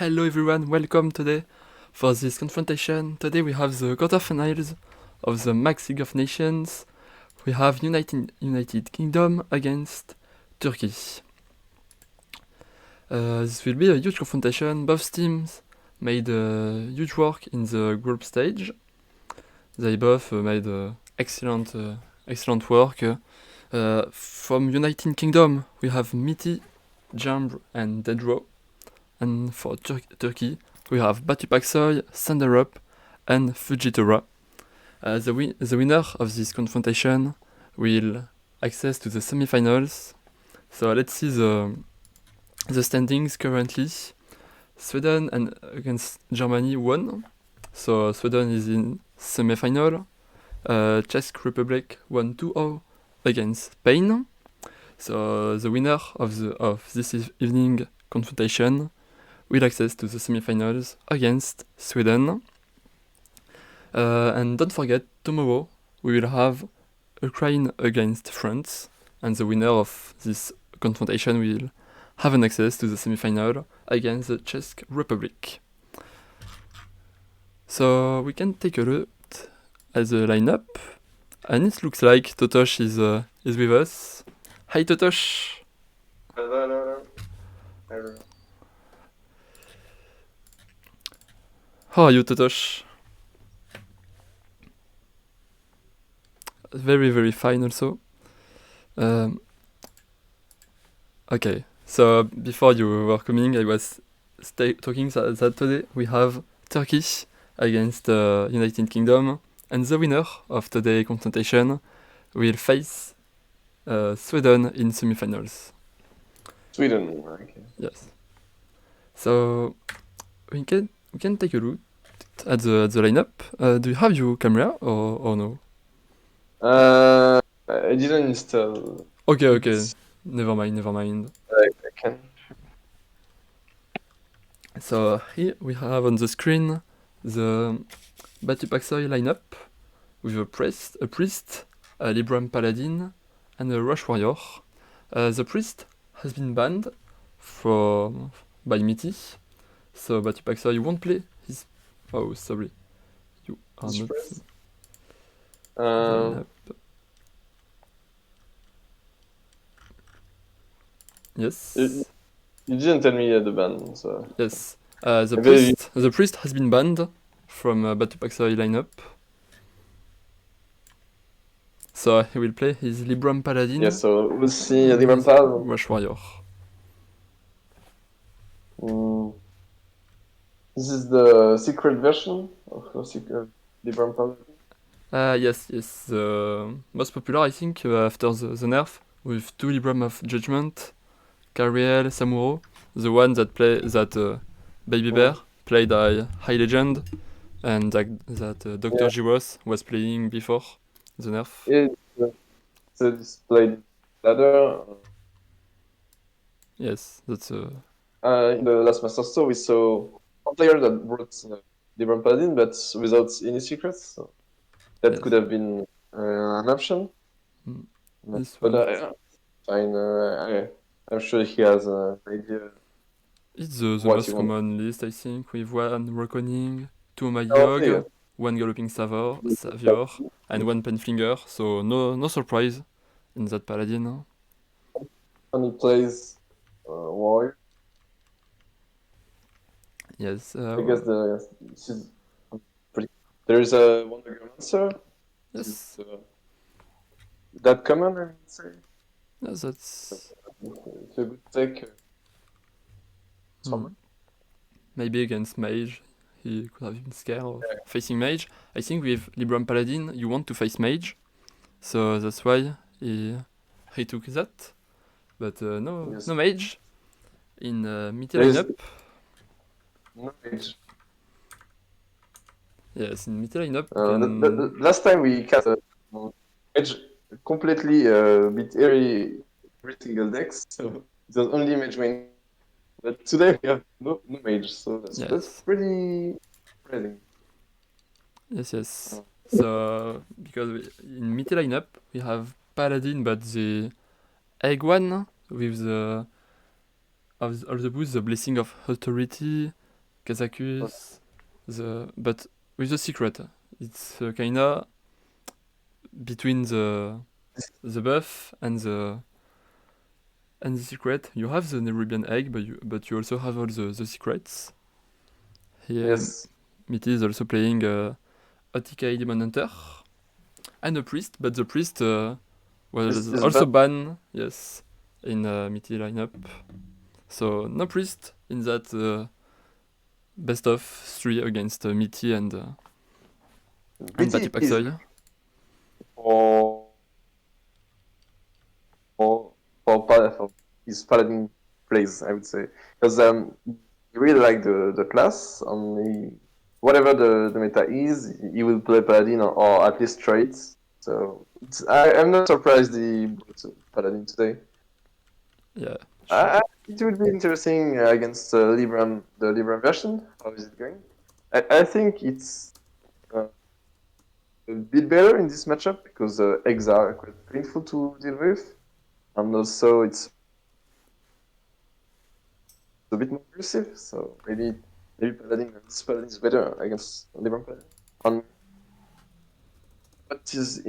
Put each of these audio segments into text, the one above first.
Hello everyone, welcome today for this confrontation. Today we have the quarterfinals of the Max League of Nations. We have United Kingdom against Turkey. This will be a huge confrontation. Both teams made huge work in the group stage. They both made excellent work. From United Kingdom we have Miti, Jamb and Dedro. And for Turkey, we have Batu Paksoy, Sandarup, and Fujitora. The winner of this confrontation will access to the semi-finals. So let's see the standings currently. Sweden and against Germany won. So Sweden is in semi-final. Czech Republic won 2-0 against Spain. So the winner of this evening confrontation will access to the semi-finals against Sweden. And don't forget, tomorrow we will have Ukraine against France, and the winner of this confrontation will have an access to the semi-final against the Czech Republic. So we can take a look at the lineup, and it looks like Totosh is with us. Hi Totosh! Hello. How are you, Totosh? Very, very fine also. Okay, so before you were coming, I was talking that today we have Turkey against United Kingdom, and the winner of today's confrontation will face Sweden in semi-finals. Sweden, okay. Yes. So we can take a look at the lineup. Do you have your camera or no? I didn't install. Okay. Never mind. I can. So here we have on the screen the Batu Paksoy lineup with a priest, a Libram Paladin, and a Rush Warrior. The priest has been banned by Miti, so Batu Paksoy won't play his. Oh, sorry, you are This not. priest? Lineup. Yes. You didn't tell me the ban, so. Yes. The priest has been banned from Batu Paksoy lineup. So he will play his Libram Paladin. Yeah, so we'll see Libram Paladin. Rush Warrior. This is the secret version of Libram Paladin? Yes. The most popular, I think, after the nerf, with 2 Libram of Judgment, Cariel, Samuro, the one that Baby Bear played by High Legend, and that Dr. Giros was playing before the nerf. So it's played ladder. Yes, that's in the last Master Store we saw one player that brought Libram Paladin but without any secrets, so that could have been an option. But fine, I'm sure he has an idea. It's the most common list, I think, with 1 Reckoning, 2 Mayog, 1 Galloping Savior, and 1 Penflinger, so no surprise in that Paladin. And he plays Warrior. Yes. I guess there is a Wonder Girl answer. Yes. That common, I would say. Yes, that's it's a good take. Maybe against Mage, he could have been scared of facing Mage. I think with Libram Paladin, you want to face Mage, so that's why he took that. But no Mage in Miti lineup. No Mage. Yes, in Miti lineup. The last time we cast Mage completely beat every single deck, so it was only Mage main. But today we have no Mage, so that's pretty surprising. Yes. So, because in Miti lineup, we have Paladin, but the egg one with the boost, the Blessing of Authority, Kazakus, but with the secret. It's kinda between the buff and the secret. You have the Nerubian egg, but you also have all the secrets. Here, Yes. Mitty is also playing AtomiK Demon Hunter and a priest, but the priest was Is also bad. banned, yes, in Mitty lineup. So no priest in that best of 3 against Mitty and BT is Batupaxoy. for for his paladin plays, I would say, because he really like the class. Whatever the meta is, he will play paladin or at least try it. So I'm not surprised he brought paladin today. Yeah, sure. It would be interesting against the Libram version. How is it going? I think it's a bit better in this matchup because eggs are quite painful to deal with, and also it's a bit more aggressive. So maybe this Paladin is better against Libram Paladin. And what is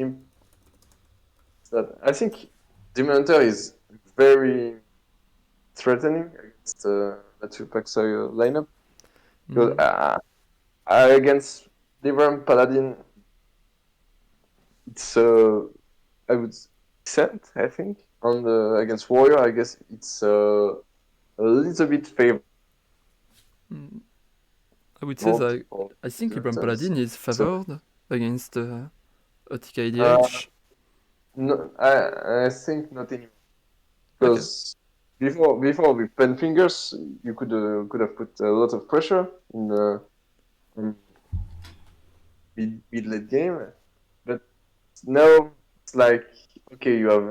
that I think Demon Hunter is very threatening against the Tupac lineup. Because against Libram Paladin, it's I would decent, I think. And against Warrior, I guess it's a little bit favored Mm, I would say that for I think Demon Libram Hunters. Paladin is So favored against AtomiK uh, DH. no, I think not anymore. Okay. Because before with pen fingers, you could have put a lot of pressure in the mid late game, but now it's like okay, you have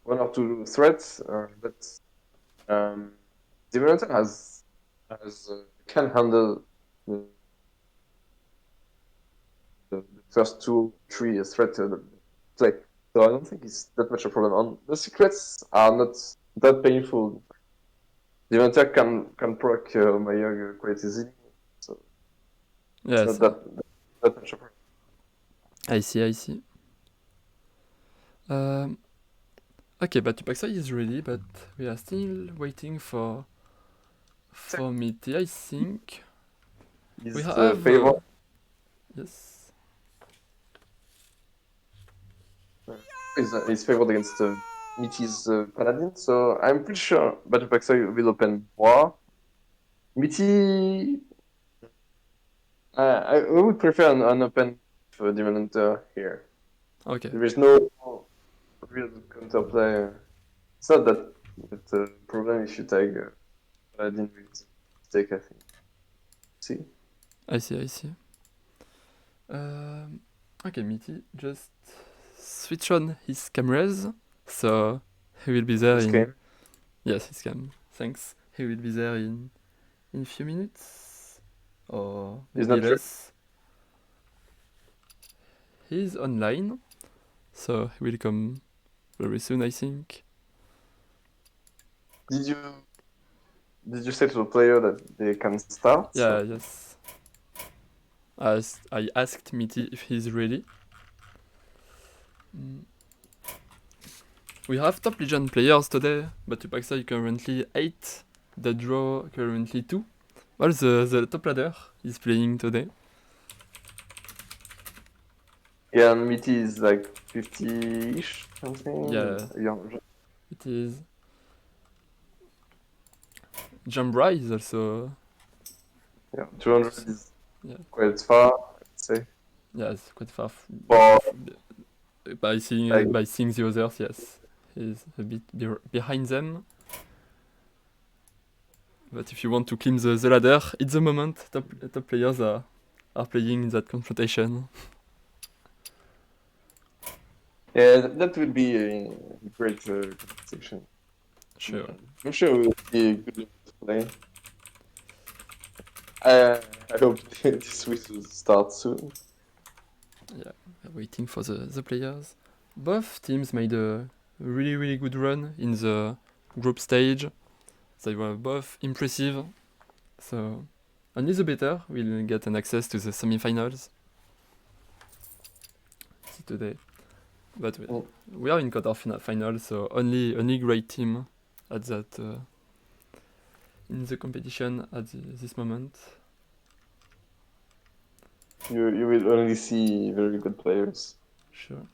one or two threats, but um, Demon Hunter can handle the first 2-3 threat play. So I don't think it's that much a problem. And the secrets are not that painful. The Hunter can proc Mayog quite easily, so it's not Yes, that much a problem. I see, I see. Um, okay, but Tupaxoy is ready, but we are still waiting for Mitty, I think. We His have favor yes. is favored against Mitty's Paladin, so I'm pretty sure Batupaxoy will open War. Mitty, I would prefer an open for Demon Hunter here. Okay, There is no real counterplay. It's not that problem if you take Paladin with take, I think. See? I see, I see. Okay, Mitty just switch on his cameras, so he will be there This in game. yes, his cam. Thanks. He will be there in few minutes or He's maybe not sure. less. He's online, so he will come very soon, I think. Did you did you say to the player that they can start? Yeah, yes. I asked Mitty if he's ready. Mm. We have top legend players today, but Tupaxai currently 8, the draw currently 2. Well, the top ladder is playing today. Yeah, and Mitty is like 50-ish, something. Yeah, Yeah, it is. Jambra is also. yeah, 200 is Yeah, quite far, I'd say. yeah, it's quite far. But By seeing like, the others, yes, he's a bit behind them. But if you want to climb the ladder, it's the moment. Top players are playing in that confrontation. yeah, that would be a great competition. Sure. I'm sure it will be a good play. I hope this week will start soon. Yeah, we're waiting for the players. Both teams made a really good run in the group stage. They were both impressive. So only the better will get an access to the semi-finals today. But we are in quarter-final, so only great team at that in the competition at this moment. You will only see very good players. Sure.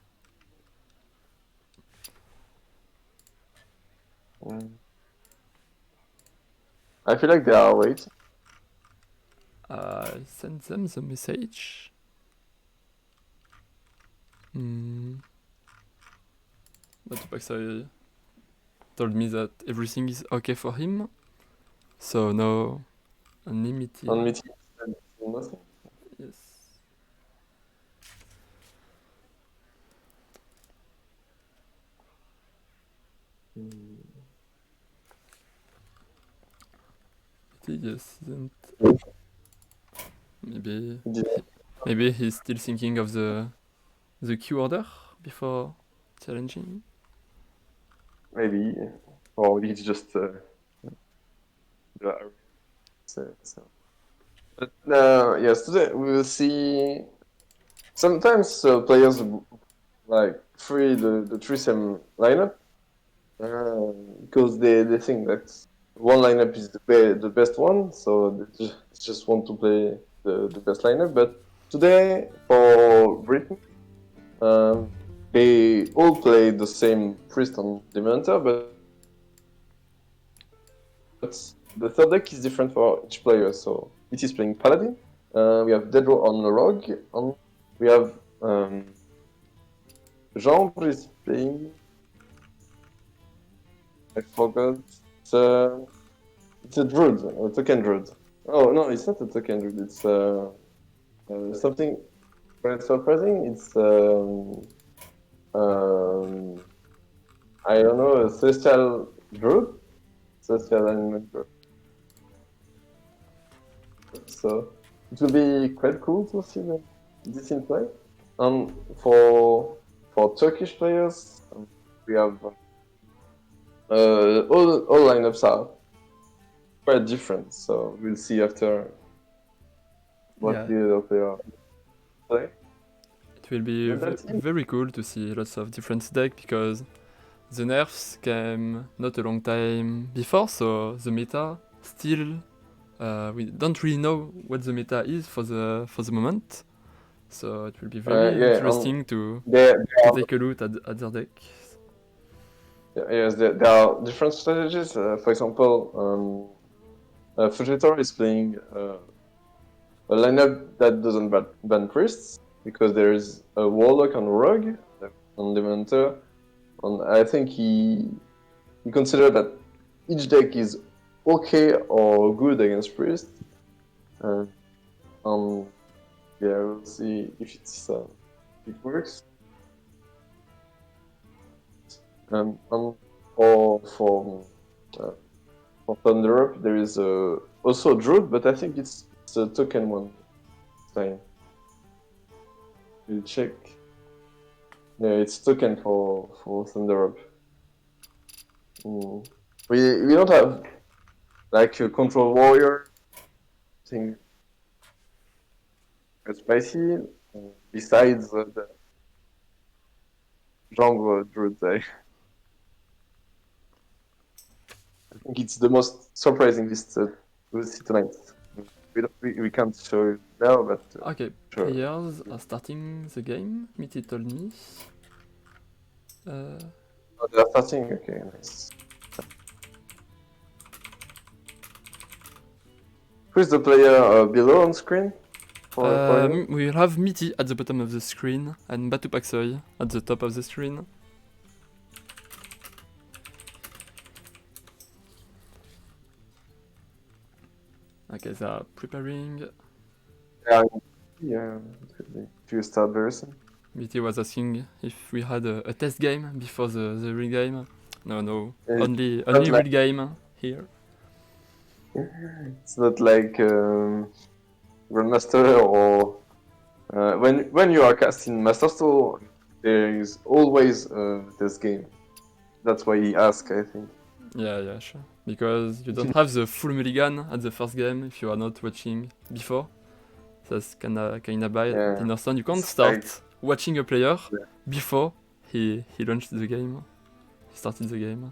I feel like they are waiting. I sent them the message. But Tupac told me that everything is okay for him. So no unlimited. Unlimited. Nothing. Yes. Yes, isn't. Maybe he's still thinking of the Q order before challenging. Maybe, or he's just. But yes, today we will see. Sometimes players like free the threesome lineup because they think that one lineup is the best one, so they just want to play the best lineup. But today for Britain, they all play the same priest on Dementor, but the third deck is different for each player. So it is playing Paladin. We have Deadro on Rogue. We have Jean is playing. I forgot. It's a druid, a token druid. Oh no, it's not a token druid. It's something quite surprising. It's I don't know, a celestial druid, celestial element druid. So it will be quite cool to see this in play. For Turkish players, we have all lineups are quite different. So we'll see after what the other player play. It will be very cool to see lots of different decks because the nerfs came not a long time before, so the meta still we don't really know what the meta is for the moment. So it will be very interesting to take a look at their deck. Yes, there are different strategies. For example, Fugitor is playing a lineup that doesn't ban priests because there is a warlock on rogue on Dementor, and I think he considered that each deck is okay or good against priest. Yeah, we'll see if it works. And for Thunder Up, there is also a druid, but I think it's a token one. Time. We'll check. Yeah, it's token for Thunder Up. We don't have like a control warrior thing. It's spicy. Besides the jungle druid, I think it's the most surprising list we'll see tonight. We can't show you now, but okay, sure. Players are starting the game. Mitty told me. Oh, they are starting. Okay, nice. Who's the player below on screen? We will have Mitty at the bottom of the screen and Batupaksoy at the top of the screen. Okay, they are preparing. Yeah, if you start very soon. Mitty was asking if we had a test game before the real game. No, only real game here. It's not like Grandmaster or when you are casting Master Store, there is always this game. That's why he asked, I think. Yeah, sure. because you don't have the full mulligan at the first game if you are not watching before. That's kinda bad. Yeah. In Hearthstone, you can't It's start like- watching a player Yeah. before he launched the game. He started the game.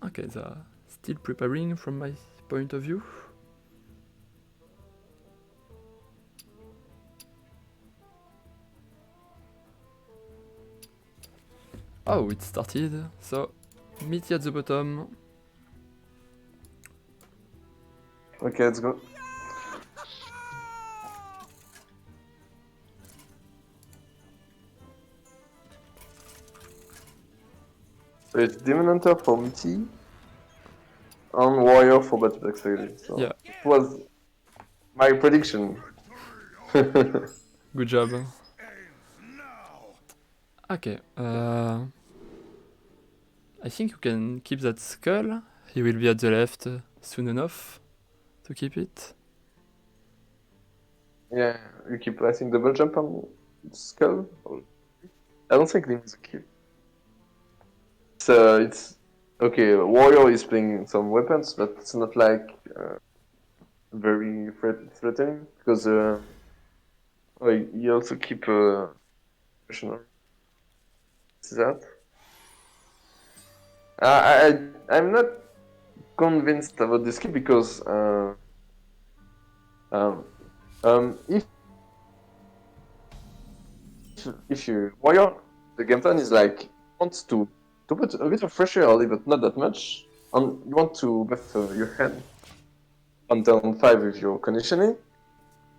Okay, they're still preparing from my point of view. Oh, it started. So, Mitty at the bottom. Okay, let's go. So it's Demon Hunter for Mitty and Warrior for Battleback Sailor. So Yeah. it was my prediction. Good job. Okay. I think you can keep that skull. He will be at the left soon enough to keep it. Yeah, you keep pressing double jump on skull. I don't think Lim is a keep. It's okay. Warrior is playing some weapons, but it's not like very threatening because you also keep missionary. See that? I'm not convinced about this keep because if you warrior, the game plan is like wants to put a bit of pressure early, but not that much. And you want to buff your hand on turn 5 with your conditioning,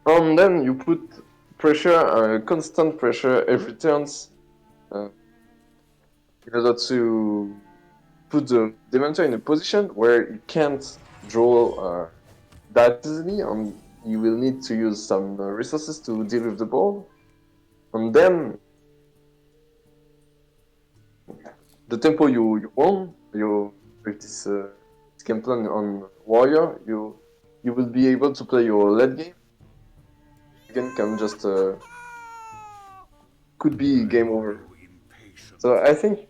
and then you put pressure, constant pressure every turns, in order to put the Dementor in a position where you can't draw that easily, and you will need to use some resources to deal with the board. And then the tempo you own, with this game plan on Warrior, you will be able to play your late game. Again, can just could be game over. So I think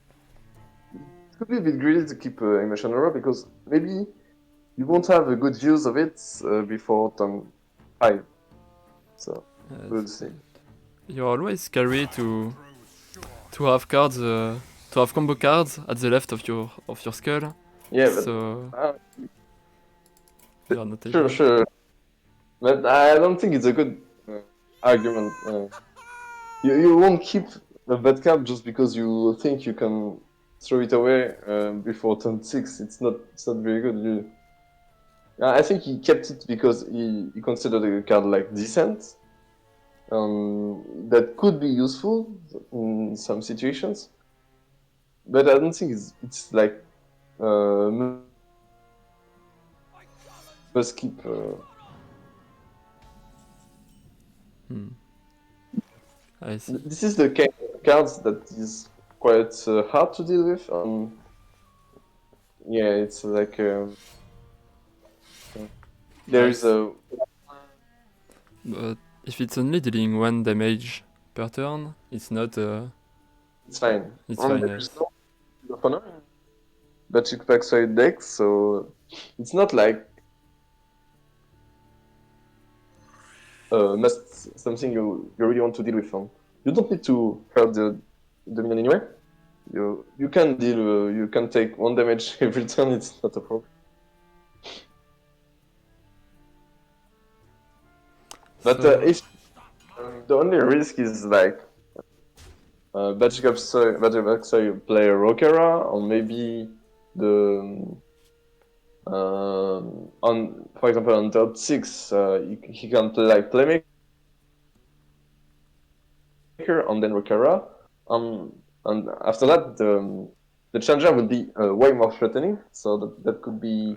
it could be a bit greedy to keep Emotion Aura because maybe you won't have a good use of it before turn 5. So we'll see. You're always scary to have cards, to have combo cards at the left of your skull. Yeah, so but you are not able. sure. But I don't think it's a good argument. You won't keep a bad card just because you think you can throw it away before turn 6. It's not very good. I think he kept it because he considered the card like decent. That could be useful in some situations. But I don't think it's like must keep. I see. This is the kind of cards that is quite hard to deal with. Yeah, it's like there is a. But if it's only dealing 1 damage per turn, it's not. It's fine. It's fine. There's no honor in Battleback Backside deck, so it's not like must something you really want to deal with. You don't need to hurt the minion anyway. You can deal. You can take 1 damage every turn. It's not a problem. But So- if the only risk is like Battleback play Rokera, or maybe the on, for example, on top 6, he can play like Playmaker and then Rokera, and after that the challenger will be way more threatening. So that could be.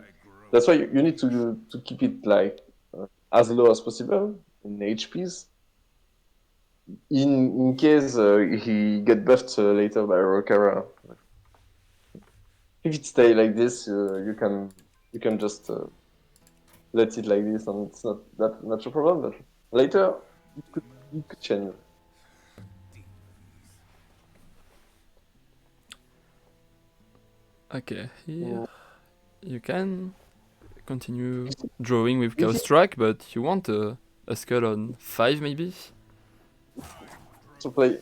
That's why you need to keep it like as low as possible in HPs. In case he get buffed later by Rokera. If it stay like this, you can just let it like this, and it's not that much a problem. But later, it could change. Okay, here Mm, you can continue drawing with If Chaos you Track, but you want a skull on 5 maybe? want to play,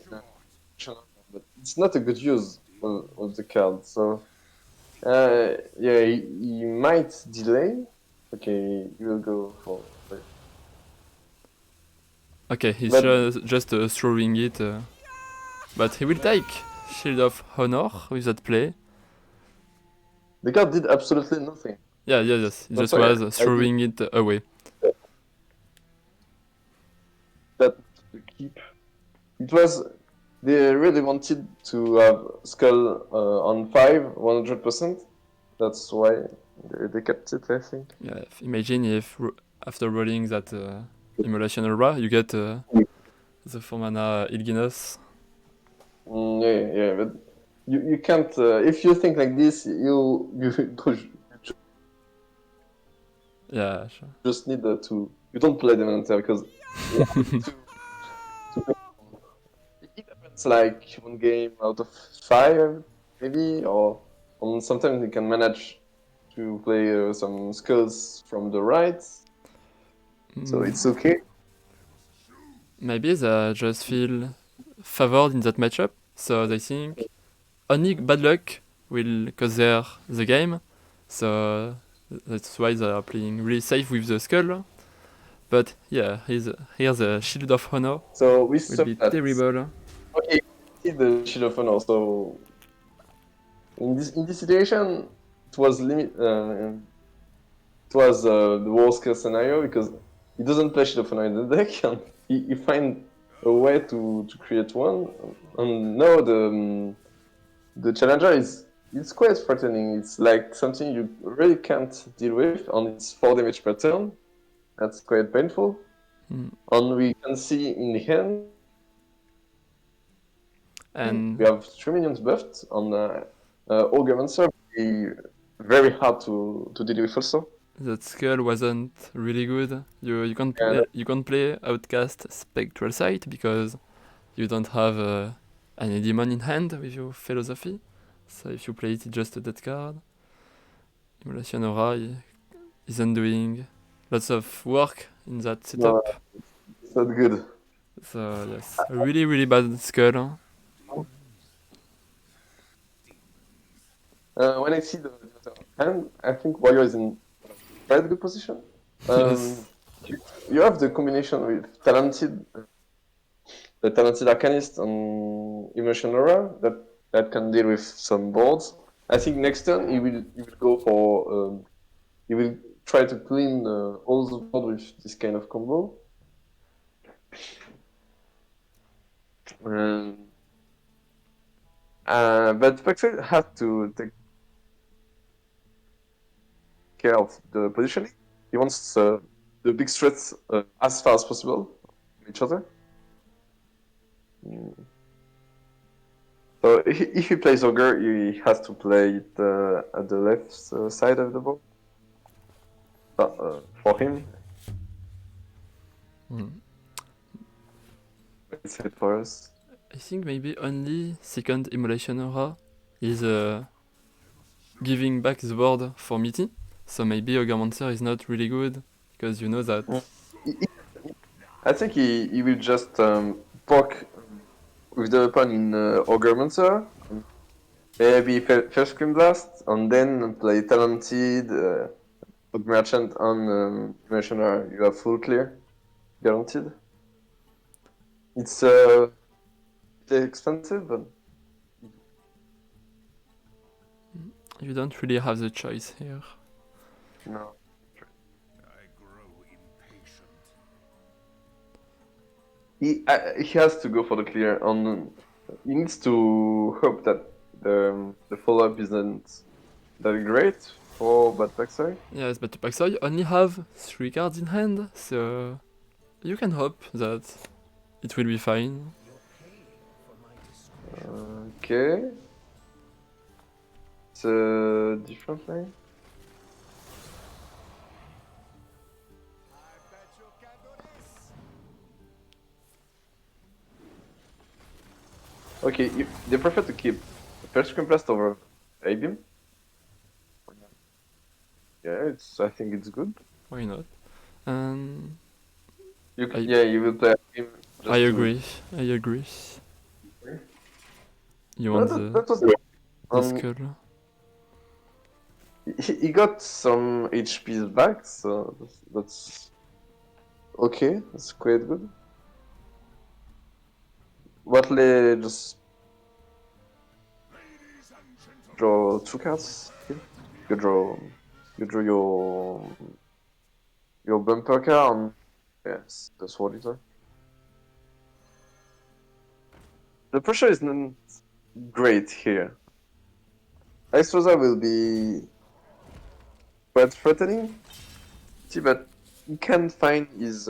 but it's not a good use of the card. So yeah, he might delay. Okay, you will go for. Okay, he's But just throwing it, but he will take Shield of Honor with that play. the card did absolutely nothing. Yeah, yes, he That's just why was I did throwing it away. that to keep. It was they really wanted to have Skull on 100%. That's why they kept it, I think. Yeah, imagine if after rolling that Immolation Aura, you get the 4 mana Ilginos. Yeah, but you can't. If you think like this, you Yeah, sure. just need to. You don't play them until because to it happens like one game out of 5, maybe, or sometimes you can manage to play some skulls from the right, so Mm, it's okay. maybe they just feel favored in that matchup, so they think only bad luck will cause the game, so that's why they are playing really safe with the skull. But yeah, here the Shield of Honor So we will saw be that. terrible. Okay, see the Shield of Honor. So in this situation, it was limit. It was the worst case scenario because he doesn't play Shield of Honor in the deck, and he find a way to create one. And now the challenger is it's quite threatening. It's like something you really can't deal with, and it's 4 damage per turn. That's quite painful. Mm. And we can see in the hand we And have 3 minions buffed on Ogre Monster. Very hard to deal with also. that skull wasn't really good. And You can't play Outcast Spectral Sight because you don't have any demon in hand with your philosophy. So if you play it, it's just a dead card. Immolation Aura isn't doing lots of work in that no, setup. it's not good. So yes, a really really bad skull. When I see the other hand, I think Warrior is in quite good position. Yes. You have the combination with the talented Arcanist and Immersion Aura that can deal with some boards. I think next turn he will go for he will try to clean all the board with this kind of combo. But Paxel has to take care of the positioning. He wants the big threats as far as possible from each other. So if he plays Ogre, he has to play it at the left side of the board. For him, Mm. it's it for us. I think maybe only second Immolation Aura is giving back the board for Mitty. So maybe Ogre Monster is not really good because you know that. I think he will just poke with the weapon in Ogre Monster. Maybe first Scream Blast, and then play Talented, Bug Merchant, and Mercenaries. You have full clear, guaranteed. It's expensive, but You don't really have the choice here. no. He has to go for the clear, and he needs to hope that the follow-up isn't that great for Bad Backside. Yes, but Paxoy only have 3 cards in hand, so you can hope that it will be fine. Okay. It's a different line. Okay, they prefer to keep the first Screen Blast over A-Beam. Yeah, I think it's good. Why not? And I Yeah, you will play him I just to. agree. I agree. You No, want that was the um. skull? He got some HPs back, so that's okay. That's quite good. Watley just draw two cards. Okay. You draw you draw your bumper card. And, yes, that's what it is. The pressure is not great here. Exposa will be quite threatening. See, but he can find his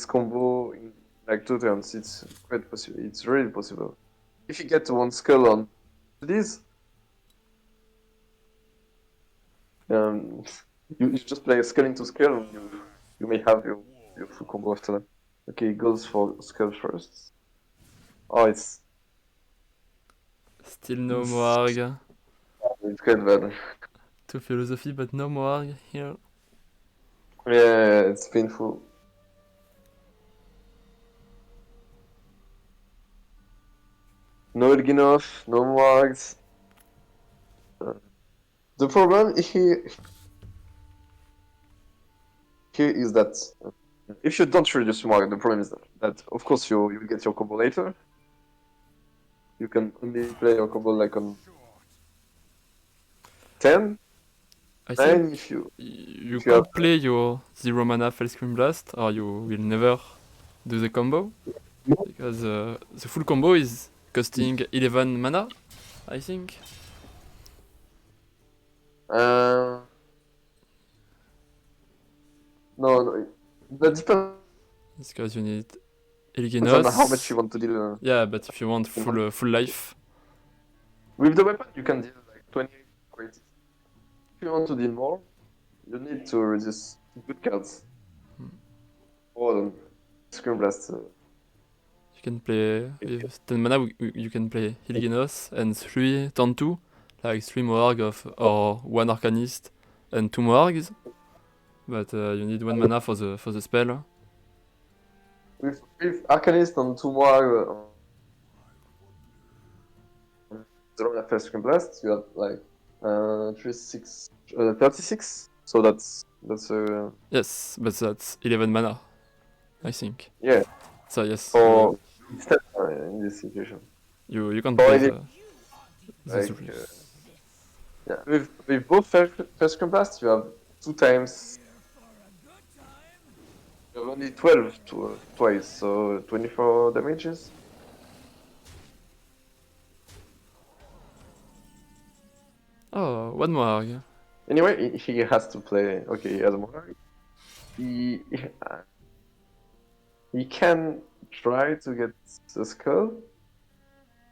combo in like 2 turns. It's quite possible. It's really possible. If you get one skull on this, um, you just play a skull into skull, and you may have your full combo after that. Okay, he goes for skull first. Oh, Still no it's, Moarg. it's quite bad. To philosophy, but no Moarg here. Yeah, it's painful. No Elginov, no Marks. The problem here is that if you don't reduce Mark, the problem is that of course you will get your combo later. You can only play your combo like on 10, I 9 think you if you have. could play your 0 mana Fellscream Blast, or you will never do the combo, because the full combo is costing 11 mana, I think. Uh, no, that depends It's because you need on how much Elginos. you want to deal. Yeah, but if you want full life, With the weapon, you can deal like 28 credits. If you want to deal more, you need to resist good cards. More than Scream Blast. you can play with 10 mana. You can play Elginos and 3 turn 2, like 3 Moarg or 1 Arcanist and 2 Moargs. But you need 1 mana for the spell. With Arcanist and 2 more the first Scream Blast, you have like 36. So that's Yes, but that's 11 mana, I think. yeah So yes, for instead in this situation. you can For play any the like 3. yeah with both first Scream Blast, you have 2 times. You have only 12 twice, so 24 damages. Oh, 1 Moarg. Anyway, he has to play. Okay, he has more. He he can try to get the skull,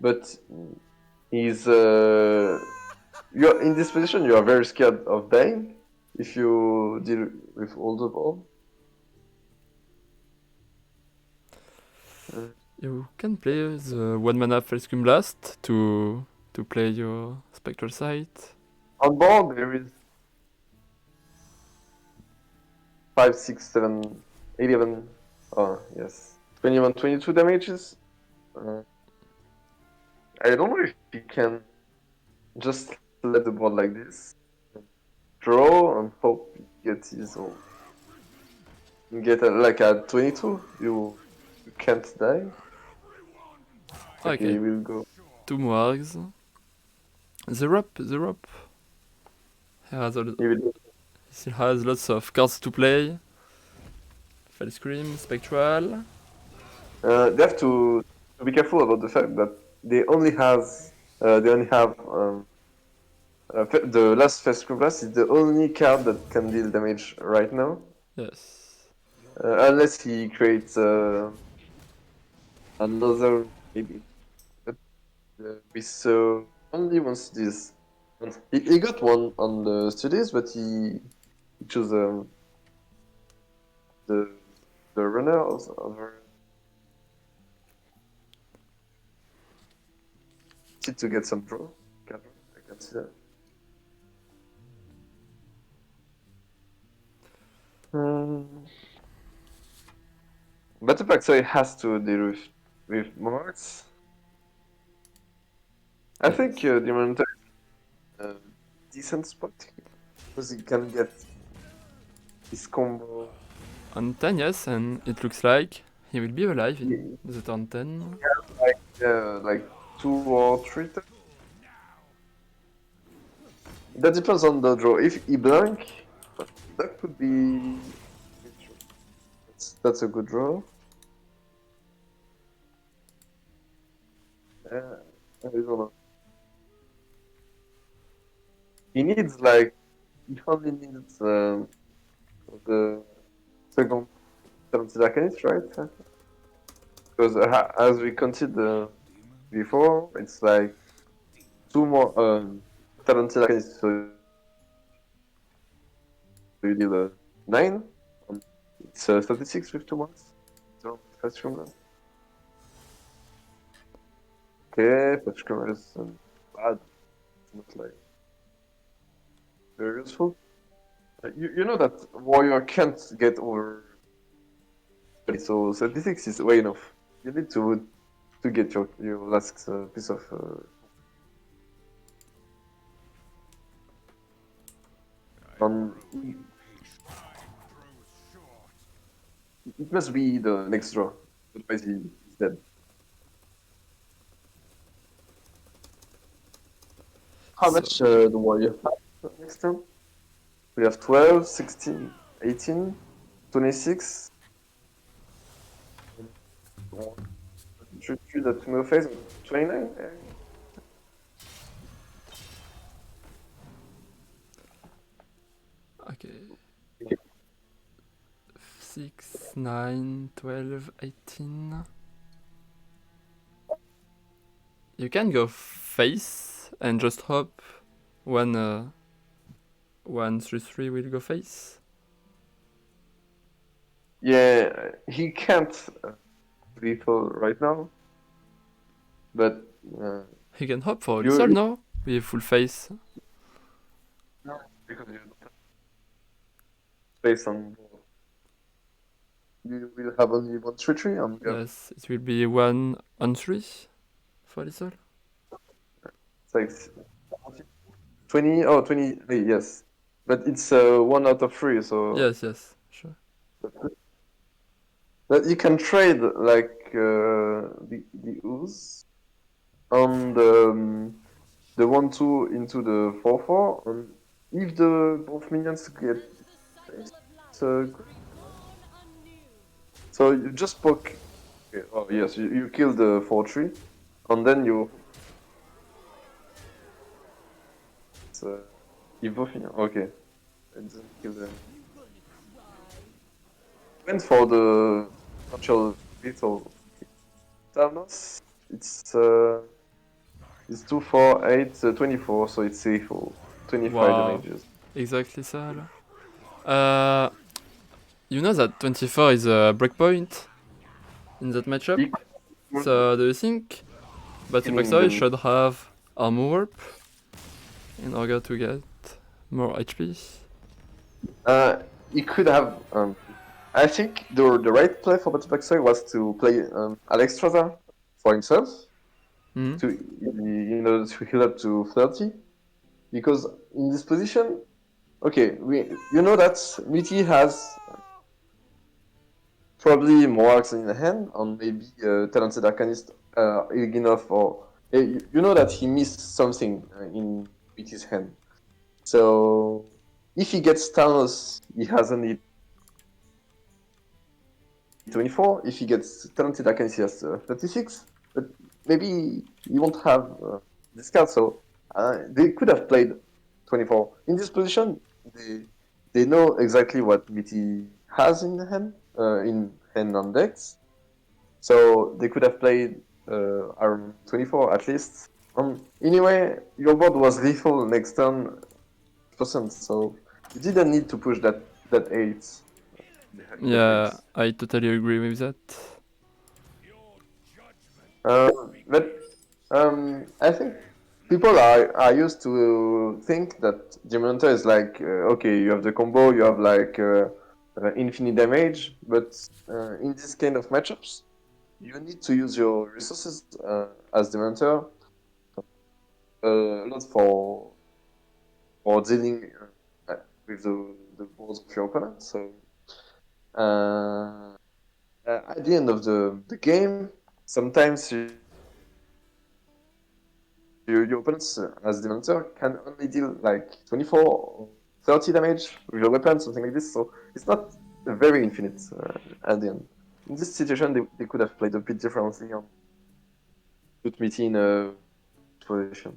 but he's you're in this position. You are very scared of dying if you deal with all the ball. You can play the 1 mana Fellscream Blast to play your Spectral Sight. On board there is 5, 6, 7, 11. Oh yes, 21, 22 damages. I don't know if he can just let the board like this, draw and hope he gets his own. Get like at 22, you can't die. Okay, Okay, we'll go. 2 Moargs. The rope. He will. Still has lots of cards to play. Fellscream, Spectral. They have to be careful about the fact that they only have the last first screen blast is the only card that can deal damage right now, Yes. unless he creates another maybe. But we saw only once this. He got one on the studies, but he chose the the runner over to get some draw. I can see that. Battle Pack, so it has to deal with Marks. I think Yes. Demon Hunter is a decent spot because he can get his combo. On 10, yes, and it looks like he will be alive He in the turn 10. has like 2 or 3 turns. That depends on the draw. If he blank, that could be. That's a good draw. I don't know. He needs like he only needs the second talented arcanist, right? Because as we considered before, it's like 2 more talented arcanists, so you deal 9. It's 36 with 2 months. So first stronger. Okay, first stronger is bad. It's not like very useful. You know that warrior can't get over 30, so 36 is way enough. You need to get your last piece of. On it must be the next draw, otherwise he's dead. How So, much the warrior have next turn? We have 12, 16, 18, 26. Should choose that tomorrow phase 29. okay. Okay. 6, 9, 12, 18. You can go face and just hope one 3/3 will go face. Yeah, he can't lethal right now, but He can hope for you lethal now with full face. no, because you don't have space on board. You will have only 1/3 and you have Yes, it will be 1 on 3 for lethal. it's like 20. Oh, 20. Yes, but it's 1 out of 3, so Yes, yes, sure. but you can trade like the ooze on the 1/2 into the 4/4, and if the both minions get it's good. So you just poke. Okay, oh yes, you kill the 4/3, and then you give both minions. Okay, and then kill them. Went for the potential lethal Thanos. It's 2, 4, 8, 24, so it's safe for 25 Wow, damages. exactly ça là. You know that 24 is a breakpoint in that matchup? He So do you think Battle killing Backstory them. should have armor warp in order to get more HP? He could have. I think the right play for Battle Backstory was to play Alex Straza for himself Hmm? to to heal up to 30, because in this position, okay, you know that Mitty has probably more arcs in the hand, and maybe talented arcanist enough, or you know that he missed something in Mitty's hand. So if he gets Thanos, he has only 24. If he gets talented arcanist, he has 36. But maybe he won't have this card, so they could have played 24. In this position, they know exactly what Mitty has in hand on decks. So they could have played around 24 at least. Anyway, your board was lethal next turn percent, so you didn't need to push that 8. That Yeah, 8. I totally agree with that. But I think people are used to think that Demon Hunter is like okay, you have the combo, you have like infinite damage, but in this kind of matchups, you need to use your resources as the mentor a lot for dealing with the boards of your opponent. So at the end of the game, sometimes your opponents as the mentor can only deal like 24 or 30 damage with your weapon, something like this. So it's not very infinite at the end. In this situation, they could have played a bit differently and put me in a position.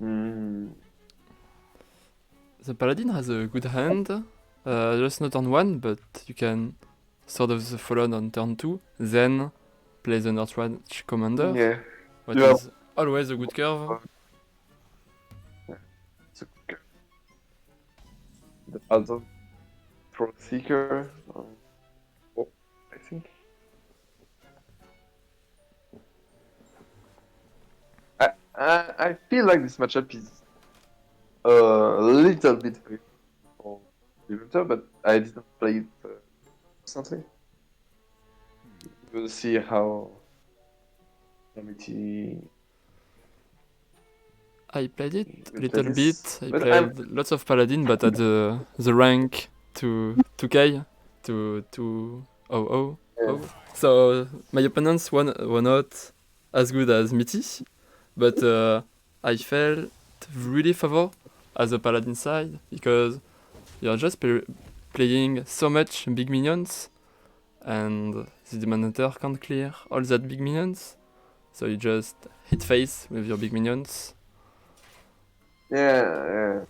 Mm. The Paladin has a good hand, just not on 1, but you can Sword of the Fallen on turn 2, then play the Northwatch Commander, Yeah, what you have is always a good curve. the other Pro Seeker. Oh, I think. I feel like this matchup is a little bit free for the winter, but I didn't play it recently. We'll see how Amity I played it a will play little this. bit. I But I'm played lots of Paladin, but at the rank to 2k to 200. yeah, So my opponents were not as good as Mitty, but I felt really favor as a Paladin side because you're just playing so much big minions, and the Demon Hunter can't clear all that big minions, so you just hit face with your big minions. yeah.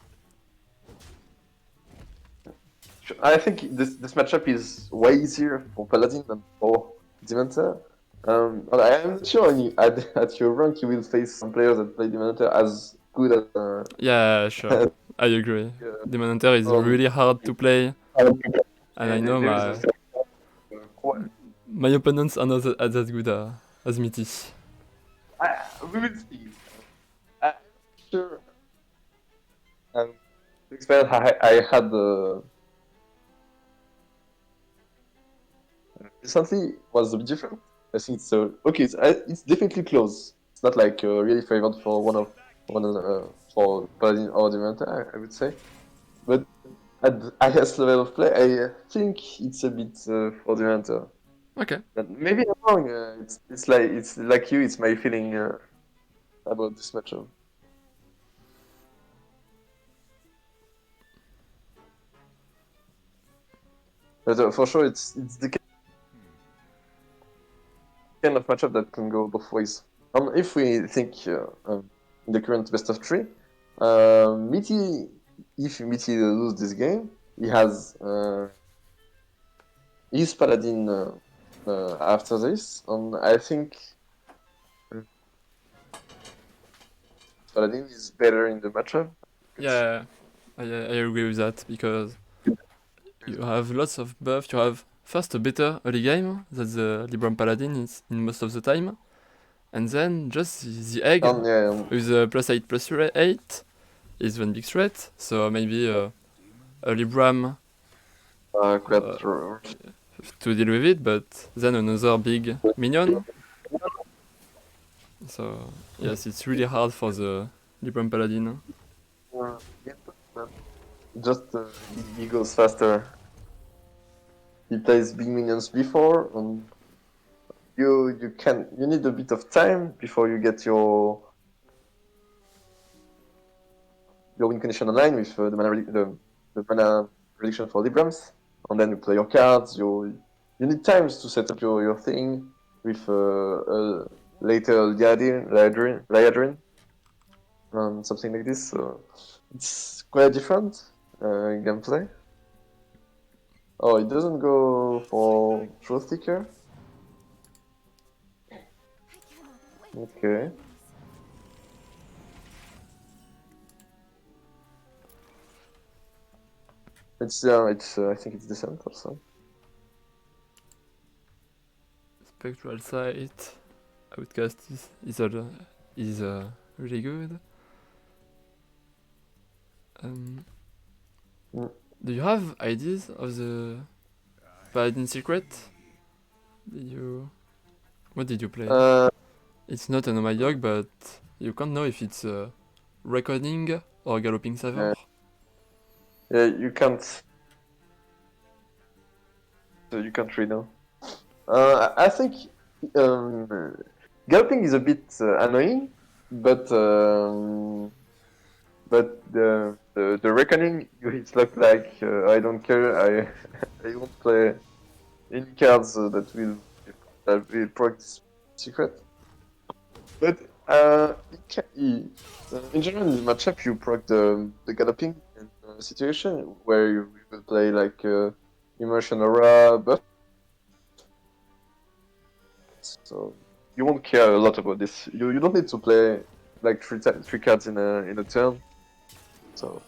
I think this matchup is way easier for Paladin than for Dementor. But I am not sure at your rank you will face some players that play Dementor as good as Yeah, sure, I agree. Demon Hunter is um, really hard to play, and I know there is a my opponents are not as good as Mitty. we will see. I'm sure. The experience I had recently was a bit different. I think it's okay. It's definitely close. It's not like really favored for one for Paladin or Dementor, I would say. But at the highest level of play, I think it's a bit for Dementor. Okay. But maybe I'm wrong. It's like you. It's my feeling about this matchup. But for sure, it's the kind of matchup that can go both ways. If we think in the current best of three, Mitty, if Mitty lose this game, he has his Paladin after this, and I think Paladin is better in the matchup. Yeah, I agree with that because you have lots of buff. You have first a better early game that the Libram Paladin is in most of the time, and then just the egg And yeah, with the +8/+8 is one big threat. So maybe a Libram quite uh, to deal with it, but then another big minion. So yes, it's really hard for the Libram Paladin. just he goes faster. He plays big minions before, and you need a bit of time before you get your win condition online with the mana prediction for Librams, and then you play your cards. You need times to set up your thing with later Liadrin, something like this. So it's quite different gameplay. Oh, it doesn't go for Truth Seeker. Okay. It's I think it's decent also. Spectral Sight, Outcast is really good. Um, Mm. do you have ideas of the Paladin secret? What did you play? Uh, It's not an AtomiK, but you can't know if it's reckoning or galloping saver. yeah, you can't. You can't read now. I think um, galloping is a bit annoying, but the reckoning it's like I don't care. I I won't play any cards that will proc this secret. But in general, in the matchup, you proc the galloping in a situation where you will play like immersion aura buff, so you won't care a lot about this. You don't need to play like three cards in a turn, so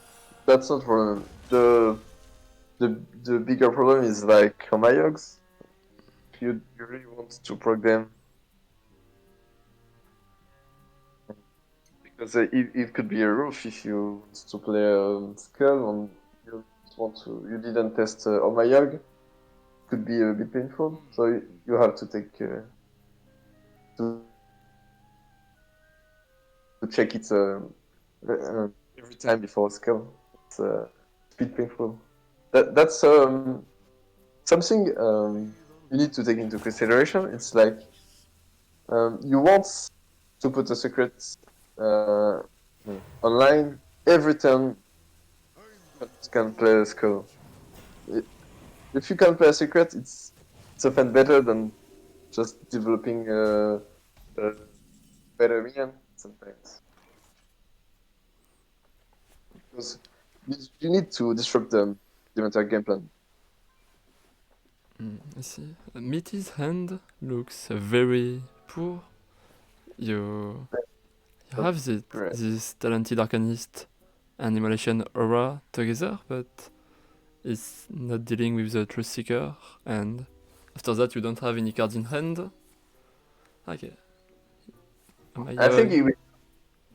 that's not problem. The bigger problem is like Homayogs. You really want to proc them because it could be a roof if you want to play Skull and you didn't test Homayog. Could be a bit painful, so you have to take to check it every time before Skull. It's a bit painful. That's something you need to take into consideration. It's like you want to put a secret uh, online every turn you can play a Skull. If you can play a secret, it's often better than just developing a better minion sometimes. Because you need to disrupt the entire game plan. I see. Meaty's hand looks very poor. You have Right. this talented arcanist and immolation aura together, but it's not dealing with the truth seeker, and after that you don't have any cards in hand. Okay. I think Amayog. he will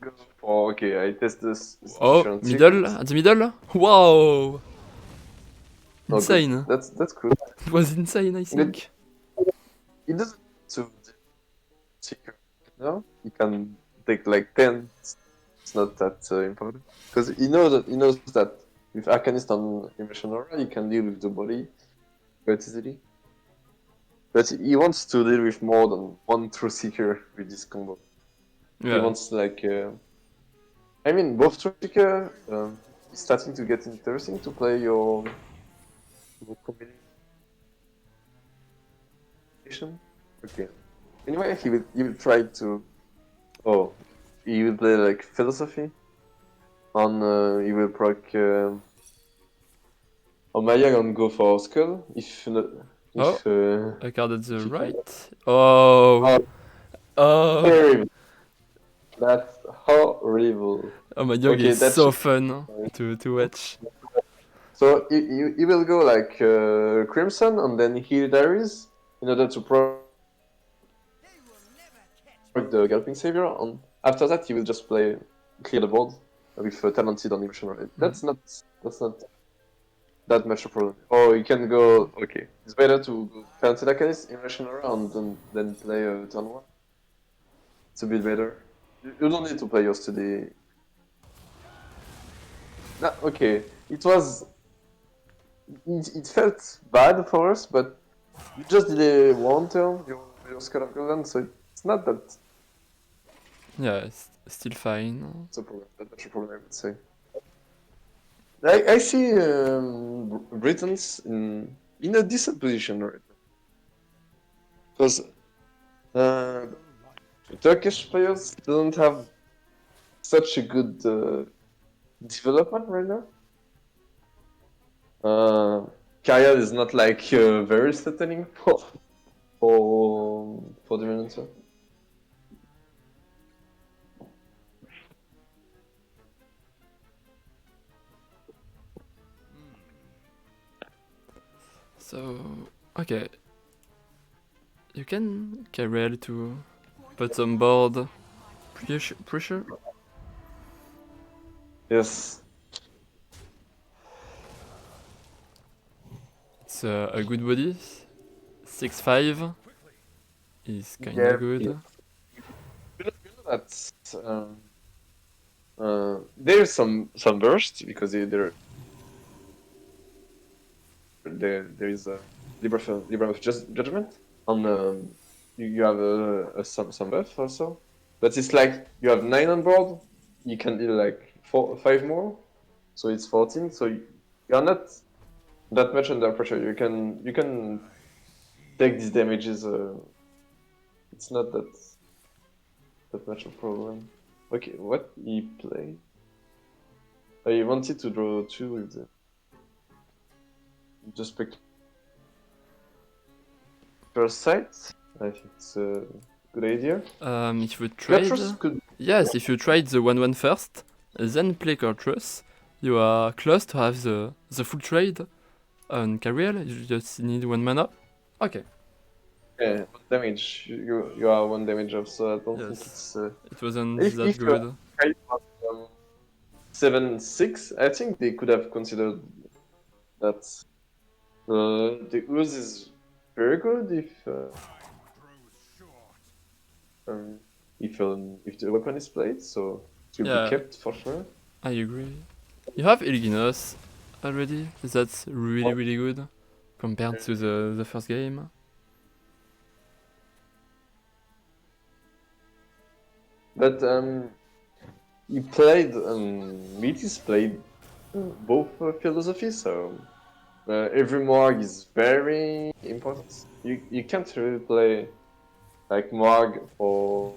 go for okay. I test this Oh, insurance middle? secret. At the middle? Wow! Oh, good. Insane. That's cool. It was insane, I Good. think. He doesn't need to secret. No, he can take like 10. It's not that important because he knows that with Arcanist and Immersion Aura, he can deal with the body quite easily. But he wants to deal with more than one True Seeker with this combo. He Yeah. wants like, I mean, both True Seeker is starting to get interesting to play your combination. Okay. Anyway, he will try to. Oh, he will play like philosophy. On he will proc on Maya and go for skull Oh, if a card at the he can. right. Oh. Oh, Oh. horrible! That's horrible. Amayog Okay, is that so should. fun to watch. So he will go like Crimson and then heal Diaries in order to proc the Galloping Savior. And after that, he will just play clear the board with Talented on Illusion. Right? That's not that much a problem. Or you can go. Okay, it's better to go Talented Arcanist, Immersion around than play turn one. It's a bit better. You don't need to play your study. Nah, okay, it felt bad for us, but you just did a one turn, your Skull of Golden, so it's not that Yeah, it's still fine. it's a problem. That much a problem, I would say. I see Britons in a decent position right now. Because uh, Turkish players don't have such a good development right now. Kaya is not like very threatening for the Minnesota. So, okay. You can carry to put on board pressure. Yes. It's a good body. 6'5". Is kinda Yeah, good. yeah. You know that there's some burst because there is a Libra of judgment on you have some buff also, but it's like you have 9 on board, you can do like 5 more, so it's 14. So you're not that much under pressure. You can take these damages. It's not that much a problem. Okay, what he played? I wanted to draw 2 with the just pick first sight. I think it's a good idea. If you trade, Cartridge could. yes, if you trade the 1/1 first, then play Cartridge, you are close to have the full trade on Cariel. You just need 1 mana. Okay. Yeah, 1 damage. You are 1 damage off, so I don't think Yes. it's. It wasn't If that you are good. kind of 7/6, I think they could have considered that. The ooze is very good if the weapon is played, so it will be Yeah, kept for sure. I agree. You have Ilginos already. That's really good compared to the first game. But he played Metis played both philosophies, so every morgue is very important. You can't really play like morgue for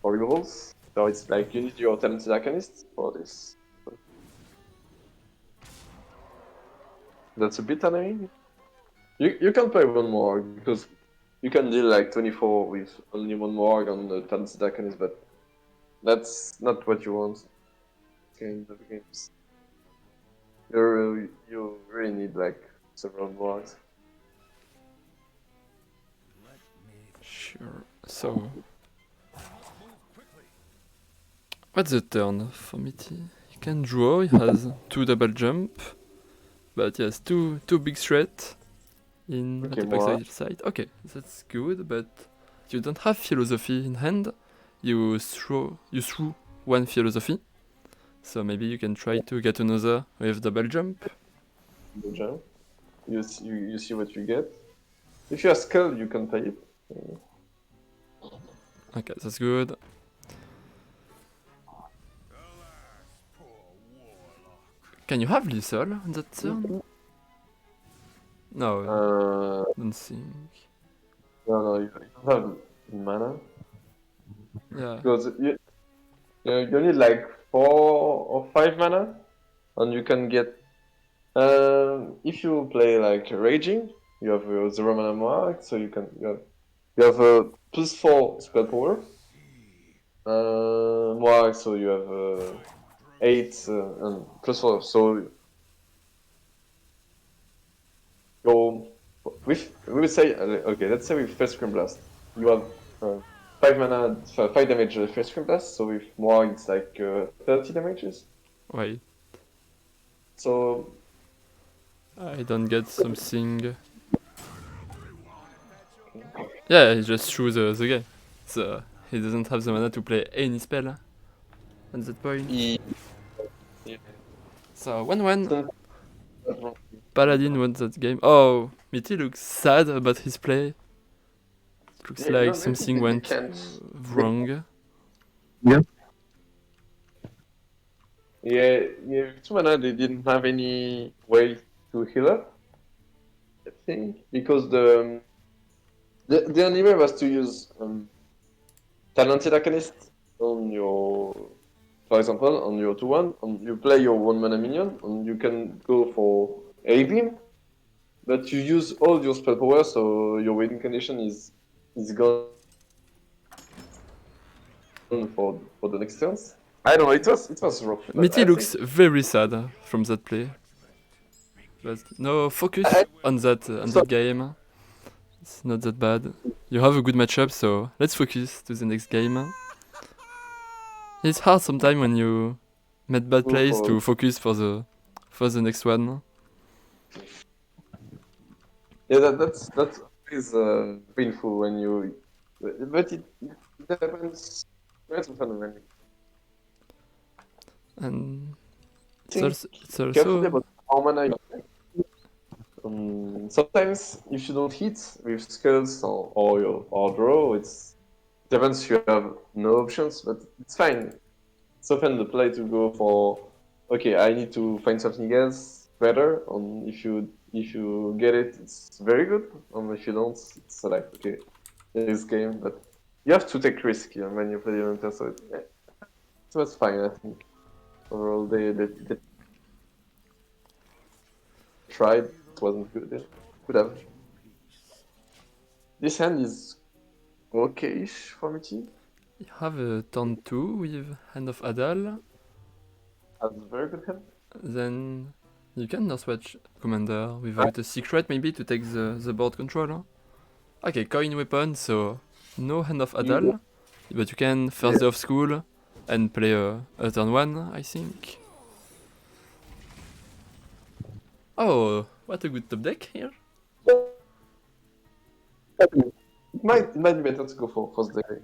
rerolls, so it's like you need your talented alchemist for this. That's a bit annoying. You can play one morgue because you can deal like 24 with only one morgue on the talented alchemist, but that's not what you want in the games. You really need like several morgues. Sure. So, what's the turn for Mitty? He can draw. He has 2 double jump, but yes, two big threat in Okay, the morgue. backside side. Okay, that's good, but you don't have philosophy in hand. You threw 1 philosophy, so maybe you can try to get another with double jump. The jump. You see what you get. If you have skull, you can play it. Okay, that's good. Can you have lethal on that turn? No, don't think. No, you don't have mana Yeah, because you need like 4 or 5 mana, and you can get. If you play like Raging, you have 0 mana mark, so you have a +4 spell power. Mark, so you have 8 and +4. So go with we would say okay. Let's say with First Screen Blast, you have 5 mana, 5 damage First Screen Blast. So with Mark, it's like 30 damages. wait. So I don't get something. Yeah, he just threw the guy. So he doesn't have the mana to play any spell at that point. he. So 1-1. So, Paladin won that game. Oh, Mitty looks sad about his play. Looks yeah, like no, something they went can't. wrong. Yeah, with 2 mana, they didn't have any way to heal up. I think because the only way was to use talented alchemist on your, for example, on your 2/1, and you play your 1 mana minion, and you can go for a beam, but you use all your spell power, so your waiting condition is gone for the next turns. I don't know. It was rough, but Mitty I looks think very sad from that play. But no, focus on that game. It's not that bad. You have a good matchup, so let's focus to the next game. It's hard sometimes when you make bad go plays for to focus for for the next one. Yeah, that's always painful when you, but it happens quite often when you And think it's carefully also about how mana you have. Sometimes if you don't hit with skulls or draw, it happens you have no options, but it's fine. It's often the play to go for, okay, I need to find something else better. If you get it, it's very good. If you don't, it's like, okay, this game. But you have to take risk when you play the Hunter, so it was fine. I think overall they tried. It wasn't good. Yeah. Could have. This hand is okay-ish for me. you have a turn 2 with Hand of Adal. That's a very good hand. Then you can Northwatch Commander without a secret maybe to take the board control. Huh? Okay, coin weapon, so no Hand of You, Adal, but you can yeah. first day of school and play a turn 1, I think. Oh, what a good top deck here. It might be better to go for first day.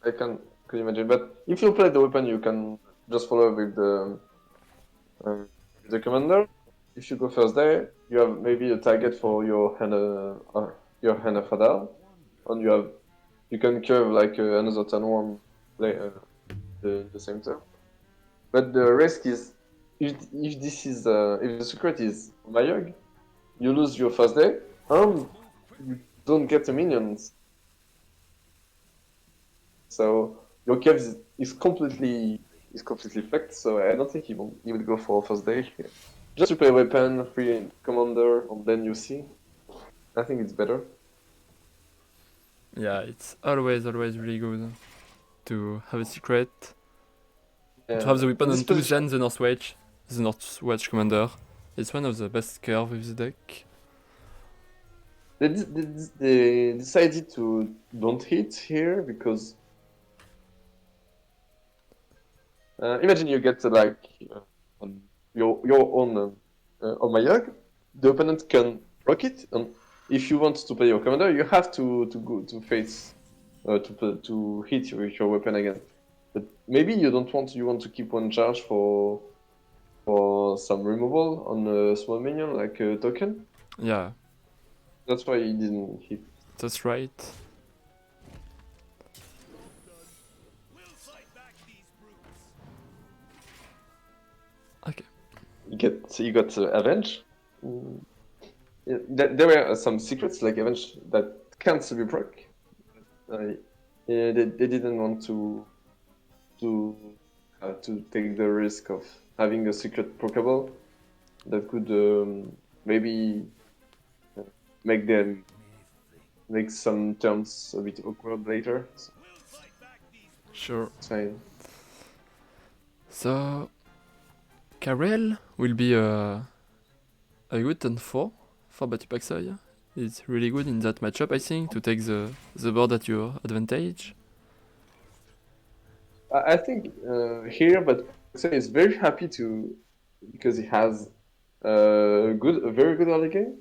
I can imagine. But if you play the weapon, you can just follow uh, the commander. If you go first day, you have maybe a target for your hand of Hadal, and you can curve like another turn one play the same turn. But the risk is if this is if the secret is Mayog, you lose your first day, and you don't get a minion. So your cave is completely fucked. So I don't think he would go for first day. Just to play weapon, free commander, and then you see. I think it's better. Yeah, it's always really good to have a secret. To have the weapon In this on 2 position, gen, the Northwatch Commander. It's one of the best curve with the deck. they decided to don't hit here because imagine you get on your own Omayag, the opponent can block it, and if you want to play your commander, you have to go to face to hit with your weapon again. But maybe you don't want you want to keep one charge for some removal on a small minion like a token. Yeah, That's why he didn't hit. that's right. Okay. You got Avenge. Mm. Yeah, there were some secrets like Avenge that can't be broke. Yeah, they didn't want to to take the risk of having a secret procable that could maybe uh, make them make some terms a bit awkward later. So Sure. it's fine. So, Karel will be a good turn 4 for Batupaxoy. It's really good in that matchup, I think, to take the board at your advantage. I think here, but Xer is very happy to because he has a very good early game,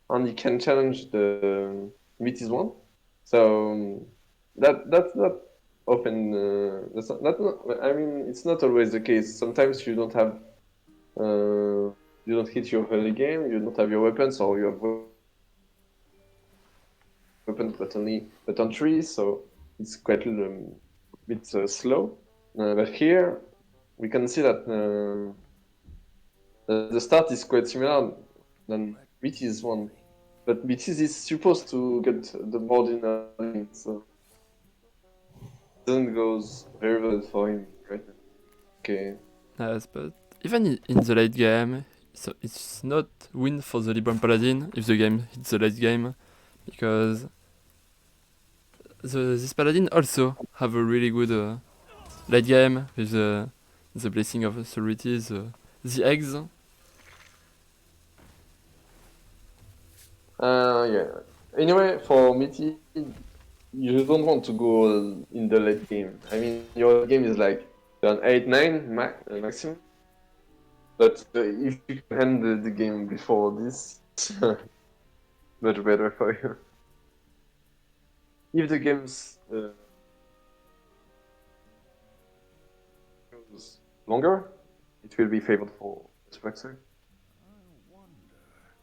and he can challenge the Metis one. So that's not often. That's not. I mean, it's not always the case. Sometimes you don't have. You don't hit your early game. You don't have your weapons, or you have weapons but only but on trees. So it's quite a bit slow. But here we can see that the start is quite similar than BT's one. But BT is supposed to get the board in early, so it doesn't goes very well for him right now. Okay. Yes, but even in the late game, it's not win for the Libram Paladin if the game hits the late game, because this Paladin also have a really good late game with the Blessing of Authority, the eggs. Yeah. Anyway, for Mitty, you don't want to go in the late game. I mean, your game is like turn 8, 9 maximum. But if you can end the game before this, it's much better for you. If the game's goes longer, it will be favored for Butterfly.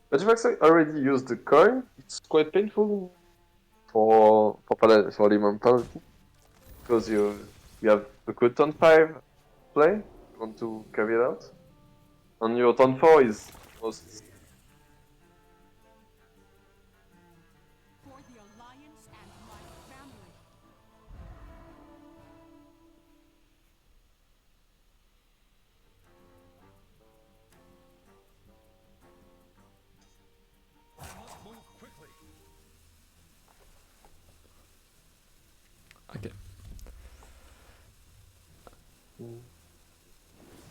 Butterfly already used the coin. It's quite painful for Lemon penalty because you have a good turn 5 play. You want to carry it out. And your turn 4 is most. For the Alliance and my family. Okay.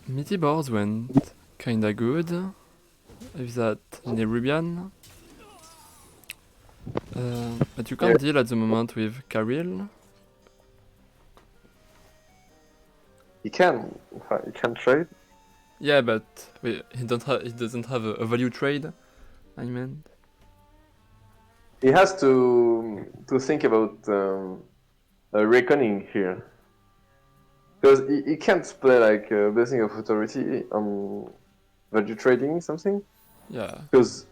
Meaty boards went kinda good. With that Nerubian. But you can't deal at the moment with Karil. He can trade. Yeah, but he doesn't have a value trade. I meant. He has to think about reckoning here. Because he can't play like Blessing of Authority on value trading something. Yeah. Because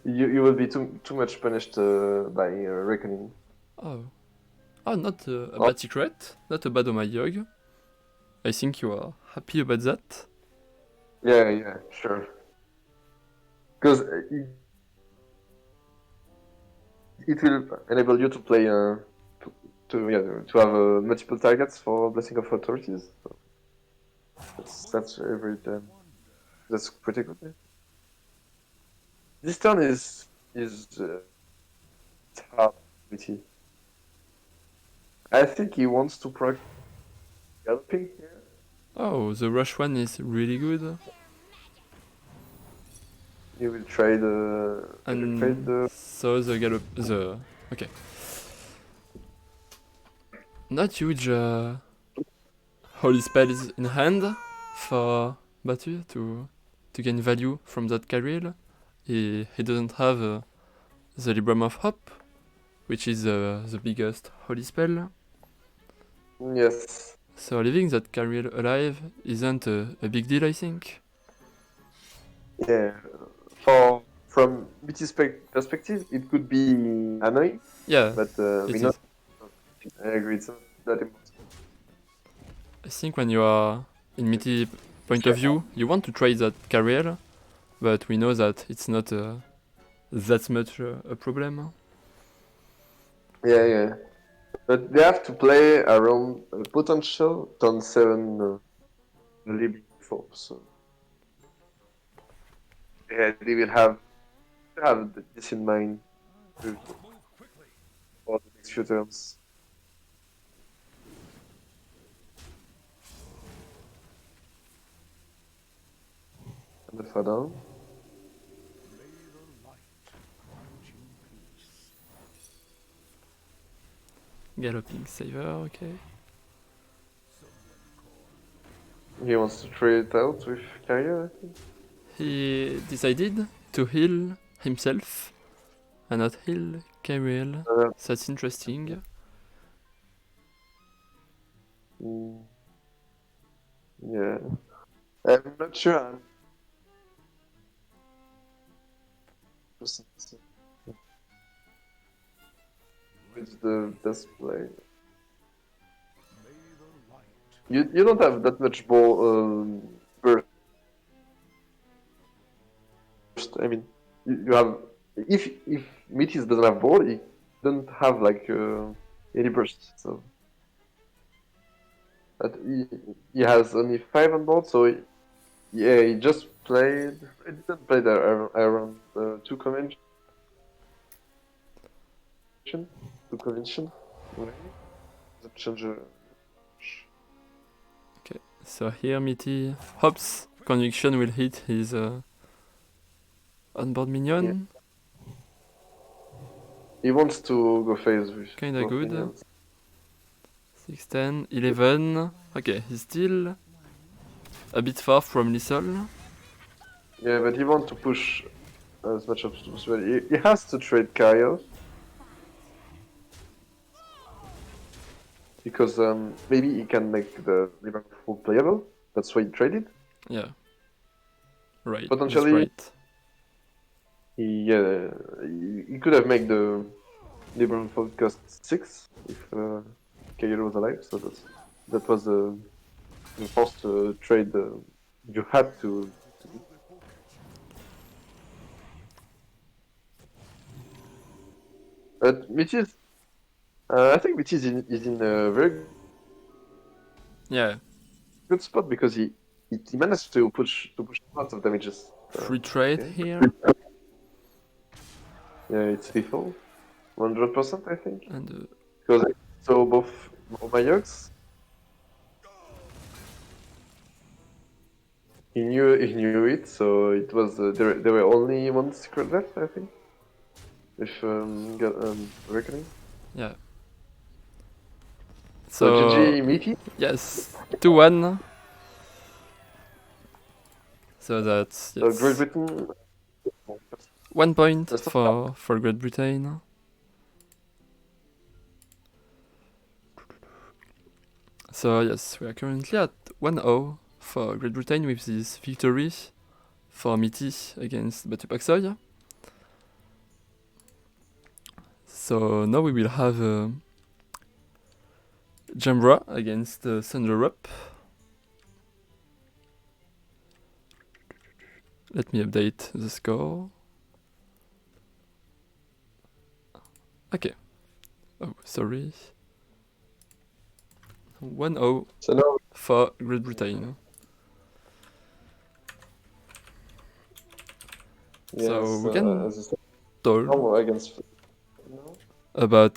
you will be too much punished by reckoning. Oh. Oh, not a bad secret. Not a bad oh my yog. I think you are happy about that. Yeah, sure. Because it will enable you to play to have multiple targets for Blessing of Authorities. So that's every time. That's pretty good. Yeah. This turn is hard. I think he wants to proc galloping here. Oh, the rush one is really good. He will trade the. So the gallop okay. Not huge holy spells in hand for Batu to gain value from that Karil. He doesn't have the Libram of Hope, which is the biggest holy spell. Yes. So leaving that Karil alive isn't a big deal, I think. Yeah. From BT's perspective, it could be annoying. Yeah, But it we know. is. I agree. It's not that important. I think when you are in Mitty point of view, you want to trade that Karil, but we know that it's not that much a problem. Yeah. But they have to play around a potential turn 7 living before. So yeah, they will have this in mind for the next few turns. And the far down. Galloping Saver, okay. He wants to trade it out with Carrier, I think. He decided to heal himself and not heal Karil. That's interesting. Yeah. I'm not sure. It's the best play. You don't have that much ball burst. I mean, you have if Metis doesn't have ball, he doesn't have like any burst. So but he has only 5 on board. So he just played. He didn't play the around 2 convention. 2 convention. The changer. Okay, so here Mitty hopes Conviction will hit his onboard minion. Yeah. He wants to go phase with Kinda good. Minions. 6, 10, 11. Okay, he's still a bit far from Lissol. Yeah, but he wants to push as much as possible. He has to trade Kaio. Because maybe he can make the river full playable. That's why he traded. Yeah. Right. Potentially, That's right. he could have made the Liberal Fold cost 6 if Kairo was alive. So that was the first trade you had to do. But Mitis, I think Mitis is in a very Yeah. good spot because he managed to push lots of damages. Free trade okay. here. Yeah, it's lethal. 100%, I think. And Because I saw both my yogs. He knew it, so it was there were only one secret left, I think. If got reckoning. yeah. So So GG Meaty. yes, 2-1. So that's So Great yes. Britain. 1 point That's not for Great Britain. So yes, we are currently at 1-0 for Great Britain with this victory for Mitty against Batupaxoy. So now we will have Jambra against Thunderup. Let me update the score. Okay. Oh, sorry. 1-0 So now for Great Britain. yes, So we can as I said, talk normal against. No? about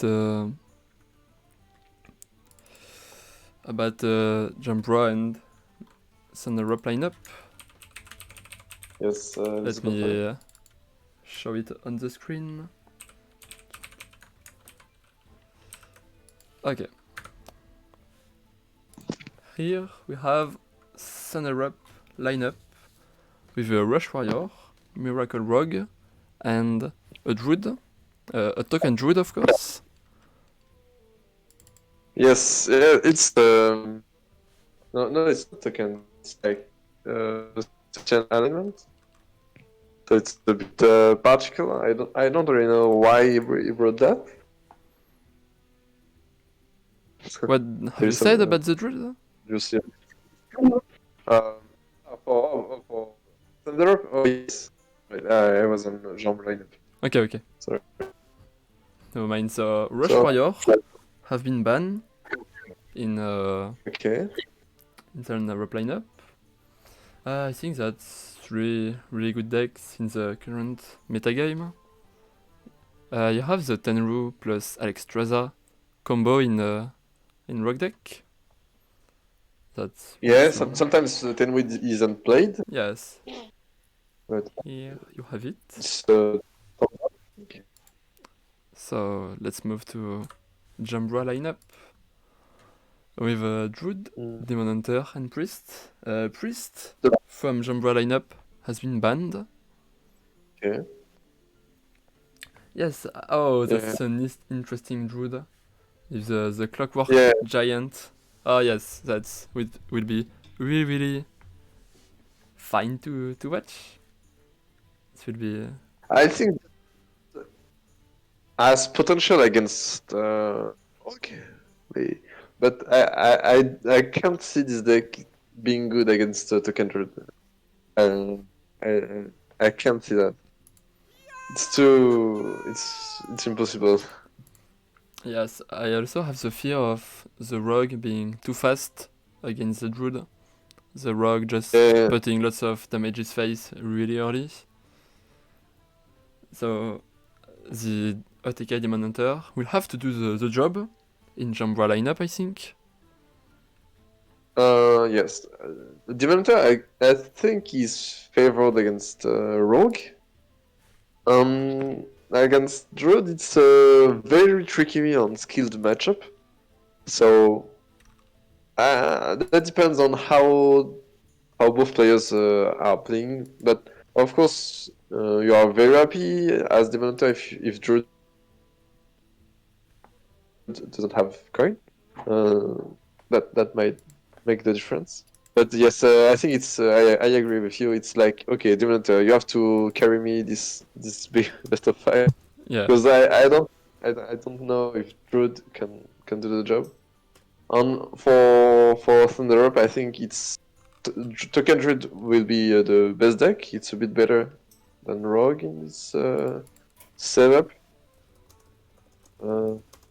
Jambra and Thunderup lineup. Yes. Let me show it on the screen. Okay. Here we have Thunderup lineup with a Rush Warrior, Miracle Rogue, and a Druid. A token Druid, of course. Yes, it's no, it's not token. It's like such an element. So it's a bit particular. I don't really know why he wrote that. What have you There's said some, about the Druid? you see. For Thunder? Oh yes. Wait, I was on Jean lineup. Okay. Sorry. Never mind. So Rush So- Warrior have been banned in Okay. Thunderup lineup. I think that's really good decks in the current metagame. You have the Tenru plus Alexstrasza combo in Rogue deck. That's Yeah, strong. sometimes Tenwood isn't played, Yes. but Here you have it. it's So let's move to Jambra lineup with Druid, Mm. Demon Hunter, and Priest. Priest Yep. from Jambra lineup has been banned. okay. Yes. Oh, that's an interesting Druid. With the Clockwork Yeah. Giant. Oh yes, that's will be really fine to watch. It will be. I think has potential against okay, but I can't see this deck being good against Token Druid. I can't see that. It's impossible. Yes, I also have the fear of the Rogue being too fast against the Druid. The Rogue just Yeah. putting lots of damages face really early. So the AtomiK Demon Hunter will have to do the job in Jambra lineup, I think. Yes. Demon Hunter, I think he's favored against Rogue. Against Druid, it's very tricky on skilled matchup. So that depends on how how both players are playing. But of course, you are very happy as developer if Druid doesn't have coin. That might make the difference. But yes, I think it's I agree with you. It's like, okay, developer, you have to carry me this big best of 5 Yeah. because I don't know if Druid can do the job. And for Thunder Up, I think it's Token Druid will be the best deck. It's a bit better than Rogue in this setup.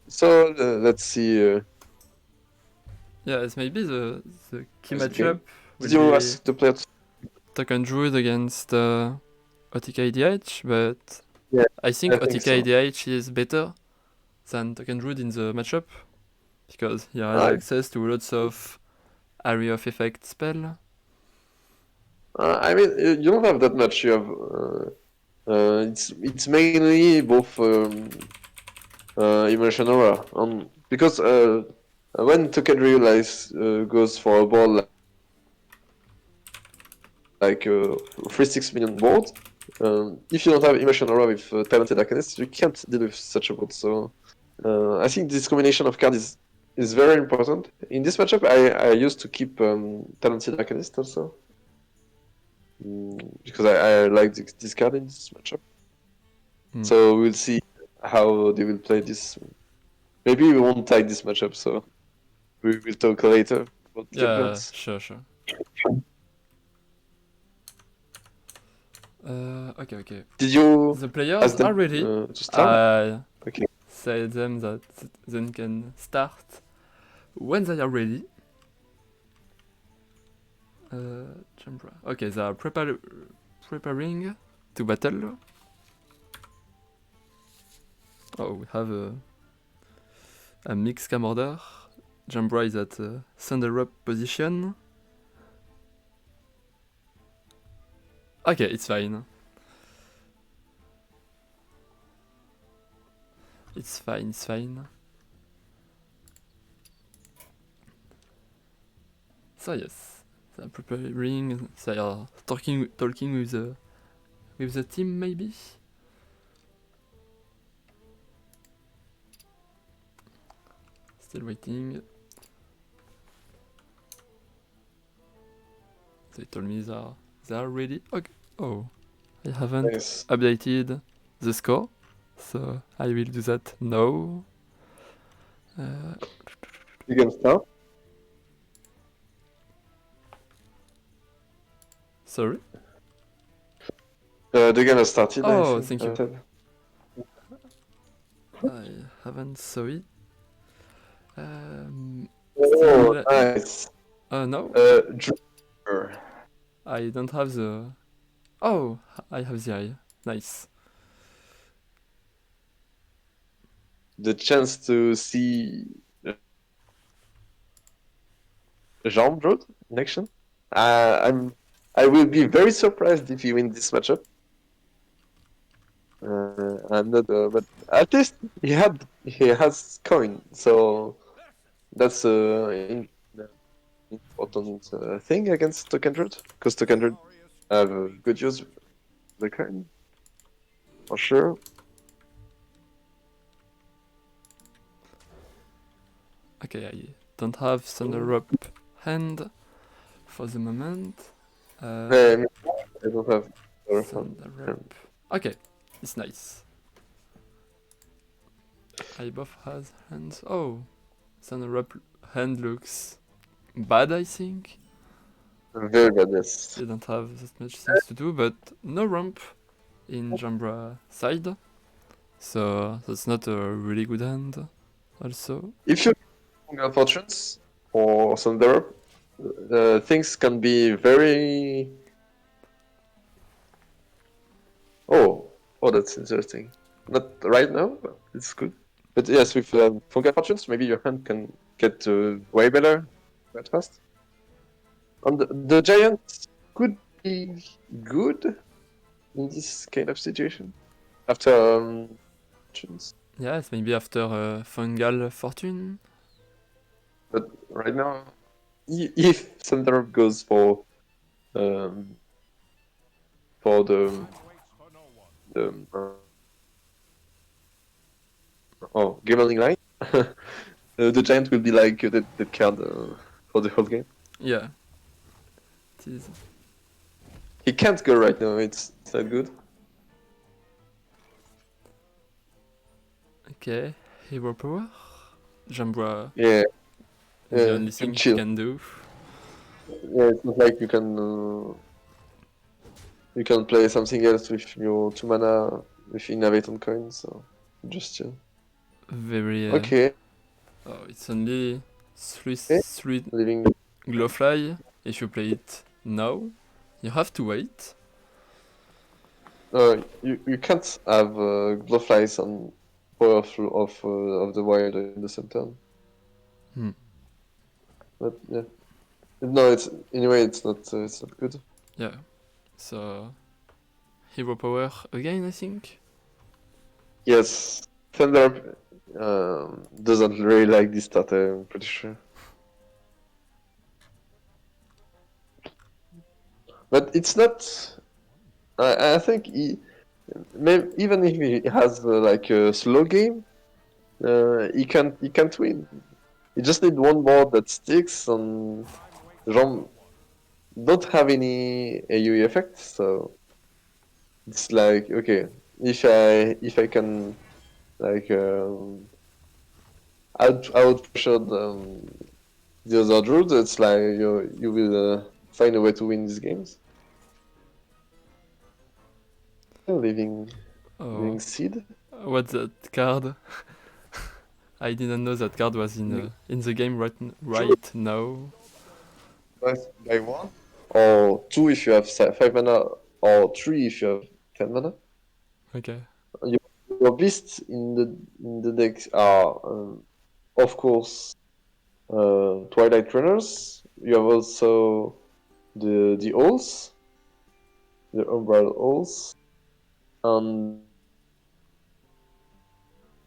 So let's see. Yeah, it's maybe the key This matchup game. will Did you be ask the player? Token Druid against OTK ADH, but Yeah, I think I think OTK so. ADH is better than Token Druid in the matchup because he has I access to lots of area of effect spell. I mean, you don't have that much. You have it's mainly both Immersion Aura, because when Token Realize goes for a board like 3-6 million board, if you don't have Immersion Aura with Talented Arcanist, you can't deal with such a board. So I think this combination of cards is very important. In this matchup, I used to keep Talented Arcanist also. Because I like this card in this matchup. Mm. So we'll see how they will play this. Maybe we won't take this matchup, so we will talk later about game Yeah, plans. sure. Okay. Did you The ask players them are ready. to start? I Okay. say them that they can start when they are ready. Jambra. Okay, they are preparing to battle. Oh, we have a mixed cam order. Jambra is at Thunder Up position. Okay, it's fine. It's fine. So yes, they are preparing. They are talking with the team maybe. Still waiting. They told me they are ready. Okay. Oh, I haven't Nice. updated the score, so I will do that now. You can start. Sorry. The game has started. I Oh, think. thank you. I haven't saw it. Oh, Still. nice. No. Dreamer. I don't have the. Oh, I have the eye. Nice. The chance to see Jean Brode in action. I will be very surprised if you win this matchup. I'm not, but at least he has coin, so that's important thing against Tokendred, because Tokendred have a good use of the coin for sure. Okay, I don't have Thunder Up hand for the moment. I don't have Thunder Up. Okay, it's nice. I both has hands. Oh, Thunder Up hand looks bad, I think. very bad. Yes. They don't have that much things to do, but no ramp in Jambra side. So that's not a really good hand, also. If you have fortunes or Thunder, things can be very. Oh, that's interesting. Not right now, but it's good. But yes, with Fungal Fortunes, maybe your hand can get way better quite fast. And the Giant could be good in this kind of situation after Fortunes. Yes, maybe after Fungal Fortune. But right now, if Thunder goes for um, for the game online. The giant will be like the card for the whole game. Yeah. It is. He can't go right now. It's not good. Okay. Hero power. Jambra Yeah, is the yeah. only You can thing he chill. can do. Yeah, it's not like you can play something else with your 2 mana with innovate on coins. So just chill. Very. Okay. Oh, it's only Okay. three Living. glowfly. If you play it now, you have to wait. You can't have glowflies on power of the wild in the same turn. Hmm. But yeah, no, it's not good. Yeah. So hero power again, I think. Yes, Thunder doesn't really like this starter. I'm pretty sure. But it's not. I think even if he has like a slow game, he can't win. He just need one board that sticks, and Jean don't have any AoE effect, so it's like okay, if I can like out pressure the other druids, it's like you will find a way to win these games. Living Oh, seed. what's that card? I didn't know that card was in the game True. right now. By one or two if you have 5 mana, or three if you have 10 mana. Okay. Your, your beasts in the decks are of course Twilight Runners. You have also the owls, the umbral owls, and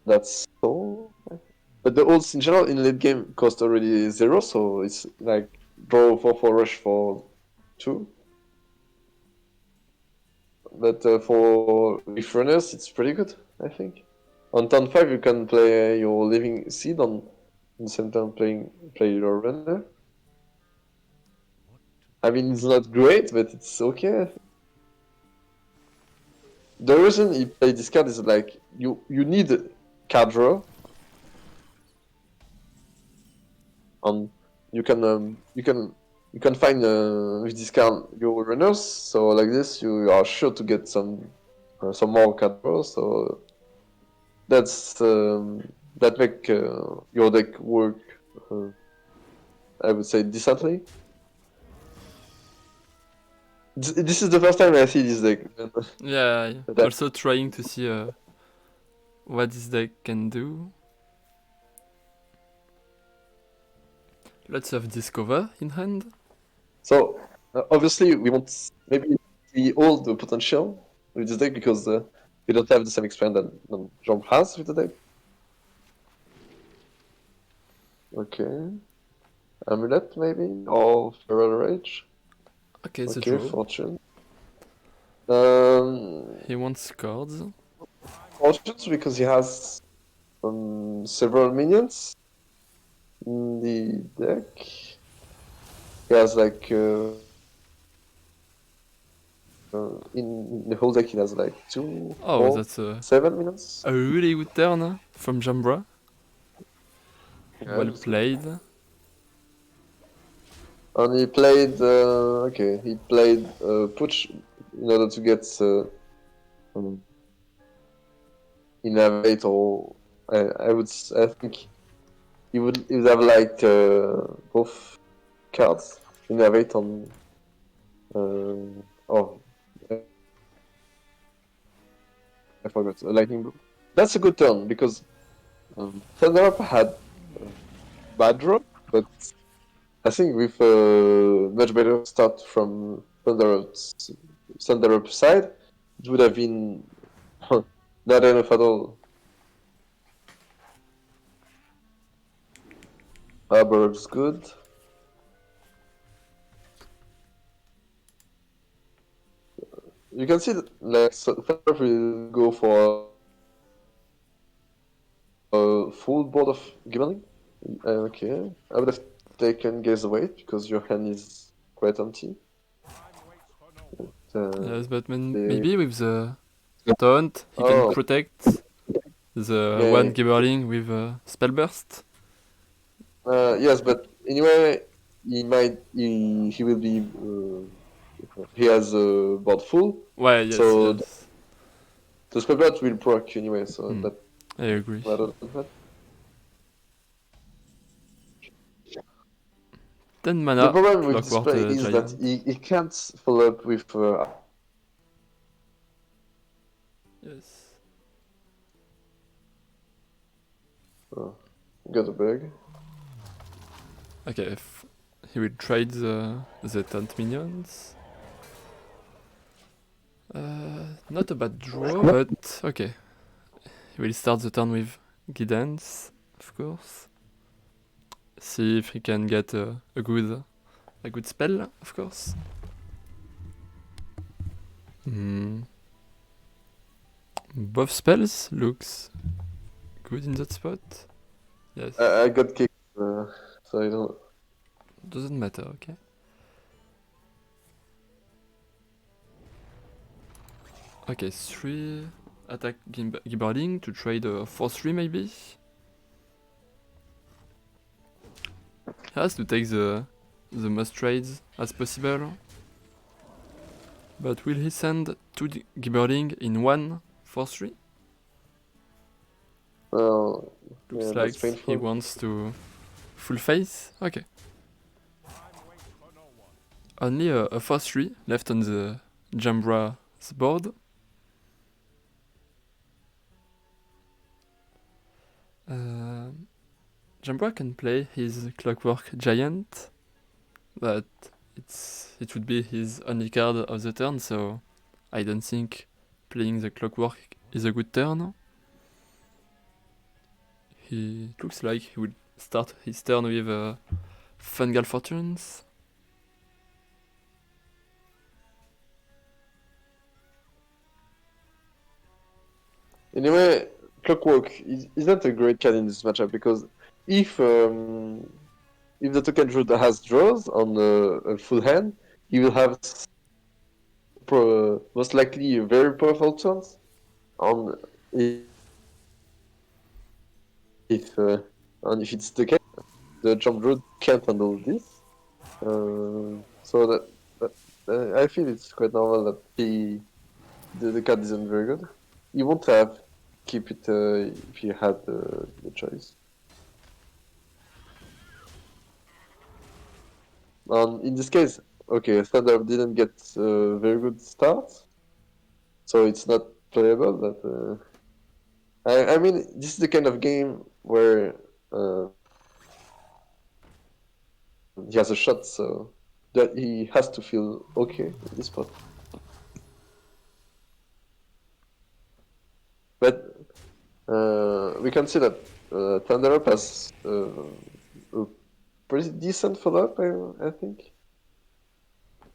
that's all. But the owls in general in late game cost already 0, so it's like draw 4 rush for 2. But for Leaf Runners, it's pretty good, I think. On turn 5, you can play your Living Seed on the same time play your Runner. I mean, it's not great, but it's okay. The reason you play this card is like you need card draw, and you can find with this card your runners. So like this, you are sure to get some more card draw. So that's that make your deck work. Uh, I would say decently. This is the first time I see this deck. Yeah, That also trying to see what this deck can do. Lots of Discover in hand. So obviously we won't maybe see all the potential with this deck because we don't have the same experience than Jump has with the deck. Okay, Amulet maybe or Feral Rage. Okay, the Okay, draw. Fortune. He wants cards. Fortunes because he has several minions in the deck. He has like in the whole deck he has like 2, Oh, 4, that's 7 minions. a really good turn from Jambra. Yeah, Well that's good. played. And he played Push in order to get um, Innovate, or I think he would have liked both cards, Innovate on oh I forgot, Lightning Blow. That's a good turn because Thunder Up had bad draw, but I think with a much better start from Thunder Up side, it would have been not enough at all. Arbor's good. you can see that, like, Thunder will go for a full board of Gimmerling. Okay, I would have taken Gaze Away because your hand is quite empty. Yes, but they- maybe with the taunt, he can Oh. protect the Yeah, one yeah. Gibberling with spell burst. Yes, but anyway, he will be he has a board full, Well, yes, so yes. the spellbot will proc anyway, so Hmm, that I agree. rather than that. 10 The mana, problem with this Clockwork play is that Giant. he can't follow up with Yes. got a bug. Okay, he will trade the taunt minions. Not a bad draw, but okay. He will start the turn with Guidance, of course. See if he can get a good spell, of course. Hmm. Both spells looks good in that spot. Yes. I got kicked, so I don't. Doesn't matter, okay. Okay, 3 attack Gibberling to trade a 4-3 maybe. He has to take the most trades as possible. But will he send 2 Gibberling in 1 4-3? Well, Looks yeah, like that's he painful. wants to full face. Okay. Only a 4-3 left on the Jambra's board. Jambra can play his Clockwork Giant, but it would be his only card of the turn, so I don't think playing the Clockwork is a good turn. He looks like he would start his turn with Fungal Fortunes. Anyway, Clockwork is not a great card in this matchup because if the token druid has draws on a full hand, he will have most likely very powerful turns. On if and if it's the case, the jump druid can't handle this. So I feel it's quite normal that the card isn't very good. He won't have keep it if he had the choice. In this case, okay, Thunder didn't get a very good start, so it's not playable. But I mean, this is the kind of game where he has a shot, so that he has to feel okay in this spot. But we can see that Thunder Up has a pretty decent follow-up, I think,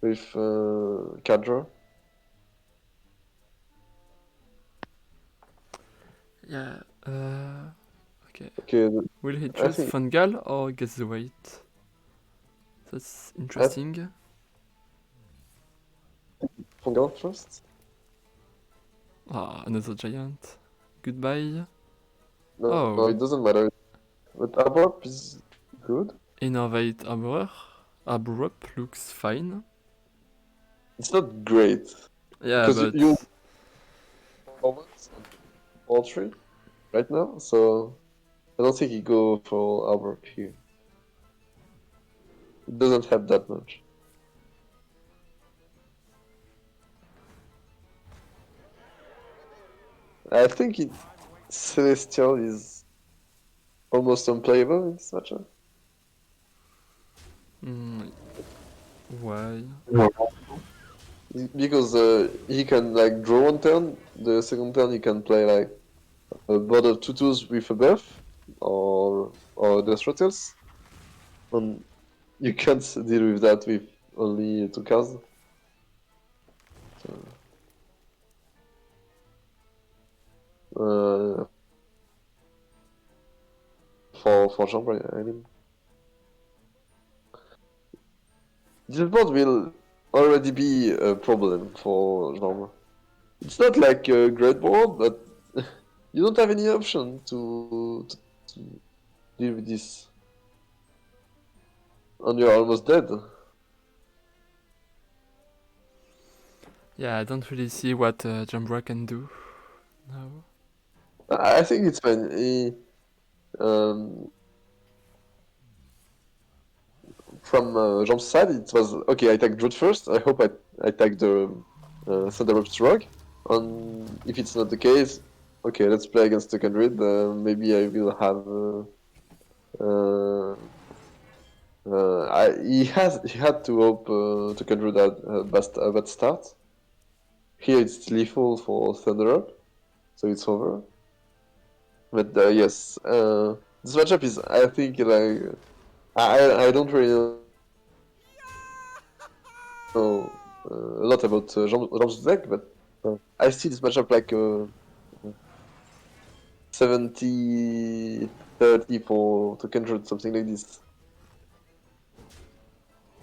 with card draw. Yeah, okay. Okay, Will he I choose think Fungal or Guess the Weight? That's interesting. Fungal first. Ah, another giant. Goodbye. No, Oh. it doesn't matter. But Abop is good. Innervate Armorer. Abrupt looks fine. It's not great Yeah, because but you performance on all three right now, so I don't think you go for Abop here. It doesn't have that much. I think Celestial is almost unplayable in this matchup. why? Because he can like draw one turn, the second turn he can play like a board of 2/2s with a buff or Death Rattles. And you can't deal with that with only 2 cards. So, for Jean, I mean. This board will already be a problem for Jean. It's not like a great board, but you don't have any option to deal with this. And you're almost dead. Yeah, I don't really see what Jambra can do now. I think it's fine. Um, from Jean's side, it was okay. I take Druid first. I hope I take the Thunderbolt's Rogue. And if it's not the case, okay, let's play against the Kindred. Maybe I will have. He had to hope to Kindred at a bad start. Here it's lethal for Thunder Up, so it's over. But yes, this matchup is, I think, like I don't really know a lot about Jean's deck, but I see this matchup like 70-30 for to Kindred, something like this.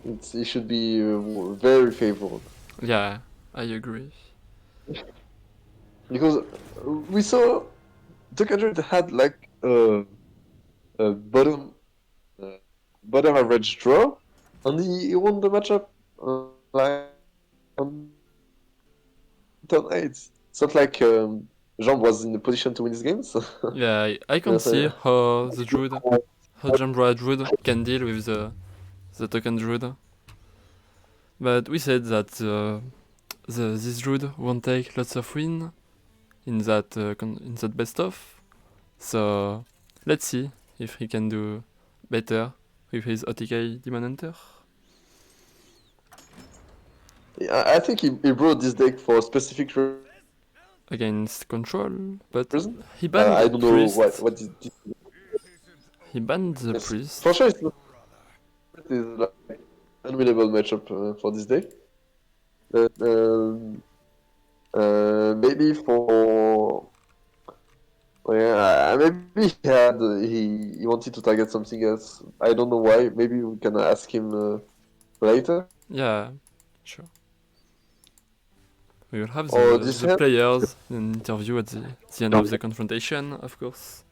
It should be very favorable. Yeah, I agree. Because we saw the Kindred had like a bottom average draw, and he won the matchup like on turn 8. It's not like Jean was in a position to win this game. So Yeah, I can yes, see how the Druid, how Jambra Druid can deal with the token Druid. But we said that this Druid won't take lots of win in that best of. So let's see if he can do better with his OTK Demon Hunter. I think he brought this deck for a specific Against control, but reason. he banned I the don't know priest. what is this. He banned the Yes. priest. For sure, it's like unwinnable matchup for this deck. But maybe for yeah, maybe he wanted to target something else. I don't know why. Maybe we can ask him later. Yeah, sure. We will have Or this the hand. players in an interview at the end of the confrontation, of course.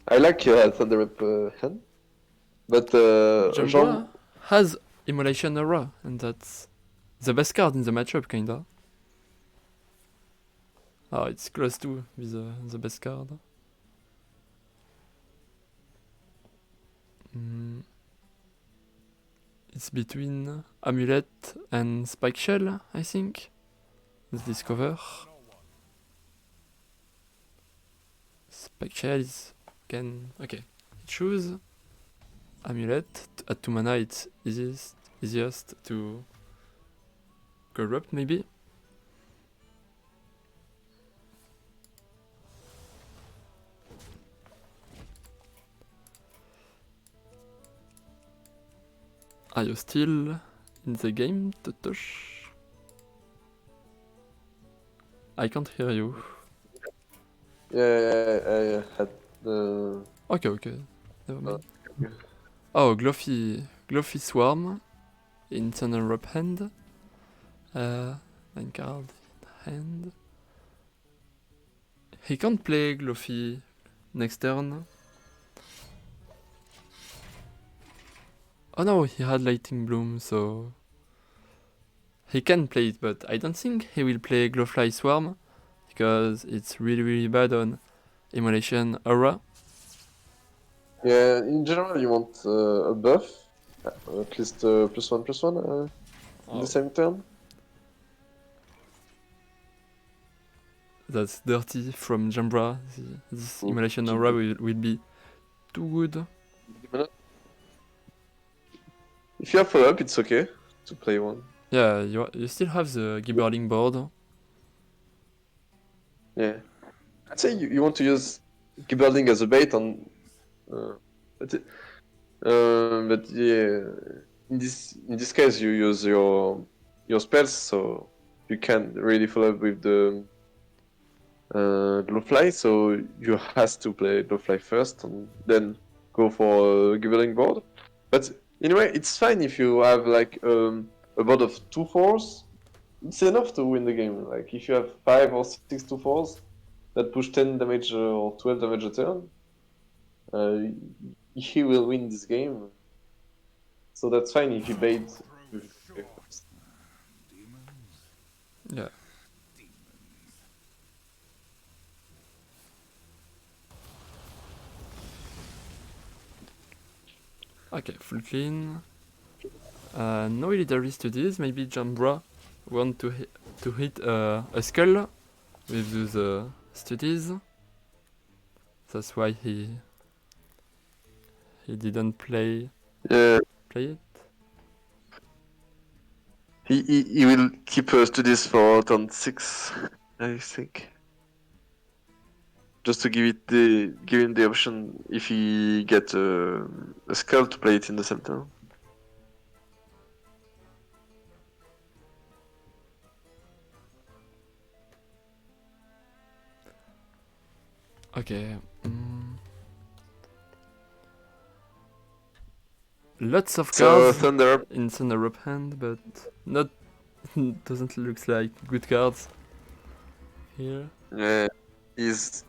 I like Thunder Up hand, but Jean. Jambra has Immolation Aura, and that's the best card in the matchup, kinda. Oh, it's close to with the best card. It's between Amulet and Spike Shell, I think. Let's discover. Spike Shell can... Okay. Choose Amulet. At 2 mana it's easiest to corrupt, maybe. Are you still in the game, Totosh? I can't hear you. Yeah, I had the. Okay. Never mind. Oh, Glowfy Swarm in Thunder Rope hand. 9 card in hand. He can't play Glowfy next turn. Oh no, he had Lightning Bloom, so he can play it, but I don't think he will play Glowfly Swarm because it's really bad on Immolation Aura. Yeah, in general, you want a buff, at least +1/+1 in the same turn. That's dirty from Jambra. This Immolation Aura will be too good. If you have follow-up, it's okay to play one. Yeah, you still have the Gibberling board. Yeah. I'd say you want to use Gibberling as a bait on. But yeah, in this case you use your spells, so you can really follow up with the Glowfly, so you has to play Glowfly first and then go for a Gibbering board. But anyway, it's fine if you have like a board of 2/4s. It's enough to win the game. Like if you have 5 or 6 2/4s that push 10 damage or 12 damage a turn, he will win this game. So that's fine if you bait with first. Yeah. Okay, full clean. No elitary studies. Maybe Jambra want to hit a skull with those studies. That's why he didn't play Yeah, it. he will keep studies for turn 6, I think. Just to give him the option if he get a skull to play it in the same turn. Okay. Lots of So cards Thunder, in Thunder Up hand, but not doesn't look like good cards here. he's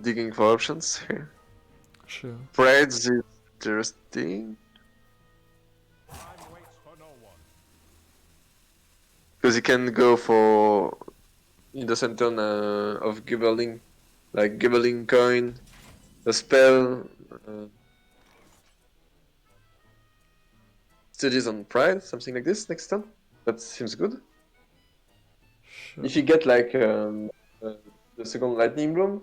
digging for options here. Sure. Prides is interesting because he can go for in the same turn of Gibbering, like Gibbering coin, a spell, studies on Pride, something like this next turn. That seems good. Sure. If you get like the second Lightning Bloom,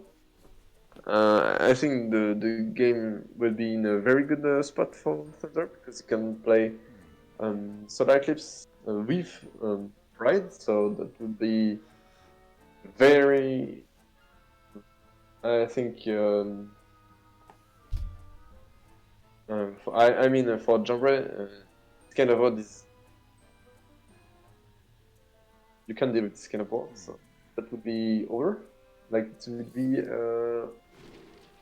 I think the game will be in a very good spot for Thunder because you can play Solar Eclipse with Pride, so that would be very. I think. I mean, for Jumbre, this kind of board is. You can deal with this kind of board, so that would be over. Like it would be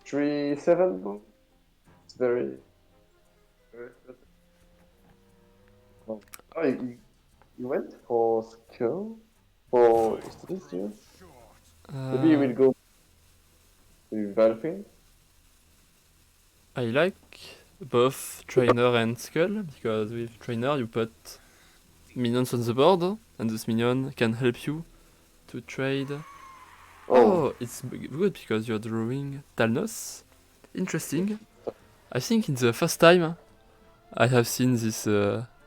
3/7. It's very. Oh, you went for skill for studies, yeah? Maybe you will go with Valfin. I like both Trainer and Skull, because with Trainer you put minions on the board, and this minion can help you to trade. Oh, it's good because you're drawing Talnos. Interesting. I think it's the first time I have seen this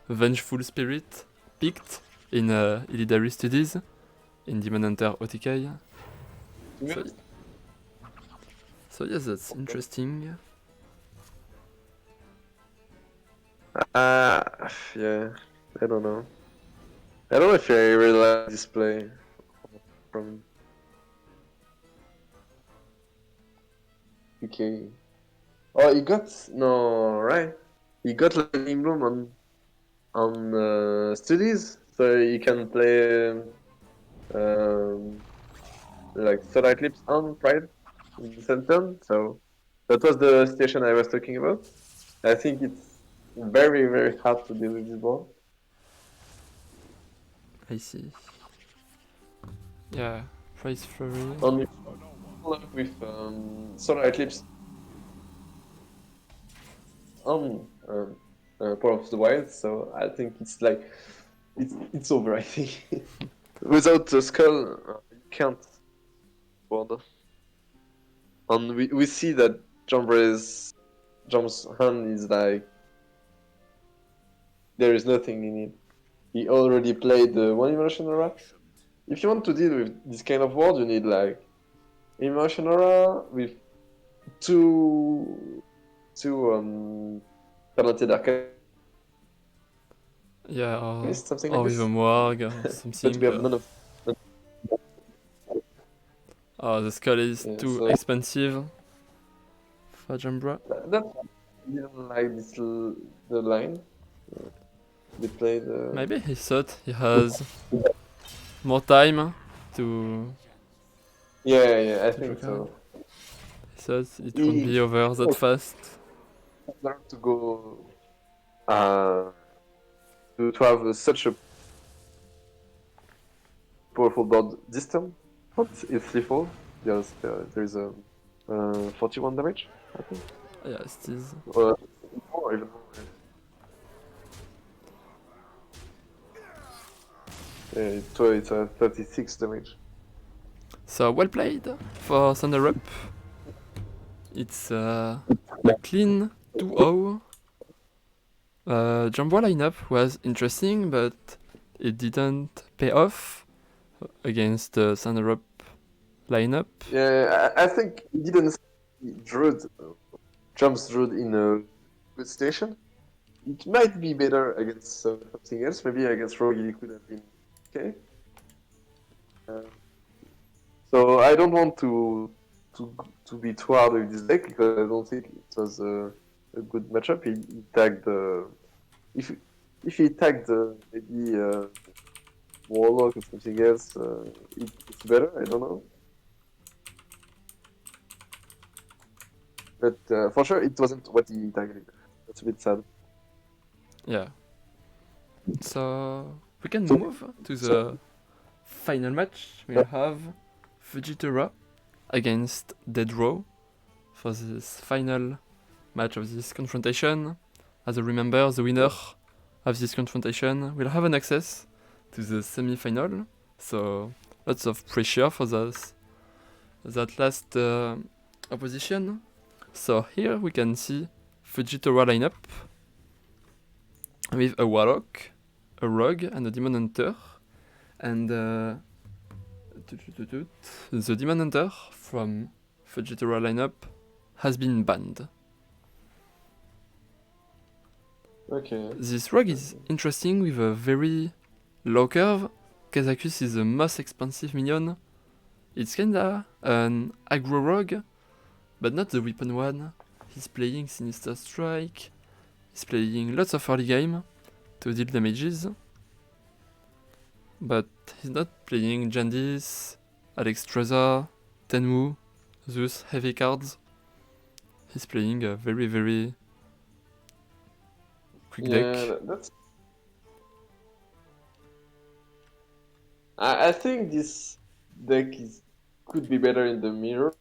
Vengeful Spirit picked in Illidary Studies in Demon Hunter OTK. So yes, that's interesting. Yeah, I don't know. I don't know if I really like this play from PK. Oh, he got no right. He got Lightning Bloom on studies, so he can play like Solar Eclipse on Pride in the same turn. So that was the situation I was talking about. I think it's very very hard to deal with this board. I see. Yeah, Price Flurry. Only with Solar Eclipse on Part of the Wild, so I think it's like it's over. I think without the skull, you can't border. And we see that Jum's hand is like there is nothing in it. He already played one Immersion Aura. If you want to deal with this kind of board, you need like Immersion Aura with two talented arcane. Yeah, Something or like with this. a Morgue or But something. we have none of. Oh, the skull is Yeah, too so expensive for Jambra. that I didn't like the line. They played. Maybe he thought he has more time to Yeah, I to draw think so. card. I thought it He won't be over that fast. learned to go to have such a powerful board this turn. What if lethal? Yes, there's a 41 damage, I think. Yeah, it is. More, even more. Yeah, it's a 36 damage. So well played for Thunder Up. It's a clean 2-0. Jumbo lineup was interesting, but it didn't pay off against the Thunder Up lineup. Yeah, I think he didn't see Druid, jumps Druid in a good station. It might be better against something else. Maybe against Rogue it could have been okay. So I don't want to be too hard with this deck because I don't think it was a good matchup. He tagged if if he tagged maybe Warlock or something else, it's better. I don't know, but for sure it wasn't what he tagged. That's a bit sad. Yeah. So we can So- move to the final match. We'll have Fujitora against Deadrow for this final match of this confrontation. As I remember, the winner of this confrontation will have an access to the semi-final. So lots of pressure for that last opposition. So here we can see Fujitora lineup with a Warlock, a Rogue, and a Demon Hunter. And the Demon Hunter from Fujitora lineup has been banned. Okay. This Rogue is interesting with a very low curve. Kazakus is the most expensive minion. It's kinda an aggro Rogue, but not the weapon one. He's playing Sinister Strike, he's playing lots of early game to deal damages, but he's not playing Jandis, Alexstrasza, Tenmu, those heavy cards. He's playing a very, very quick deck. That's. I think this deck could be better in the mirror.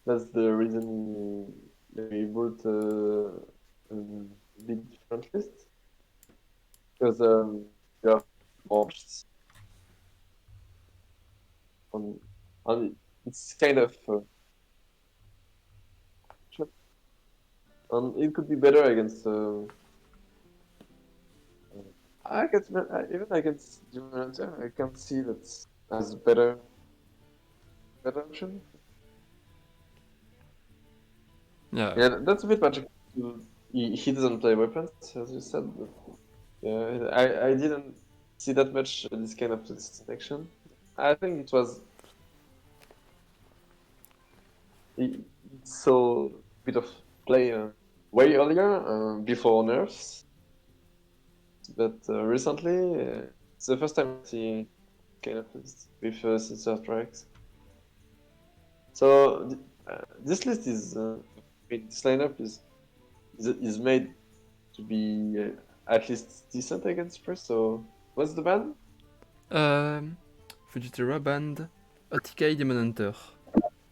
That's the reason we brought a bit different list. Because you have morphs on it's kind of it could be better against I guess even against Juventus I can see that as better option. Yeah, that's a bit magic. He doesn't play weapons, as you said. But yeah, I didn't see that much this kind of distinction. I think it was it saw a bit of play way earlier before nerfs, but recently it's the first time I see kind of with Sinister Strikes. So this list is this lineup is made to be at least decent against Spurs. So what's the ban? Fujitora banned AtomiK Demon Hunter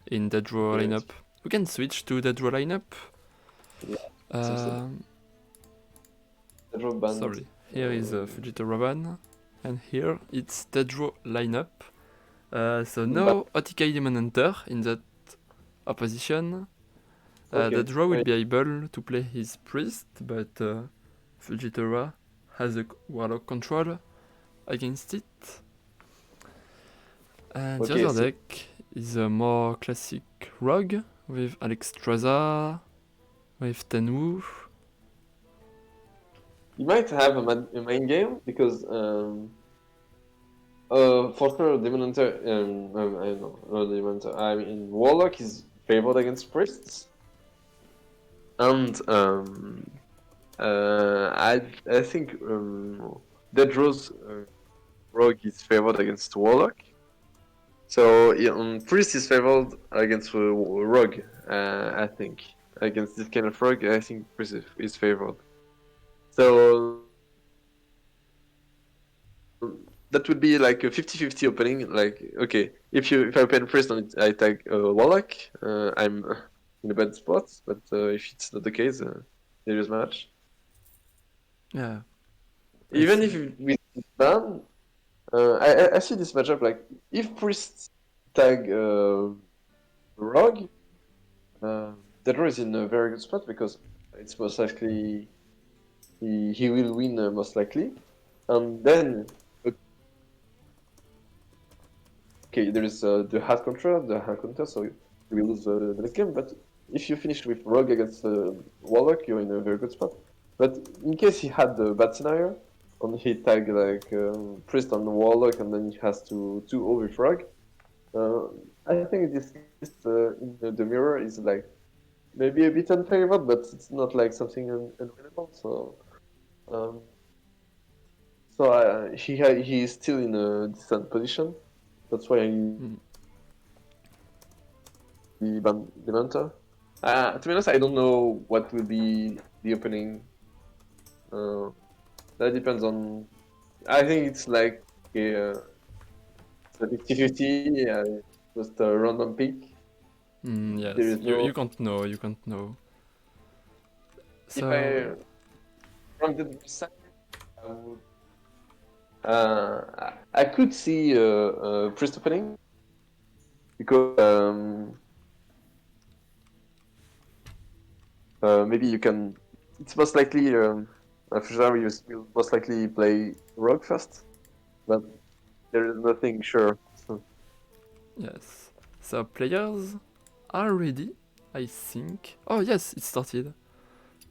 in Dead Draw Yes. lineup. We can switch to Dead Draw lineup. Draw ban. Sorry, here is Fujitora ban, and here it's Dead Draw lineup. So no AtomiK Demon Hunter in that opposition. Okay. Dead Draw will be able to play his priest, but Fujitora has a Warlock control against it. And the other deck is a more classic Rogue with Alexstrasza, with Tenwu. You might have a main game because for sure Demon Hunter I don't know, not Demon Hunter. I mean Warlock is favored against priests, and I think Dead Rose Rogue is favored against Warlock. So Priest is favored against Rogue. I think against this kind of Rogue, I think Priest is favored. So that would be like a 50-50 opening. Like, okay, if I open Priest and I tag Warlock, I'm in a bad spot. But if it's not the case, there is match. Yeah. Even see. if we ban, I see this matchup like if Priest tag Rogue, the draw is in a very good spot because it's most likely he will win most likely, and then okay, there is the hard counter, so you will lose the next game. But if you finish with Rogue against Warlock, you're in a very good spot. But in case he had the bad scenario, and he tag like Priest on Warlock, and then he has to 2-0 with Rogue, I think this in the mirror is like maybe a bit unfavored, but it's not like something unwinnable. Um, so he is still in a decent position. That's why he banned the Manta. To be honest, I don't know what will be the opening. That depends on. I think it's like a 50-50, just a random pick. There Yes, is no. you can't know, you can't know. If So, from the side, I would. I could see Priest opening because maybe you can. It's most likely Fujara will most likely play Rogue first, but there is nothing sure. So, yes. So, players are ready, I think. Oh, yes, it started.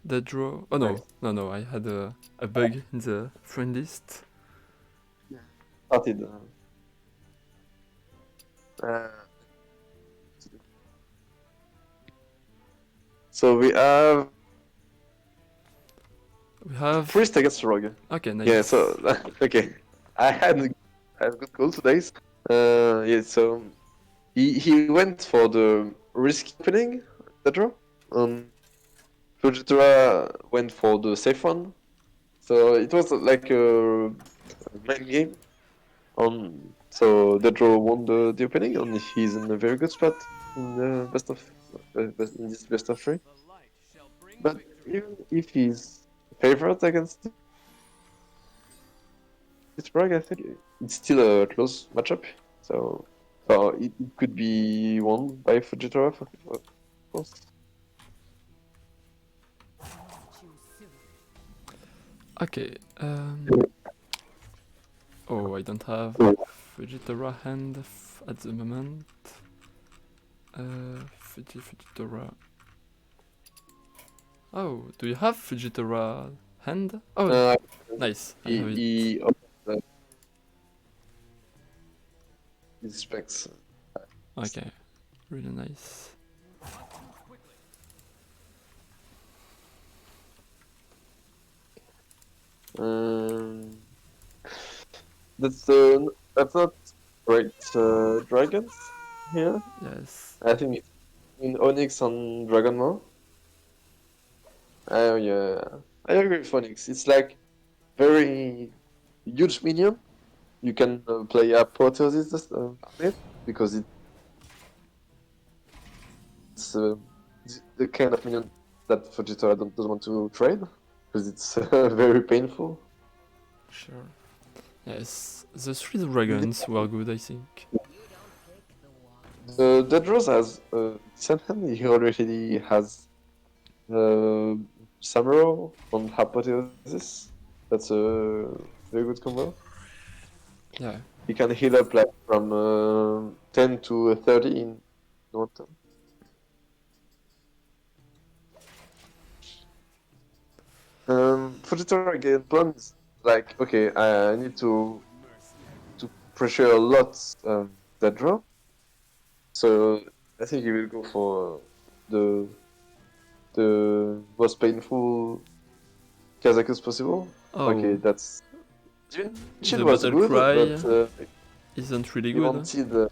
The draw. Oh, no, nice. no, I had a bug in the friend list. Started. Uh, so we have We have. Priest against Rogue. Okay, nice. Yeah. So okay, I had good goal today. Yeah. So he went for the risky opening, the draw. Fujitora went for the safe one. So it was like a mind game. So the draw won the opening, and he's in a very good spot in the in this best of three. But even if he's favorite against Pittsburgh, I think it's still a close matchup. So it could be won by Fujitora, of course. Too soon. Okay. Oh, I don't have Fujitora hand at the moment. Fujitora. Oh, do you have Fujitora hand? Oh, Uh, nice. I have it. he opened his specs. Okay, really nice. Um, that's not great dragons here. Yes. I think it's in Onyx and Dragonmaw. Oh yeah, I agree with Onyx. It's like very huge minion. You can play Apotheosis on it because it's the kind of minion that Fujitora doesn't want to trade because it's very painful. Sure. Yes, the three dragons were good, I think. The draws has decent hand. He already has uh, Samuro on Apotheosis. That's a very good combo. Yeah. He can heal up like from 10 to 30 in one turn. Fujitora again plans like okay, I need to pressure a lot that draw. So I think he will go for the the most painful Kazakus possible. Oh, Okay, that's Chill the was battle good, cry but isn't really he good. wanted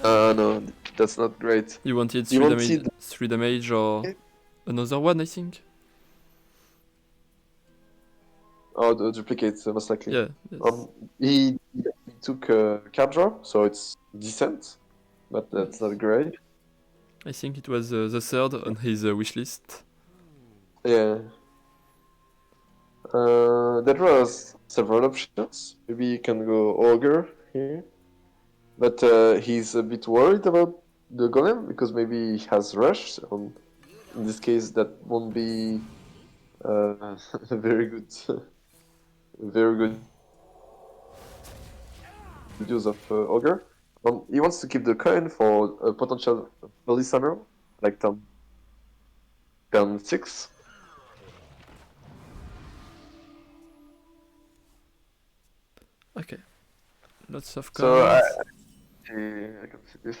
No, that's not great. You wanted You 3 wanted- damage, 3 damage or another one, I think. Oh, the duplicate, most likely. Yeah. Yes. He took card draw, so it's decent, but that's not great. I think it was the third on his wish list. Yeah. There was several options. Maybe you can go ogre here, but he's a bit worried about the golem because maybe he has rush. So in this case, that won't be very good, very good use of ogre. He wants to keep the coin for a potential police summer, like turn 6. Okay. Lots of So cards. I can see this.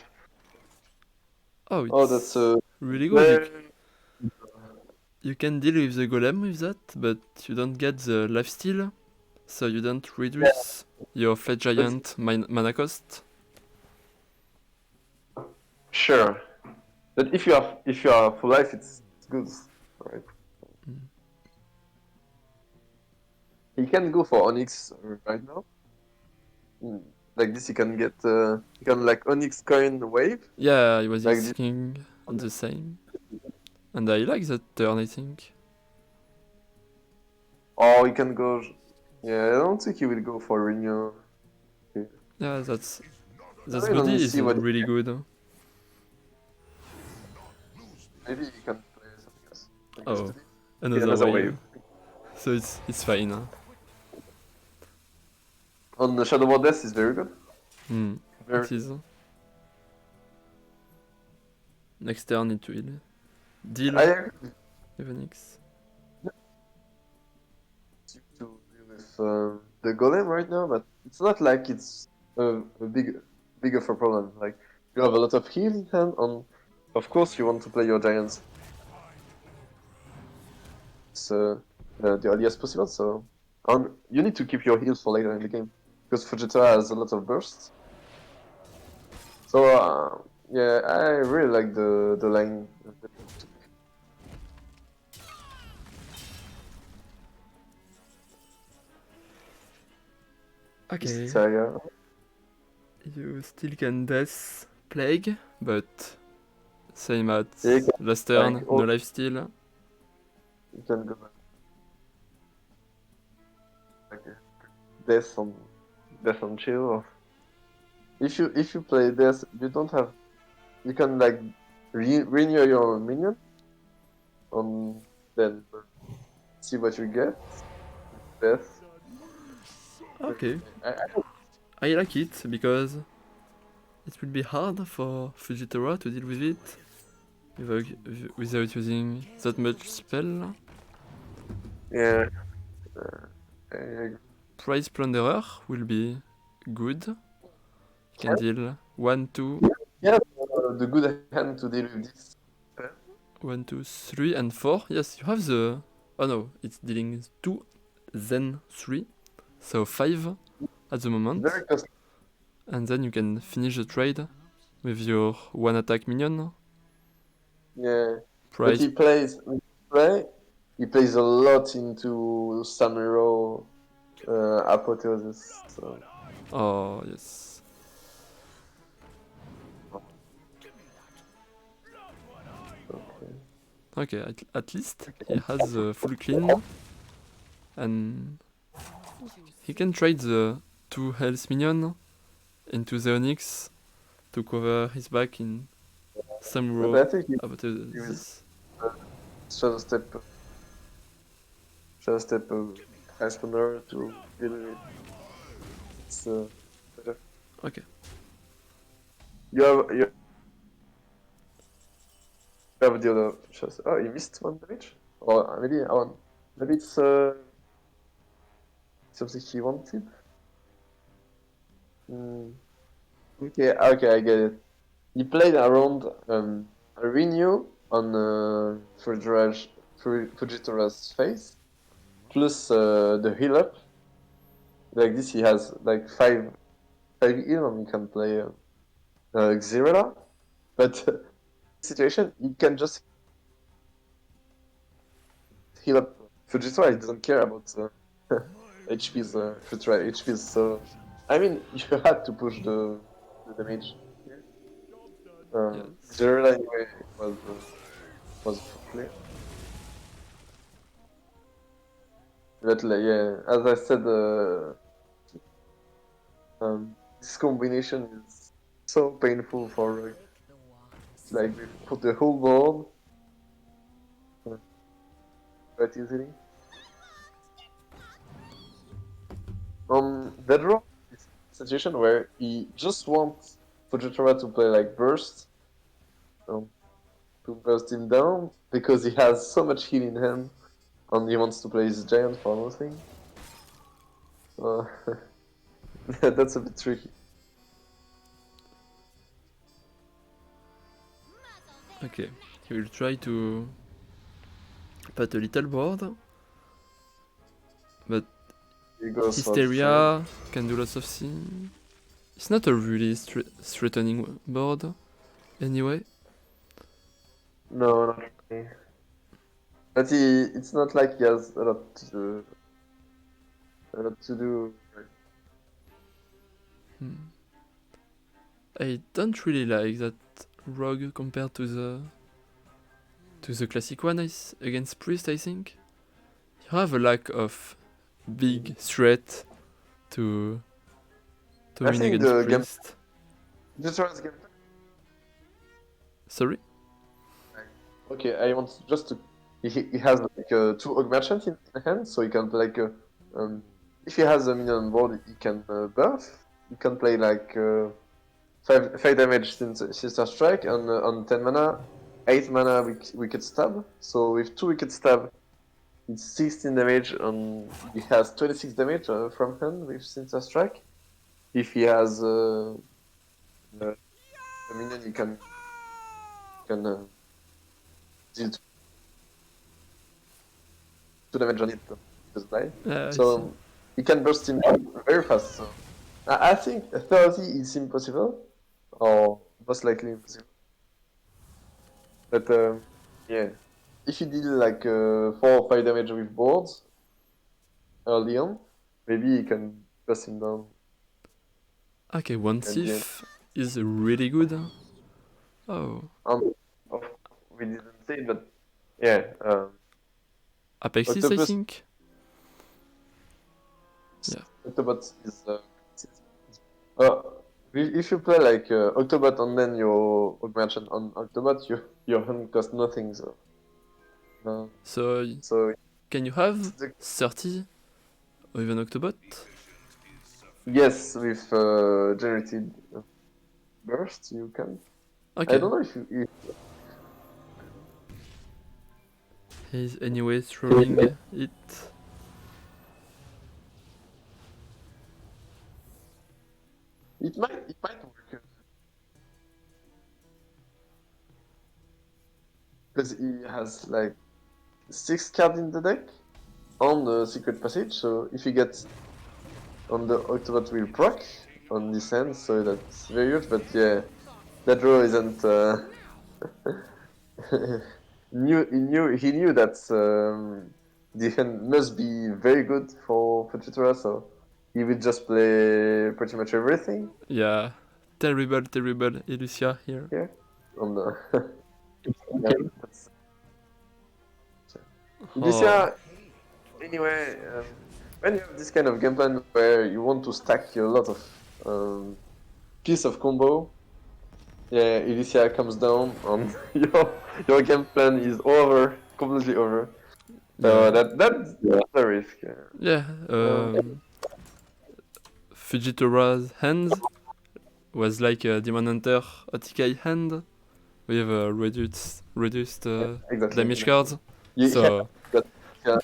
Oh, it's Oh, that's really good. very- You can deal with the golem with that, but you don't get the lifesteal, so you don't reduce your Flesh Giant mana cost. Sure, but if you are full life, it's good, right? Mm. You can go for Onyx right now. Like this, you can get you can like Onyx coin wave. Yeah, I was Like this. thinking on the same. And I like that turn, I think. Or you can go. Yeah, I don't think he will go for Renew. Yeah, that's I mean, body let's is see what- really good. Maybe you can play something else. Like Oh, yesterday. another wave. So it's fine. On the Shadow War Death is very good. Very It is. Next turn it will deal I agree Evanix. to deal with the golem right now, but it's not like it's a big of a problem. Like you have a lot of heal in hand. Of course, you want to play your giants the earliest possible. So you need to keep your heals for later in the game because Fujita has a lot of bursts. So yeah, I really like the line. Okay. This area. You still can death plague, but same as Yeah, you can, last turn, like, no lifesteal. You can go like death on chill. Or if you play death, you don't have. You can like renew your minion, then see what you get. Death. Okay. I I like it because it will be hard for Fujitora to deal with it without using that much spell. yeah. I agree. Prize Plunderer will be good. You can deal 1, 2, Yeah, the good hand to deal with this. 1, 2, 3, and 4. Yes, you have the. Oh no, it's dealing 2, then 3. So 5 at the moment. Very costly. And then you can finish the trade with your 1 attack minion. Yeah. But Price. he plays a lot into Samuro Apotheosis. So. Oh, yes. Okay. Okay, at least he has the full clean. And he can trade the 2 health minion into the Onyx to cover his back in some But row I think he about this. Shadow Step High Spawner to deal with it. It's better. Okay. You have the other Shadow. Oh, you missed one damage? Or maybe it's something he wanted? Okay, I get it. He played around a renew on Fujitora's face, plus the heal up. Like this, he has like five heal, and he can play Xyrella, but situation he can just heal up Fujitsu. He doesn't care about HP's Futura HP's. So I mean, you had to push the damage here. Yes. Xyrella anyway was clear. But like, yeah, as I said, this combination is so painful for Rogue. Like we put the whole board quite easily. Bedrock is a situation where he just wants Fujitora to play like burst, um, to burst him down because he has so much heal in hand, and he wants to play his giant for nothing. So that's a bit tricky. Okay, he will try to put a little board, but He goes for Hysteria can do lots of things. It's not a really threatening board, anyway. no, not really. But it's not like he has a lot to do. A lot to do. I don't really like that rogue compared to the classic one against priest. I think you have a lack of big threat to I win think against the game. priest. Fujitora game. Sorry. Okay, I want just to. He has like two Aug Merchants in hand, so he can play like if he has a minion on board, he can buff. He can play like five damage since Sister Strike on 10 mana, 8 mana Wicked Stab. So with 2 Wicked Stab, it's 16 damage, and he has 26 damage from hand with Sister Strike. If he has a minion, he can deal 2 damage on it, just die. I see. So he can burst him very fast. So I think 30 is impossible, or most likely impossible. But yeah, if you deal like 4 or 5 damage with boards early on, maybe you can burst him down. Okay, one thief is really good. Oh, We didn't say it, but yeah. Apexis, I Octopus- think. Yeah. Octobot is. If you play like Octobot and then your Aug Merchant on Octobot, your hand costs nothing. So. So So can you have the- 30 or even Octobot? yes, with generated burst, you can. Okay. I don't know if you He's anyway throwing it. it might work because he has like 6 cards in the deck on the secret passage. So if he gets on the Octobot will proc on this hand, so that's very huge. But yeah, that draw isn't. He knew that the hand must be very good for Fujitora, so he will just play pretty much everything Yeah. Terrible, terrible Elucia here. here on the. Yeah, that's... Oh, Anyway, when you have this kind of game plan where you want to stack a lot of piece of combo, yeah, Elysia comes down and your game plan is over, completely over. So yeah. that's the risk. Yeah. Fujitora's hand was like a Demon Hunter AtomiK hand with reduced Exactly. damage cards. Yeah, So yeah.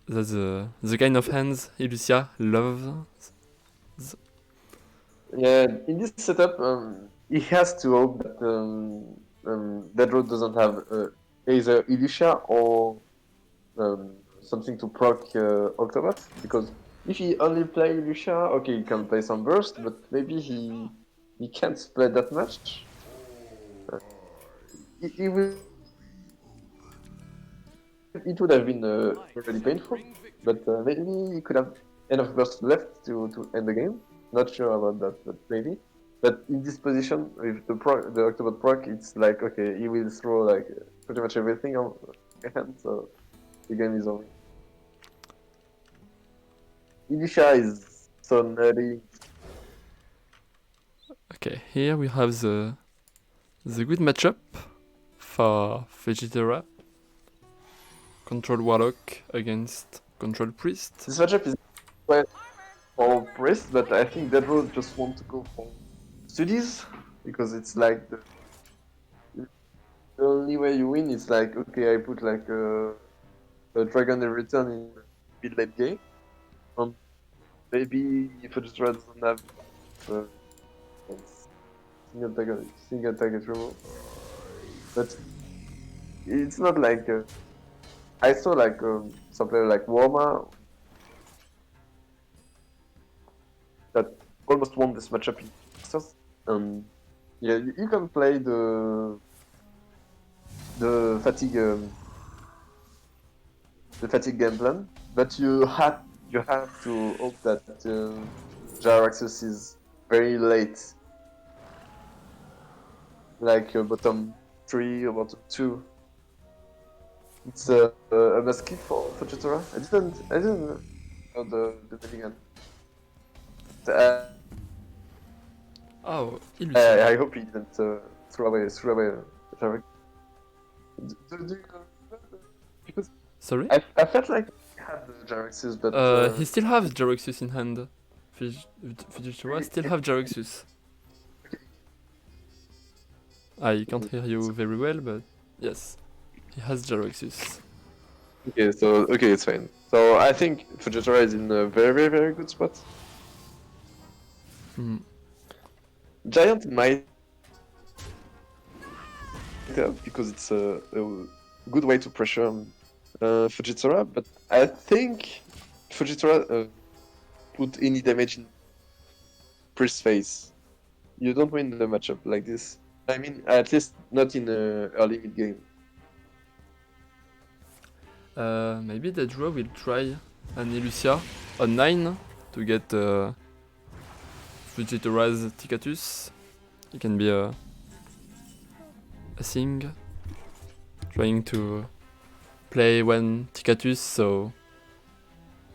that's the kind of hands Elucia loves. Yeah, in this setup, he has to hope that Deadroad doesn't have either Elisha or something to proc Octobot, because if he only play Elisha, okay, he can play some burst, but maybe he he can't play that much. He will. It would have been really painful, but maybe he could have enough burst left to end the game. Not sure about that, but maybe. But in this position with the Octobot proc, it's like okay, he will throw like pretty much everything on the hand, so the game is over. Inisha is so nerdy. Okay, here we have the good matchup for Vegetera. Control Warlock against Control Priest. This matchup is quite for Priest, but I think Deadrow just want to go for studies because it's like the only way you win is like okay, I put like a dragon every turn in mid late game. Maybe if Vegetera doesn't have uh, single target removal, but it's not like I saw like some player like Warma that almost won this matchup in Masters. Yeah, you can play the fatigue game plan, but you have to hope that Jaraxxus is very late, like bottom 3 or bottom 2. It's a must keep for Fujitora. I didn't know the milligan. Oh, Illusion. I hope he didn't throw away Jarek. Do you know? Because Sorry? I felt like he had the Jaraxxus, but He still has Jaraxxus in hand. Vegetera still have Jaraxxus. I can't hear you very well, but yes, he has Jaraxxus. okay, it's fine. So I think Fujitora is in a very very good spot. Hmm. Giant might help because it's a good way to pressure Fujitora, but I think Fujitora put any damage in Priest's face. You don't win the matchup like this. I mean, at least not in early mid game. Maybe the draw will try an Illusia on 9 to get Vegetera's Ticatus. It can be a thing. Trying to play one Ticatus so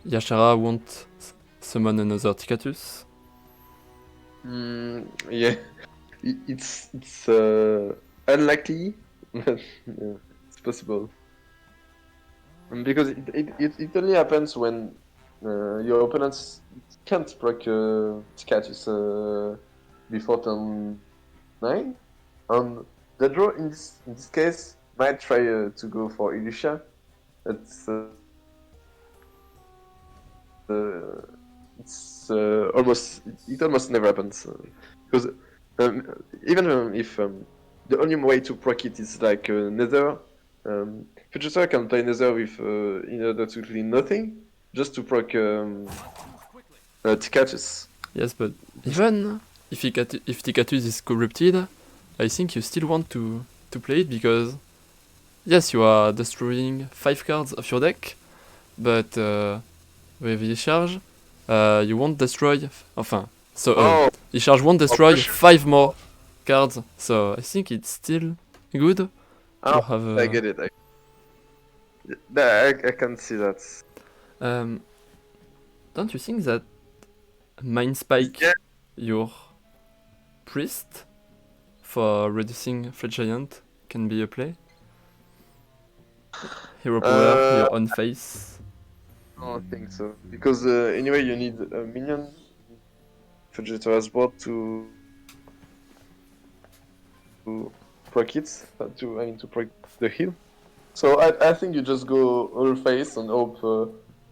Yashara won't summon another Ticatus. Yeah, it's unlikely, but yeah, it's possible. Because it only happens when your opponents can't proc Ticatus before turn 9. The draw in this case might try to go for Ilusha. It's it almost never happens because even if the only way to proc it is like Nether, Fujitora can play Nether with in order to clean nothing, just to proc Ticatus. Yes, but even if Ticatus is corrupted, I think you still want to play it because yes, you are destroying 5 cards of your deck, but with Yicharge, you won't destroy. Enfin, so Yicharge won't destroy 5 more cards. So I think it's still good to have. I get it. I can see that. Don't you think that Mind Spike your priest for reducing Fred Giant can be a play? Hero power, your own face. I don't think so. Because anyway, you need a minion Vegeta's board to proc it, to proc the heal. So I think you just go all face and hope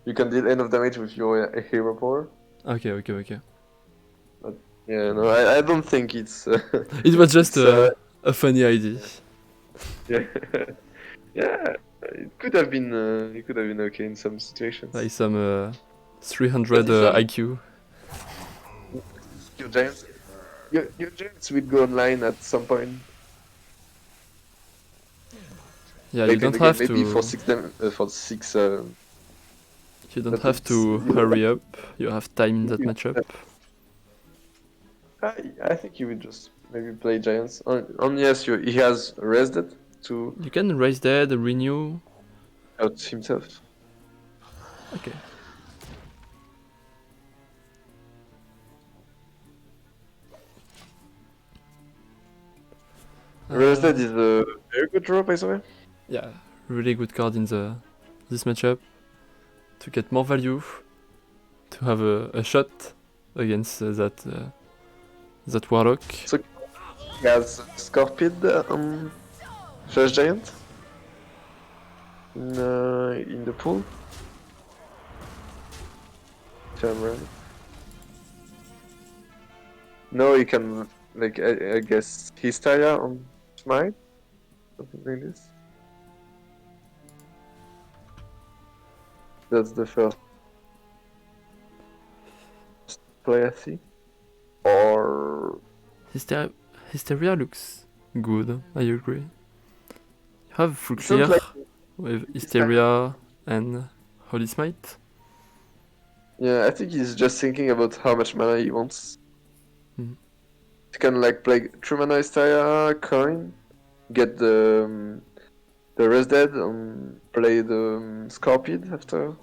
you can deal enough damage with your hero power. Okay. Yeah, no, I don't think it's. It was just a funny idea. Yeah, yeah, it could have been. It could have been okay in some situations. Like some 300 IQ. Your giants. your giants will go online at some point Yeah, you later in don't the game. have Maybe for to. for six. You don't But have to hurry up. You have time in that you- matchup. I think he would just maybe play giants. Yes, he has rested to You can raise dead, renew. out himself. Okay. Rested is a very good draw, by the way. Yeah, really good card in this matchup to get more value, to have a shot against that warlock. So he has Scorpid Flash Giant in the pool. If I'm right. No, he can like I guess Hysteria on Smite, something like this. That's the first play I see. Or Hysteria looks good. I agree. You have full it sounds clear like with Hysteria and Holy Smite. yeah, I think he's just thinking about how much mana he wants. Mhm. He can like play True Mana Hysteria, coin, get the Res Dead, and play the Scorpid after.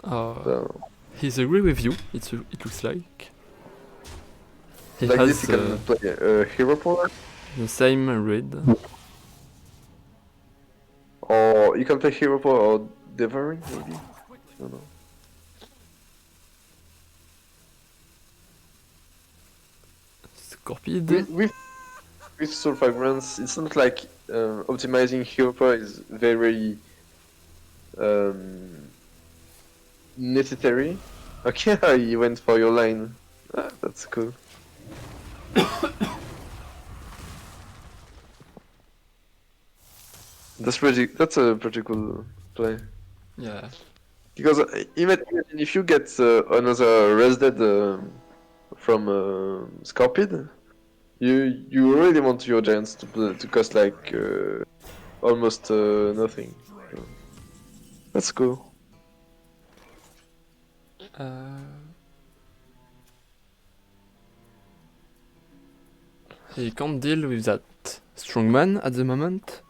So He's agree with you. It looks like he like this, has he can play Hero Power, the same read. or you can play Hero Power or Devouring maybe. I don't know. Scorpid. With Soul Fragments, it's not like optimizing Hero Power is very um, necessary. Okay, you went for your line. That's cool. That's a pretty cool play. Yeah. Because imagine if you get another Res Dead from Scorpid, you really want your giants to cost like almost nothing. So, that's cool. He can't deal with that strongman at the moment.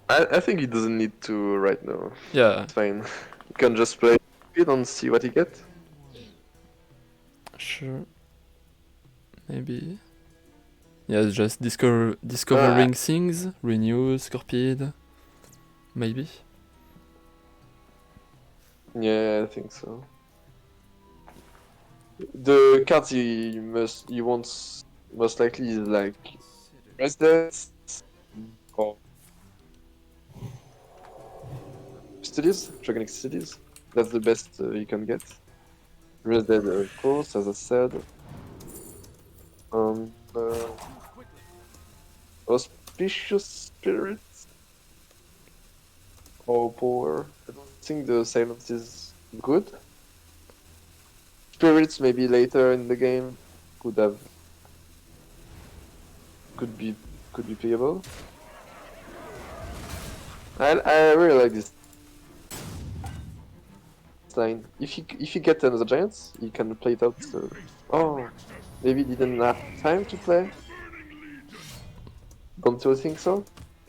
I think he doesn't need to right now. Yeah, It's fine. You can just play it and see what he gets. sure. Maybe. Yeah, just discovering things, renew, Scorpid. Maybe. Yeah, I think so. The cards he wants most likely is like Residence or Studies, Dragonic Studies. That's the best you can get. Resident, of course, as I said. Auspicious Spirits or Power. I don't think the silence is good. Spirits maybe later in the game could have could be playable. I really like this line. If you get another giants, you can play it out. Oh, maybe didn't have time to play. Don't you think so?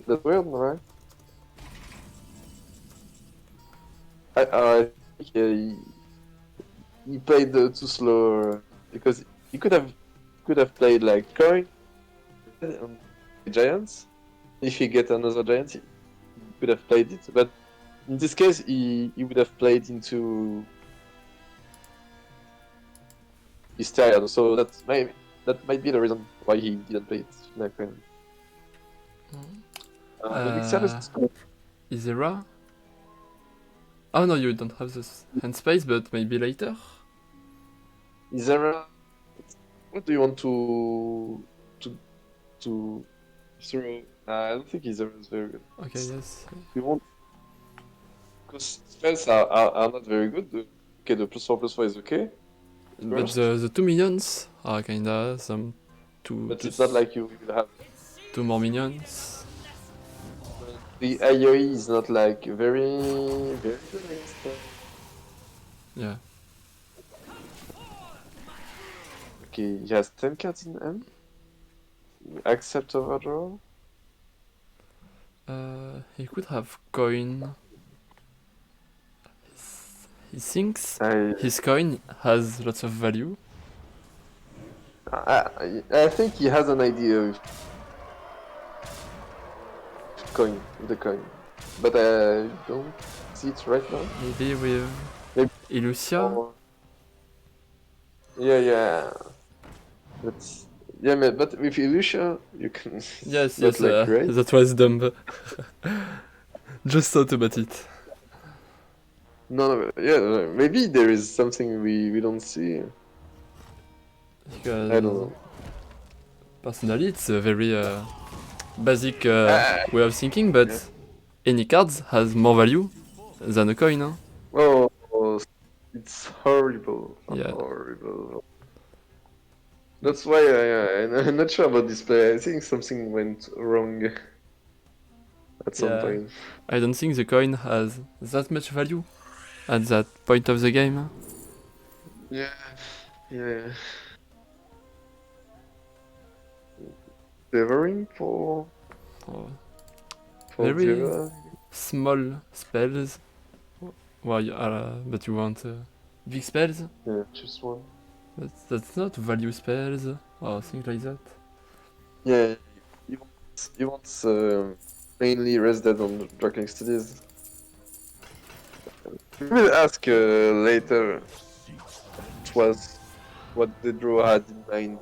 That's weird, right? I think he played too slow because he could have played like coin on giants. If he get another giant, he could have played it. But in this case, he would have played into Hysteria. So that might be the reason why he didn't play it. Like, the big service is cool. Isera? Oh no, you don't have this hand space, but maybe later? Is there what do you want to throw? I don't think Izera is very good. Okay, yes. You want because spells are not very good. Okay, the +4/+4 is okay. But first. the 2 minions are kinda some But it's not like you will have. two more minions. The AoE is not like very good against. Yeah. Okay, he has 10 cards in hand. Accept overdraw. He could have coin. He thinks I, his coin has lots of value. I think he has an idea of the coin, but I don't see it right now. Maybe with Maybe Illusia. more. Yeah. But but with Illusia, you can. Yes, Not yes, like great. that was dumb. Just thought about it. No, yeah, maybe there is something we don't see. I don't Because know. personally, it's a very basic Ah, way of thinking, but yeah. any cards has more value than a coin, huh? Oh, it's horrible. Yeah. Horrible. That's why I'm not sure about this play. I think something went wrong at some Yeah. point. I don't think the coin has that much value at that point of the game. Yeah, yeah. Devouring Oh, for very Vera. small spells. Why? But you want big spells? Yeah, just one. But that's not value spells or things like that. Yeah, he wants mainly rested on Darkling Studies. We will ask later what the draw had in mind.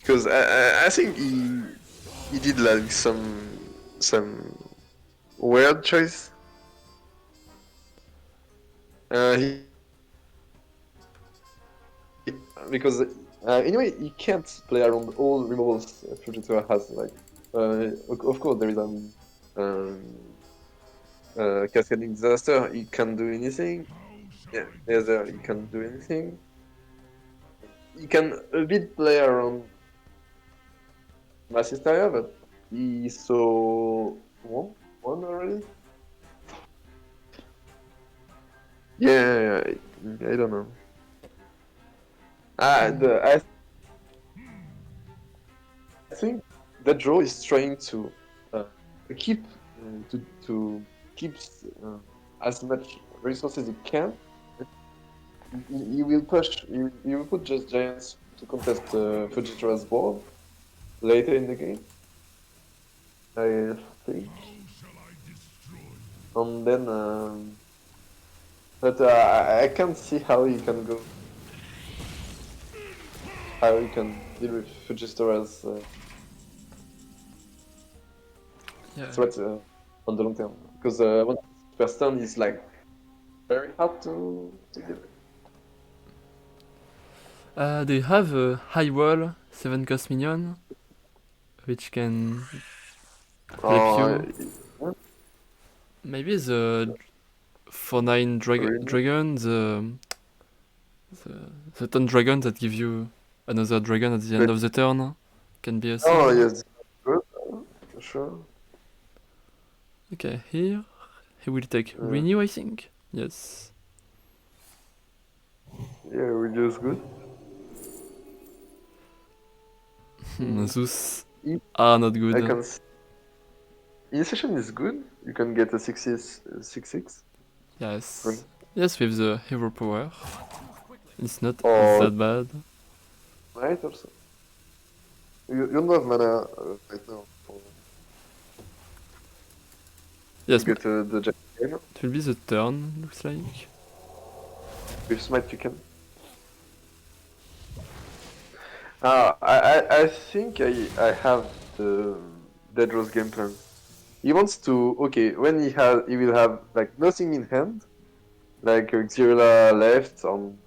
Because I think he did like some weird choice. He because anyway he can't play around all removals Fujitsu has. Like of course there is cascading disaster. He can't do anything. Yeah, Nether he can't do anything. He can a bit play around Mass Hysteria, but he saw one already. Yeah, I don't know. I think that draw is trying to uh, keep to keep uh, as much resources he can. He will push. He will put just giants to contest Fujitura's board later in the game. I think, and then. But I can't see how he can go. How he can deal with Fujitura's Yeah. threat on the long term. Because one first turn is like very hard to deal with. Do you have a high wall 7 cost minion which can help you? Yeah, Maybe the 4/9 really? dragon, the the ton dragon that give you another dragon at the end But, of the turn can be a oh, thing. yes, good, for sure. Okay, here he will take Uh, renew, I think. Yes. yeah, we just good. Those E- are not I good. can. Initiation is good. You can get a 6/6. Yes. Good. Yes, with the hero power. It's not Or that bad. Knight also. You don't have mana right now Yes, to get the giant game. it will be the turn, looks like. With Smite you can. I think I have the Dead Rose game plan. He wants to when he will have like nothing in hand, like Xyrella left on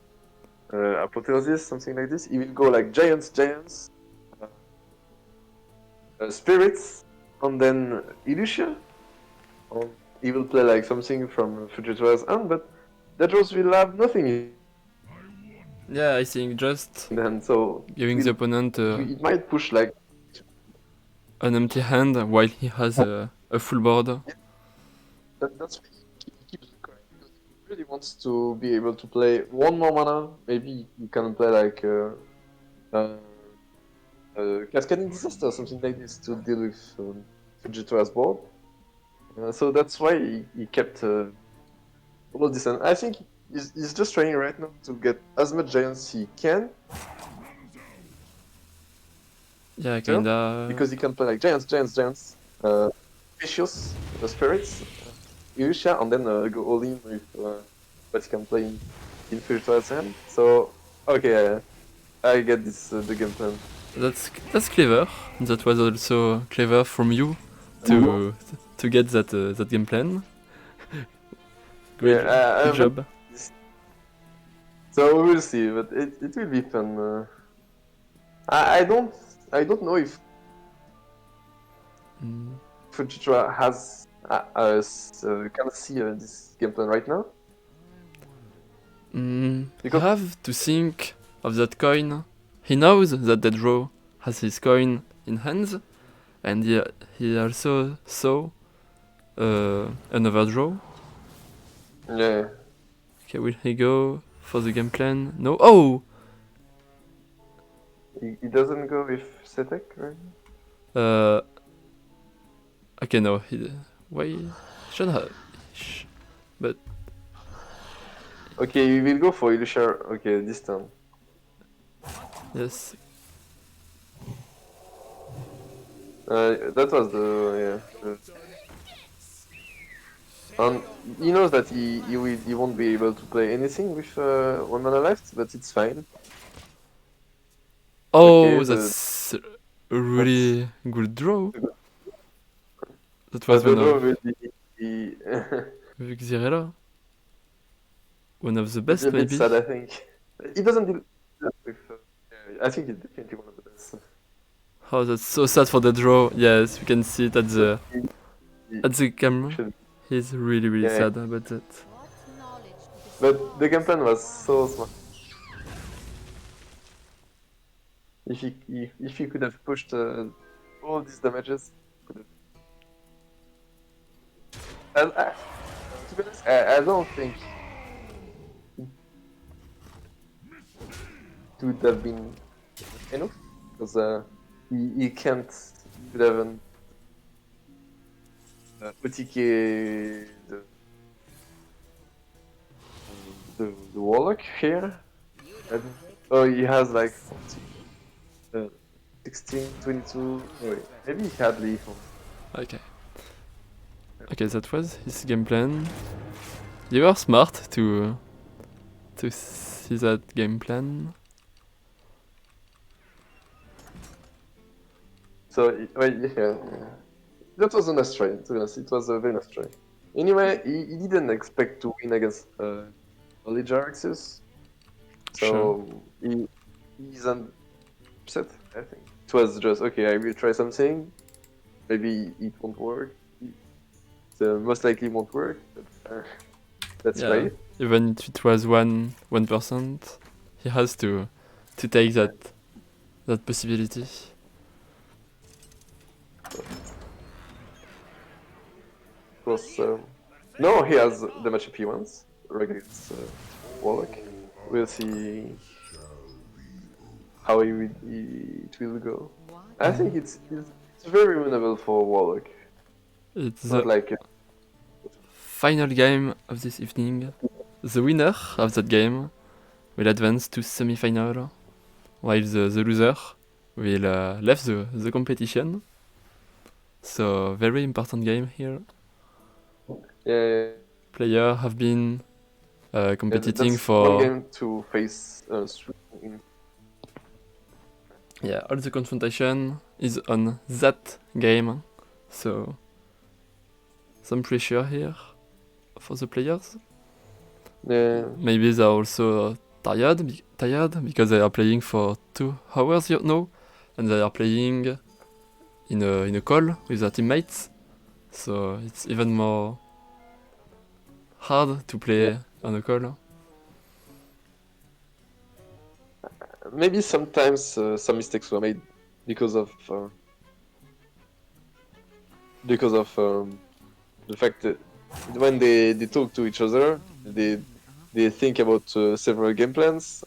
Apotheosis, something like this. He will go like giants, spirits, and then Illusia. He will play like something from Fujitura's hand, but that draws will have nothing in Yeah, I think just the hand, so giving the opponent it might push like an empty hand while he has a full board. that's why he keeps the card because he really wants to be able to play one more mana. Maybe he can play like Cascading Disaster or something like this to deal with Fujitora's board. So that's why he kept all of this, and I think he's just trying right now to get as much giants he can Yeah, kinda. because he can play like giants, Vicious, Spirits, Irusha, and then go all in with what he can play in Fujitora's hand. So, okay, I get this, the game plan. That's clever. That was also clever from you to get that game plan. Great, Yeah, good job. So we will see, but it will be fun. I don't know if Mm. Fujitora has can see this game plan right now. You Because- have to think of that coin. He knows that the draw has his coin in hands, and he also saw another draw. Yeah. Okay, will he go for the game plan? No. Oh! He doesn't go with Setek, right? Okay, no. Why? Should have. But Okay, we will go for Illushar. Okay, this turn. yes. That was the yeah. And he knows that he won't be able to play anything with 1 mana left, but it's fine. Oh, Okay, that's a really good draw. That But was the one draw of will be with Xirella. One of the a best, bit maybe. sad, I think. He doesn't deal with. I think he's definitely one of the best. Oh, that's so sad for the draw. Yes, we can see it at the camera. Should- He's really Yeah. sad about that. What knowledge to But the game plan was so smart. If he could have pushed all these damages, could have. To be honest, I don't think it would have been enough because he can't. He could have an OTK the Warlock here. Oh, he has like 40, 16, 22. Wait, maybe he had Leaf. Okay. Okay, that was his game plan. You are smart to see that game plan. So, well, yeah. That was a nice try, to be honest. It was a very nice try. Anyway, he didn't expect to win against early Jaraxus. So, he's upset, I think. It was just, okay, I will try something. Maybe it won't work. Most likely won't work, but let's try Yeah. it. Even if it was 1%, he has to take that possibility. Of course, no, he has the matchup he wants against Warlock. We'll see how it will go. I think it's very winnable for Warlock. It's Not the like final game of this evening. The winner of that game will advance to semi-final, while the loser will left the competition. So very important game here. yeah, Players have been competing that's for one game to face in. yeah, all the confrontation is on that game, so some pressure here for the players. Yeah, Maybe they're also tired because they are playing for 2 hours now, and they are playing in a call with their teammates, so it's even more hard to play on a call. Maybe sometimes some mistakes were made because of the fact that when they talk to each other, they think about several game plans.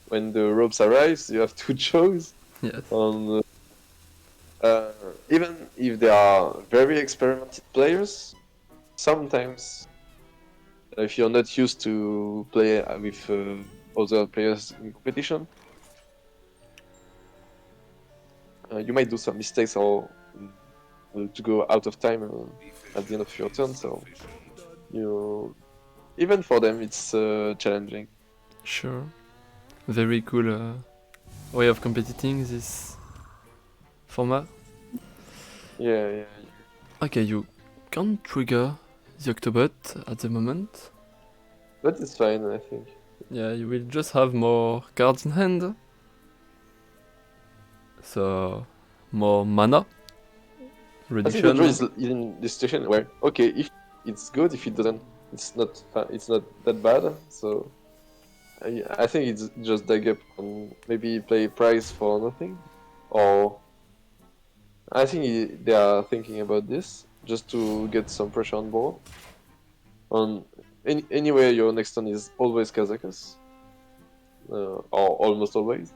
When the ropes arrives, you have to choose. Yes. Even if they are very experimented players, sometimes if you're not used to play with other players in competition, you might do some mistakes or to go out of time at the end of your turn. So you, even for them, it's challenging. Sure. Very cool way of competing this format. Yeah. Okay, you can't trigger the Octobot at the moment. But it's fine, I think. Yeah, you will just have more cards in hand. So, more mana. I think the draw Reduction. is in this situation where, okay, if it's good, if it doesn't, it's not that bad. So I think it's just dig up and maybe play price for nothing, or I think they are thinking about this just to get some pressure on board. On anyway, your next turn is always Kazakus, or almost always.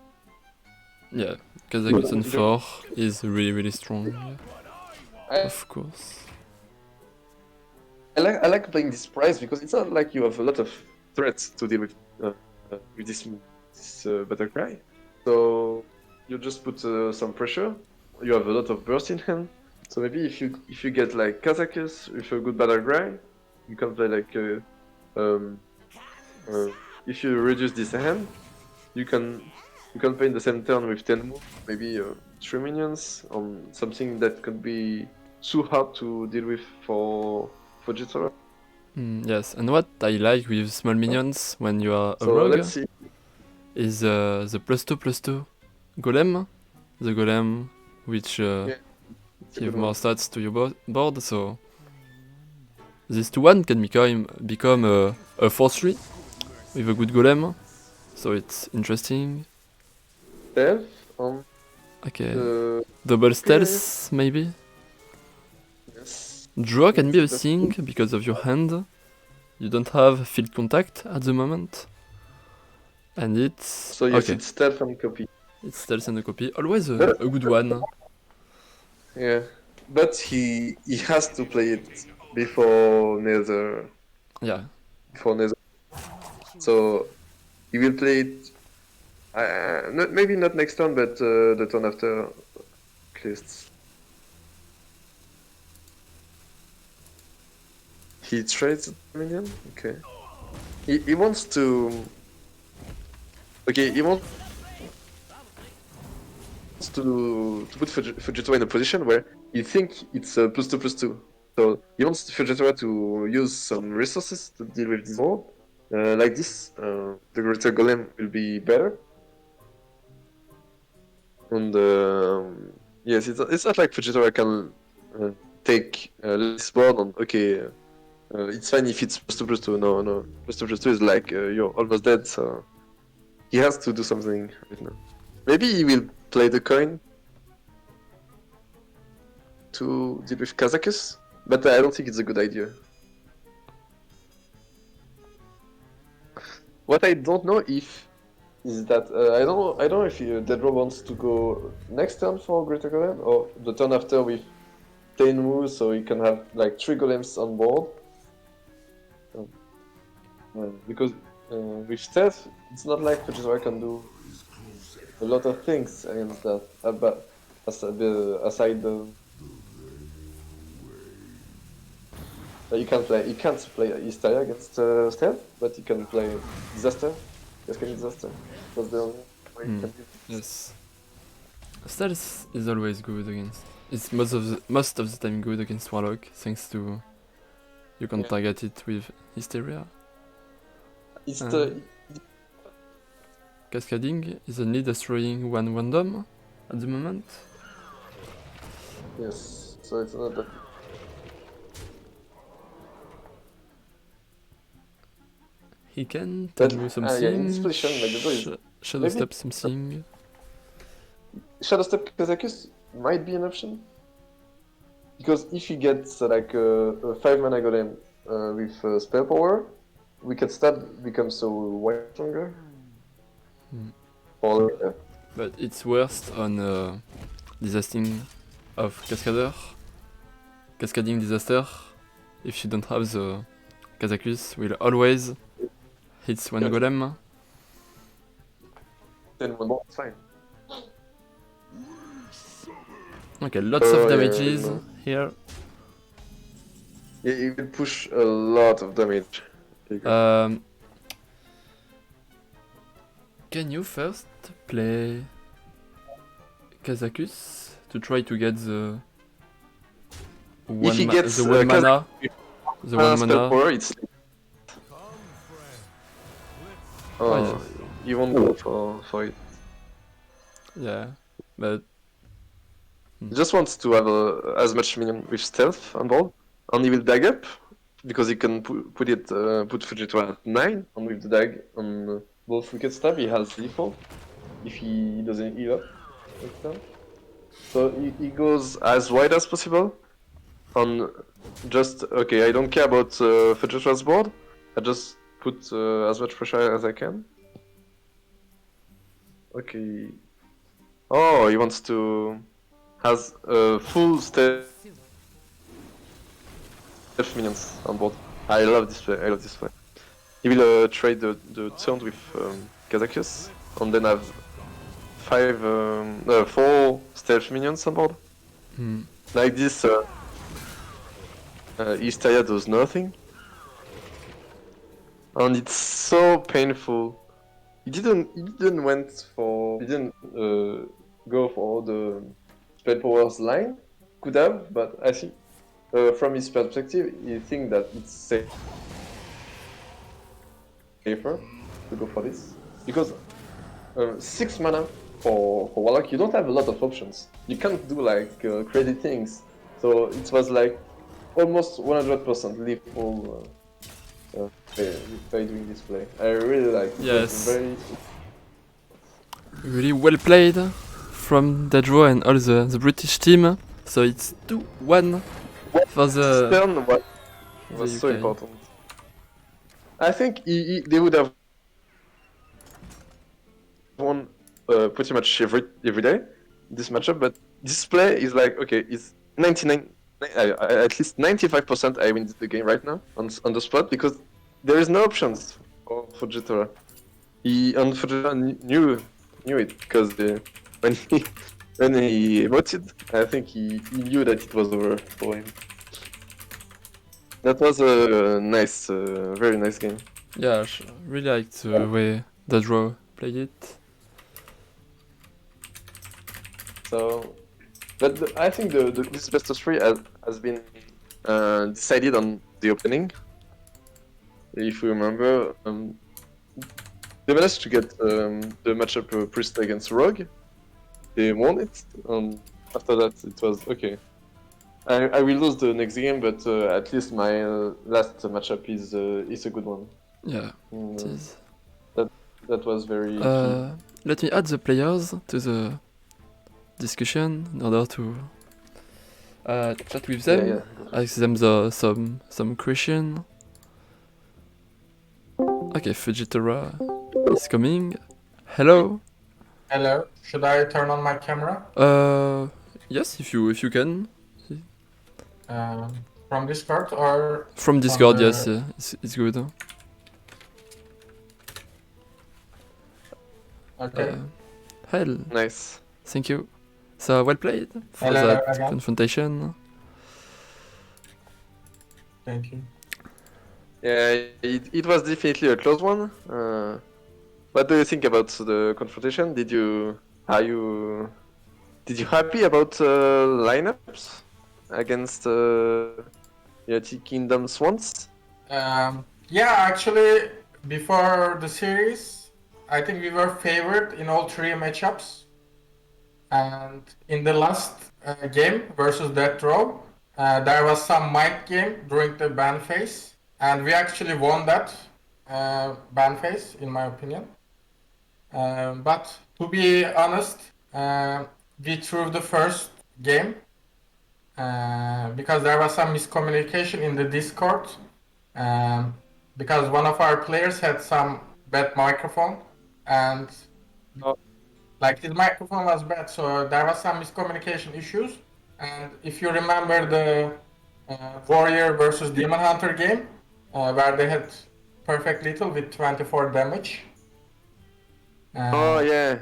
Yeah, Kazakusan 4 is really strong. I, Of course. I like playing this price because it's not like you have a lot of threats to deal with this battle cry. So you just put some pressure. You have a lot of burst in hand. So maybe if you get like Kazakus with a good battle cry, you can play like um, if you reduce this hand, you can play in the same turn with 10 moves, maybe 3 minions, something that could be too hard to deal with for Jitara. Yes, and what I like with small minions when you are a So rogue let's see. is the +2/+2 golem. The golem which It's a give good more one. stats to your board, so this 2/1 can become a 4/3 with a good golem, so it's interesting. Stealth on Okay, the double okay, yes. stealth maybe? Yes. Draw can be a That's thing because of your hand. You don't have field contact at the moment. And it's... So yes, okay, it's stealth and copy. it's stealth and a copy. Always But a good one. yeah, but he has to play it before Nether. Yeah, Before Nether. So he will play it. Maybe not next turn, but the turn after, at least. He trades a minion. Okay. He wants to. Okay, he wants to put Fujitora in a position where he think it's a +2/+2. So he wants Fujitora to use some resources to deal with this board. Like this, the Greater Golem will be better. And yes, it's not like Fujitora can take this board and okay, it's fine if it's +2/+2. No, +2/+2 is like you're almost dead. So he has to do something right now. Maybe he will play the coin to deal with Kazakus, but I don't think it's a good idea. What I don't know if is that I don't know if Deadro wants to go next turn for Greater Golem or the turn after with 10 moves, so you can have like 3 golems on board. Because with Stealth, it's not like Fujisawa can do a lot of things against that. But aside the you can't play Istaya against Stealth, but you can play Disaster. Cascade Disaster. That's the only way you can do it. yes. Stealth is always good against... It's most of the time good against Warlock, thanks to... You can Yeah. target it with Hysteria. It's the Cascading is only destroying one random at the moment. yes, so it's not that. He can But, do yeah, in something. this position, like the draw is Shadow maybe step something. Shadow Step Kazakus might be an option. Because if he gets like a 5 mana golem with spell power, we can start become so way stronger. Hmm. Or, But it's worst on Disaster of Cascading Disaster. If you don't have the Kazakus, will always hit one Yes. golem. then one more, it's fine. Okay, lots of Yeah, damages no. here. Yeah, it will push a lot of damage. Can you first play Kazakus to try to get the If he gets the one mana? The one spell mana. power, it's. Oh, yes. You won't go for it. Yeah, but He just wants to have as much minion with stealth on board, and he will dag up because he can put Fujito at 9, and with the dag on both wicked stab he has default if he doesn't heal up next turn. So he goes as wide as possible, and just okay. I don't care about Fujito's board. I just put as much pressure as I can. Okay. Oh, he wants to has full stealth minions on board. I love this play. I love this play. He will trade the turn with Kazakus, and then have 4 stealth minions on board. Like this, Istaya does nothing, and it's so painful. He didn't go for the spell powers line. Could have, but I think from his perspective, he thinks that it's safer to go for this because 6 mana for Warlock, you don't have a lot of options. You can't do like crazy things. So it was like almost 100% lethal by doing this play. I really like it. Yes. Very really well played from Dadro and all the British team. So it's 2-1 for the turn was so UK. important. I think they would have won pretty much every day this matchup, but this play is like okay, it's 99, at least 95% I win the game right now on the spot because there is no options for Fujitora. Fujitora knew it because when he emoted, I think he knew that it was over for him. That was a nice, very nice game. Yeah, I really liked the way Dadro played it. So, but I think this best of 3 has been decided on the opening. If you remember, they managed to get the matchup Priest against Rogue. They won it, and after that it was okay. I will lose the next game, but at least my last matchup is a good one. Yeah, it is. That was very Let me add the players to the discussion in order to chat with them, yeah. ask them some question. Okay, Fujitora is coming. Hello. Hello. Should I turn on my camera? Yes, if you can. From Discord or From Discord, the- yes, it's good. Okay. Hell, nice. thank you. So well played for Hello, that again. confrontation. Thank you. Yeah, it was definitely a close one. What do you think about the confrontation? Did you happy about lineups against Yati Kingdom Swans? Yeah, actually, before the series, I think we were favored in all 3 matchups. And in the last game versus Death Row, there was some mind game during the ban phase, and we actually won that. ban phase, in my opinion. But to be honest, we threw the first game because there was some miscommunication in the Discord. Um, because one of our players had some bad microphone, and Oh. like his microphone was bad, so there was some miscommunication issues. And if you remember the Warrior versus Demon Hunter game, where they had perfect lethal with 24 damage. Oh yeah.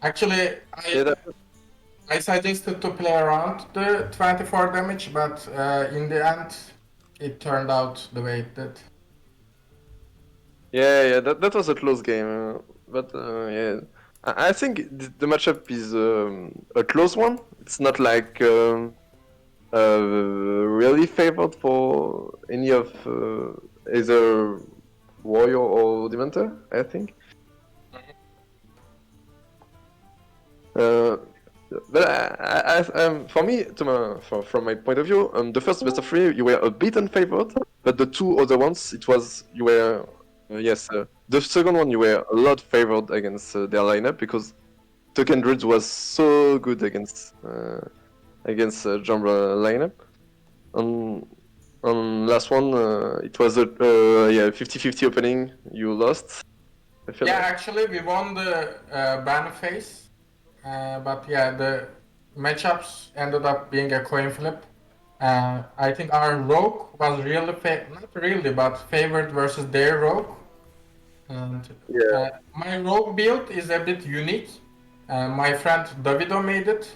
Actually, Yeah, I suggested to play around the 24 damage, but in the end, it turned out the way it did. yeah. That was a close game, but yeah. I think the matchup is a close one. It's not like really favored for any of either Warrior or Dementor, I think. Uh, but for me, from my point of view, the first best of three, you were a bit unfavored, but the two other ones, it was you were yes. The second one, you were a lot favored against their lineup because Token Druids was so good against Jambra lineup. On last one, it was a 50-50 opening. You lost. I feel Yeah, like. actually, we won the ban phase, but yeah, the matchups ended up being a coin flip. I think our rogue was really not really, but favored versus their rogue. And Yeah. my rogue build is a bit unique. My friend Davido made it,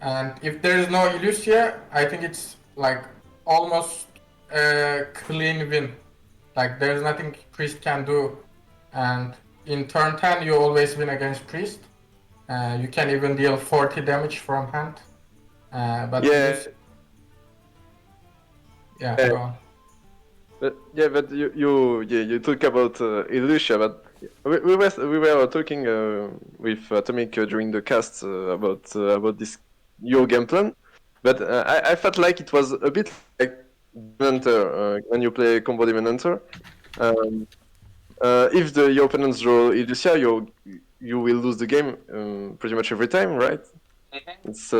and if there is no Illusia, I think it's like almost a clean win. Like there's nothing priest can do, and in turn 10 you always win against priest. You can even deal 40 damage from hand. But Yeah. yeah, go on. But you talk about Illusia, but we were talking with AtomiK during the cast about this your game plan, but I felt like it was a bit like Demon Hunter when you play combo Demon Hunter. Um, if your opponents draw Illusia, you will lose the game pretty much every time, right? It's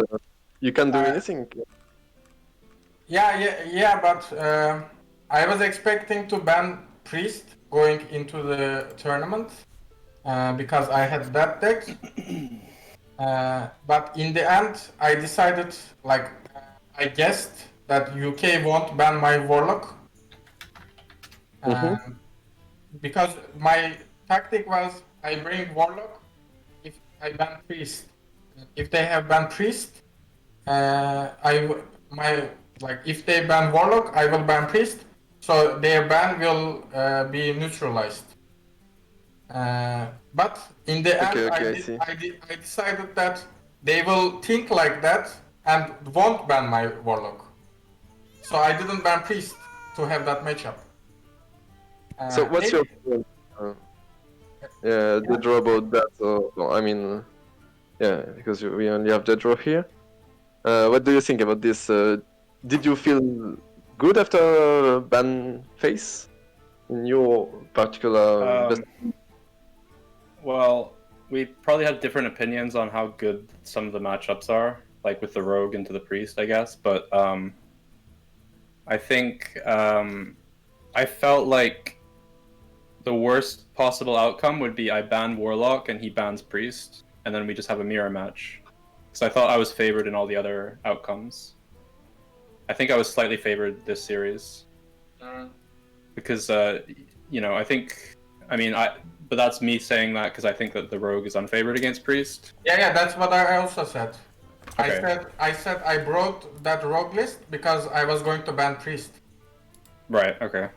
you can't do Uh, anything. yeah, but I was expecting to ban priest going into the tournament because I had that deck. But in the end, I decided, like, I guessed that UK won't ban my Warlock. Mm-hmm. Because my tactic was I bring Warlock if I ban Priest. If they have ban Priest, my like if they ban Warlock, I will ban Priest. So their ban will be neutralized. But in the end, Okay, I see. I decided that they will think like that and won't ban my Warlock. So I didn't ban Priest to have that matchup. So what's your Maybe, the draw about that? No, I mean, yeah, because we only have the draw here. What do you think about this? Did you feel good after ban phase in your particular best? Well, we probably have different opinions on how good some of the matchups are, like with the rogue into the priest, I guess. But I think I felt like the worst possible outcome would be I ban warlock and he bans priest, and then we just have a mirror match. Because I thought I was favored in all the other outcomes. I think I was slightly favored this series because I think but that's me saying that because I think that the rogue is unfavored against priest. yeah, that's what I also said. Okay. I said I brought that rogue list because I was going to ban priest. Right. Okay.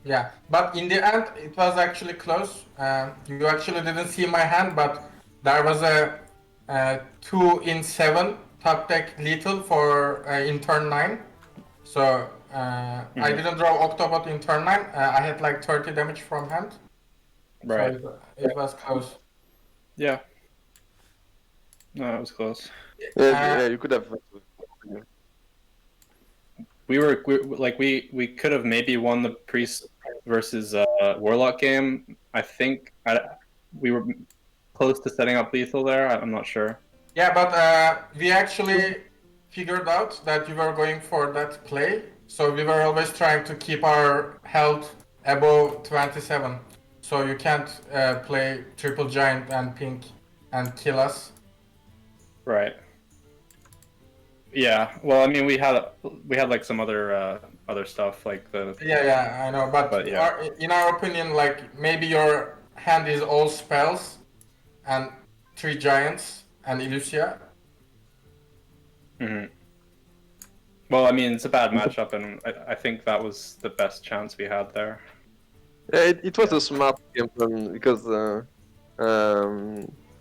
Yeah, but in the end, it was actually close. You actually didn't see my hand, but there was a 2 in 7 top deck lethal for in turn 9. So I didn't draw Octobot in turn 9. I had like 30 damage from hand. Right. So it was close. Yeah. No, it was close. Yeah, you could have. We could have maybe won the priest versus Warlock game, I think we were close to setting up lethal there. I'm not sure. Yeah, but we actually figured out that you were going for that play, so we were always trying to keep our health above 27. So you can't play triple giant and pink and kill us. Right. Yeah. Well, I mean, we had like some other stuff like the. Yeah, I know, but yeah. in our opinion, like maybe your hand is all spells and 3 giants and Illusia. Mm-hmm. Well, I mean, it's a bad matchup, and I think that was the best chance we had there. Yeah, it was a smart game plan because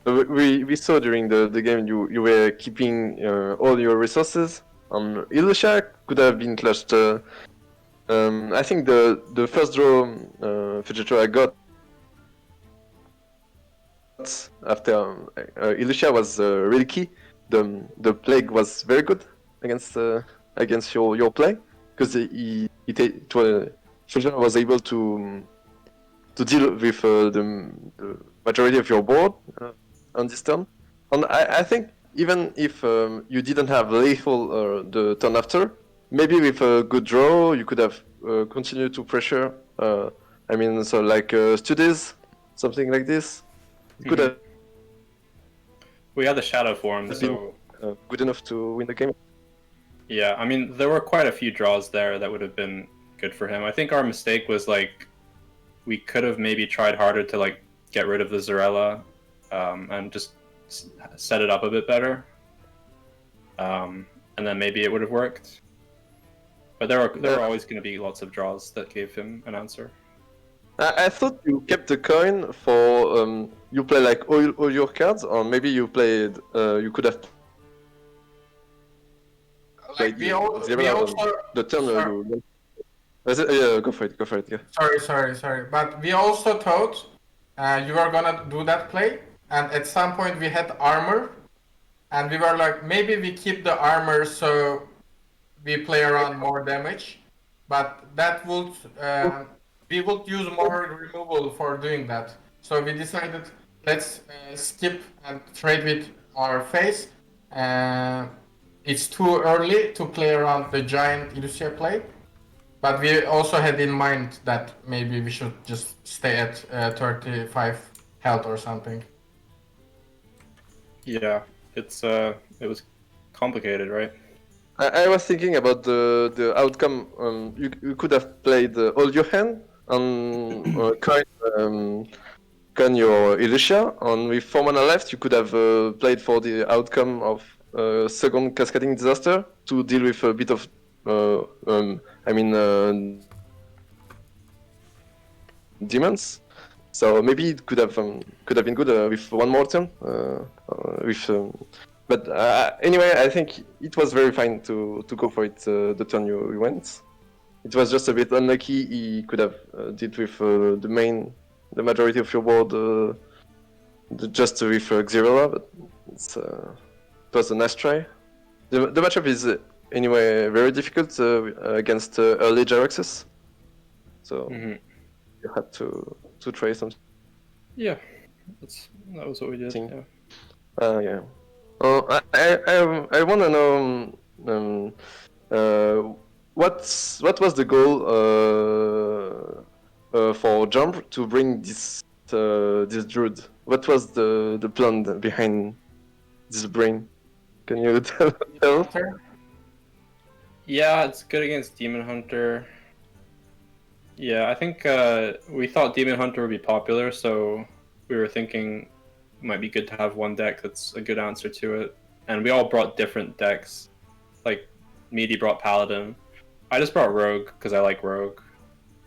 we saw during the game you were keeping all your resources. Illusha could have been clutched. I think the first draw Vegeta I got after Illusha was really key. The plague was very good against your play because Vegeta was able to deal with the majority of your board on this turn. And I think even if you didn't have lethal the turn after, maybe with a good draw you could have continued to pressure. I mean, so like studies, something like this. It could have We had the shadow form, been so good enough to win the game. yeah. I mean, there were quite a few draws there that would have been good for him. I think our mistake was like we could have maybe tried harder to like get rid of the Zarella and just set it up a bit better, and then maybe it would have worked. But there were always going to be lots of draws that gave him an answer. I thought you kept the coin for you play like all your cards, or maybe you played you could have played We also the turn you. Yeah, go for it. Yeah. Sorry. But we also thought you were gonna do that play, and at some point we had armor, and we were like, maybe we keep the armor so we play around more damage, but that would we would use more removal for doing that. So we decided let's skip and trade with our face. It's too early to play around the giant Illusia play. But we also had in mind that maybe we should just stay at 35 health or something. Yeah, it was complicated, right? I was thinking about the outcome. You could have played all your hand on coin your Elisha, and with 4 mana left, you could have played for the outcome of second cascading disaster to deal with a bit of demons. So maybe it could have been good with one more turn. But anyway, I think it was very fine to go for it the turn you went. It was just a bit unlucky. He could have dealt with the majority of your board just with Xyrella, but it was a nice try. The matchup is anyway very difficult against early Gyroxes, so you had to try something. Yeah, that was what we did. Yeah. Yeah. I want to know what was the goal for Jump to bring this druid? What was the plan behind this brain? Can you tell? Yeah, it's good against Demon Hunter. Yeah, I think we thought Demon Hunter would be popular, so we were thinking it might be good to have one deck that's a good answer to it. And we all brought different decks. Like, Meaty brought Paladin. I just brought Rogue, because I like Rogue.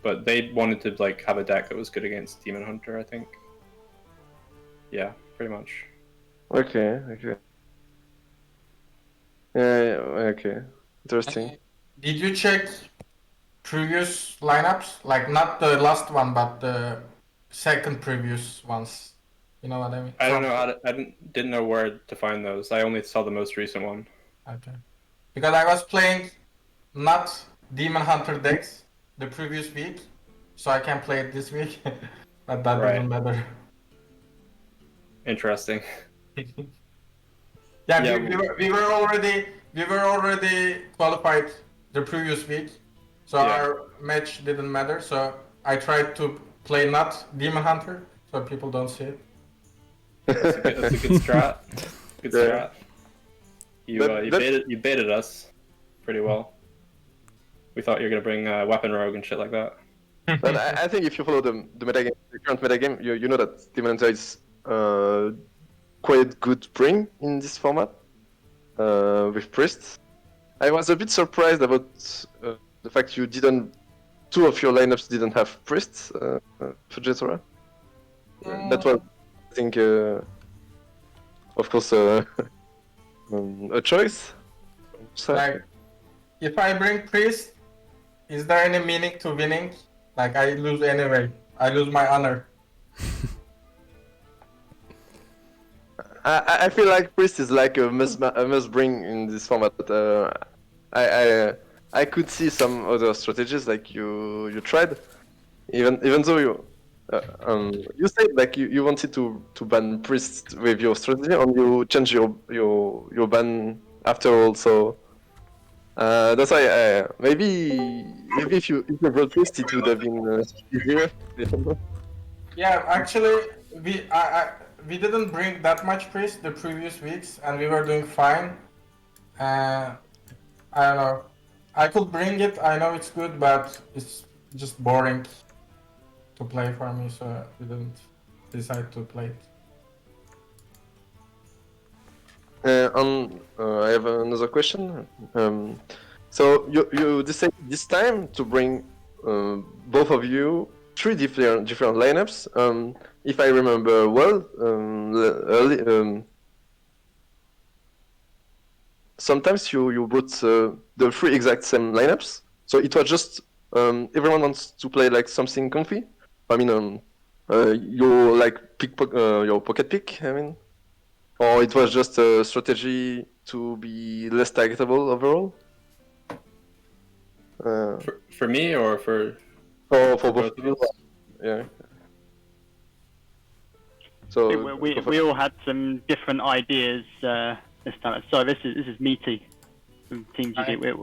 But they wanted to like have a deck that was good against Demon Hunter, I think. Yeah, pretty much. Okay. Yeah, okay. Interesting. Did you check previous lineups? Like not the last one, but the second previous ones. You know what I mean? I don't know. I didn't know where to find those. I only saw the most recent one. Okay. Because I was playing not Demon Hunter decks the previous week, so I can play it this week. But that Right. doesn't matter. Interesting. Yeah, Yeah, we were already qualified the previous week, so Yeah. our match didn't matter. So I tried to play not Demon Hunter, so people don't see it. That's a good strat. Good Yeah. strat. That- You baited us pretty well. We thought you were gonna bring weapon rogue and shit like that. But I think if you follow the metagame, the current metagame, you know that Demon Hunter is quite good bring in this format with Priest. I was a bit surprised about the fact you didn't. Two of your lineups didn't have Priests for Jetora. That was, I think, of course, a choice. So, Like, if I bring Priest, is there any meaning to winning? Like, I lose anyway. I lose my honor. I feel like Priest is like a must bring in this format. But I could see some other strategies like you tried, even though you said like you wanted to ban Priest with your strategy, and you change your ban after all. So that's why maybe if you brought Priest, it would have been easier. I don't know. Yeah, actually, we didn't bring that much Priest the previous weeks, and we were doing fine. I don't know. I could bring it. I know it's good, but it's just boring to play for me, so we didn't decide to play it. I have another question. So you decided this time to bring both of you three different lineups. If I remember well, early, sometimes you brought the three exact same lineups. So it was just everyone wants to play like something comfy. I mean, your like your pocket pick. I mean. Or it was just a strategy to be less targetable overall? For me or for For both both of of you? us? Yeah. I So think we all had some different ideas this time. Sorry, this is Meaty from Team GG.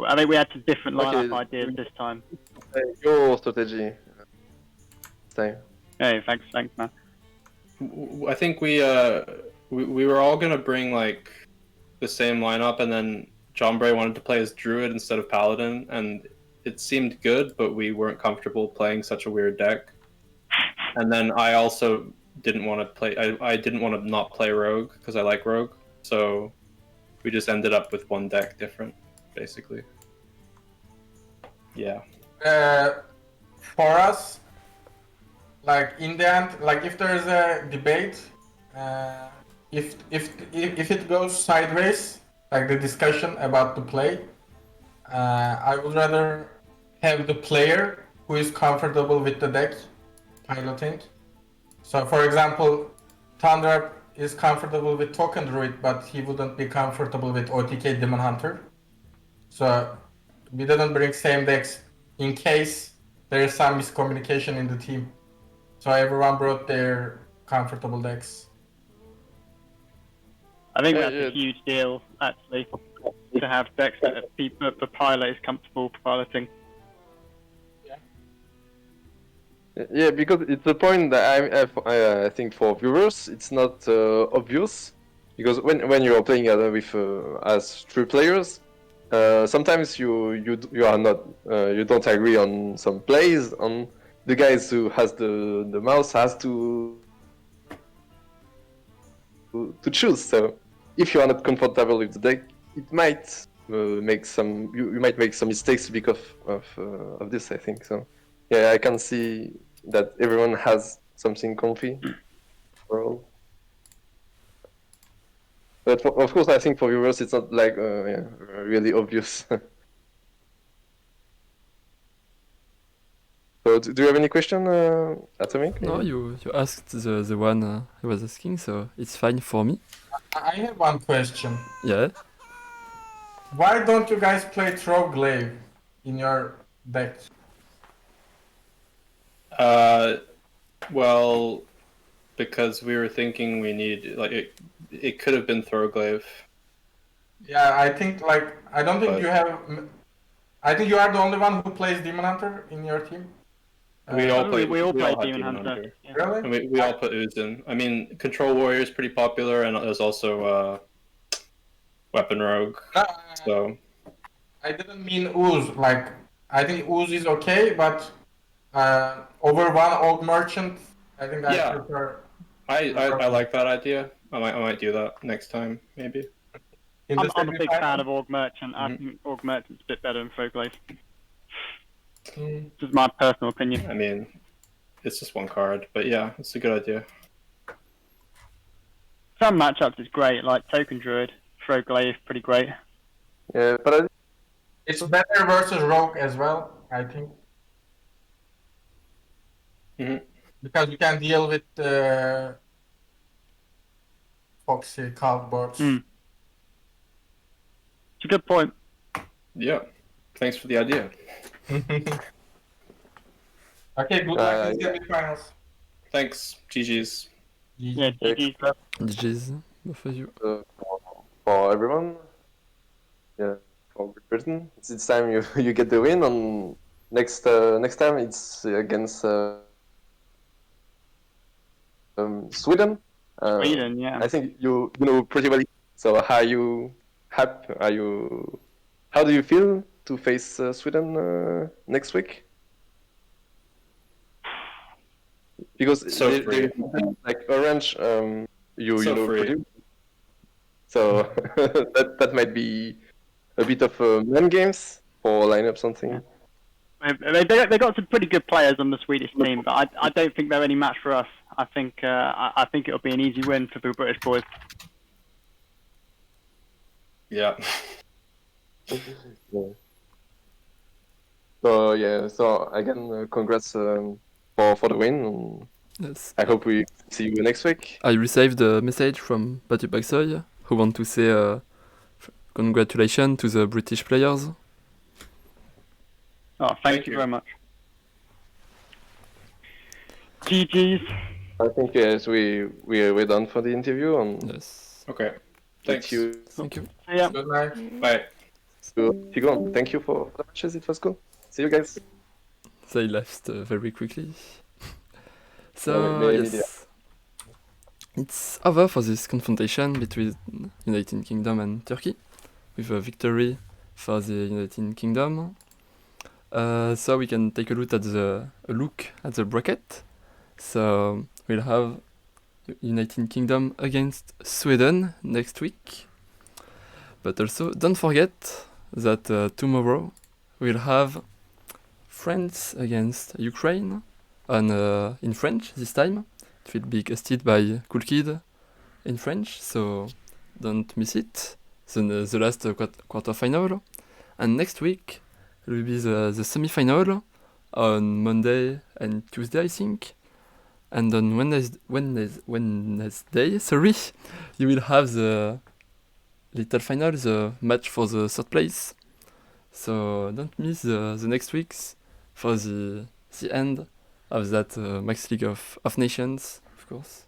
I think we had some different lineup ideas this time. your strategy time. Hey, thanks, man. I think we were all gonna bring like the same lineup, and then John Bray wanted to play as Druid instead of Paladin, and it seemed good, but we weren't comfortable playing such a weird deck. And then I also didn't want to play. I didn't want to not play Rogue because I like Rogue, so we just ended up with one deck different, basically. Yeah. For us, like in the end, like if there's a debate, if it goes sideways, like the discussion about the play, I would rather have the player who is comfortable with the deck piloting. So, for example, Thunder is comfortable with Token Druid, but he wouldn't be comfortable with OTK Demon Hunter. So, we didn't bring same decks in case there is some miscommunication in the team. So everyone brought their comfortable decks. I think Yeah, that's yeah. a huge deal, actually, to have decks that the pilot is comfortable piloting. Yeah, because it's a point that I think for viewers it's not obvious, because when you're playing with as three players, sometimes you are not you don't agree on some plays. On the guys who has the mouse has to choose. So if you are not comfortable with the deck, it might make some you might make some mistakes because of this. I think so. Yeah, I can see that everyone has something comfy overall. But of course, I think for viewers, it's not like really obvious. So, do you have any question, AtomiK? No, you asked the one I was asking, so it's fine for me. I have one question. Yeah. Why don't you guys play Throw Glaive in your deck? Well, because we were thinking we need it could have been Throglaive. Yeah, I think I don't think But- you have. I think you are the only one who plays Demon Hunter in your team. We all we play. all play had Demon Hunter. Yeah. Really? And we all put Ooze in. I mean, Control Warrior is pretty popular, and there's also Weapon Rogue. No, So I didn't mean Ooze. I think Ooze is okay, but over one old merchant, I think I Yeah. prefer. I like that idea. I might do that next time, maybe. In the I'm a big fan semi-final. of Org Merchant. I Mhm. think Org Merchant's a bit better than Throglaive. Mm. This is my personal opinion. I mean, it's just one card, but yeah, it's a good idea. Some matchups is great, like Token Druid, Throglaive, pretty great. Yeah, but It's better versus Rogue as well, I think. Mhm. Because you can deal with Foxy, Cowboards. Mm. It's a good point. Yeah. Thanks for the idea. Okay, good luck in Yeah. semi-finals. Thanks. GG's. Yeah, GG's. GG's, both of you. For everyone, yeah, for Great Britain, it's time you get the win. On next time it's against Sweden. Sweden, yeah. I think you know pretty well. So how you happy? How do you feel to face Sweden next week? Because So they free. like orange, you So know free. pretty. So that might be a bit of man games for lineup something. They got some pretty good players on the Swedish team, but I don't think they're any match for us. I think it'll be an easy win for the British boys. Yeah. Yeah. So yeah, so again, congrats for the win. Yes. I hope we see you next week. I received a message from Batu Baksoy who want to say congratulations to the British players. Oh, thank you very much. GG's. I think yes, we're done for the interview and Yes. Okay. Thanks. thank you. Thank you. See ya. Good night. Bye. So, Tigon, thank you for the matches. It was cool. See you guys. They left very quickly. Yeah, So maybe yes, it's over for this confrontation between United Kingdom and Turkey, with a victory for the United Kingdom. So we can take a look at the bracket. So we'll have United Kingdom against Sweden next week. But also don't forget that tomorrow we'll have France against Ukraine in French this time. It will be casted by Cool Kid in French, so don't miss it. The last quarter-final. And next week will be the semi-final on Monday and Tuesday, I think. And on Wednesday, sorry, you will have the little final, the match for the third place. So don't miss the next weeks for the end of that Max League of Nations, of course.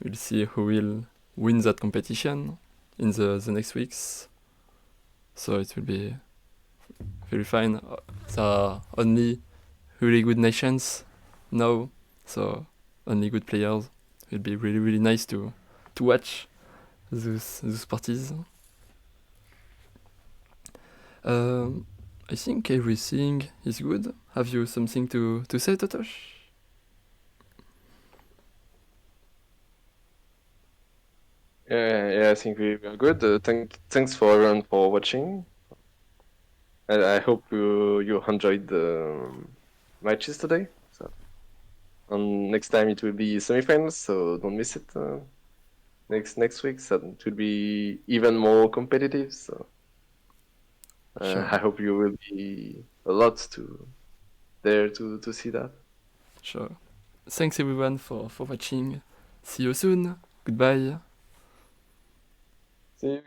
We'll see who will win that competition in the next weeks. So it will be very fine. There are only really good nations now, so only good players. It will be really, really nice to watch those parties. I think everything is good. Have you something to say, Totosh? Yeah, I think we are good. Thanks for everyone for watching. I hope you enjoyed the matches today. So, next time it will be semifinals, so don't miss it. Next week, so it will be even more competitive. So, Sure. I hope you will be a lot there to see that. Sure. Thanks everyone for watching. See you soon. Goodbye. See you.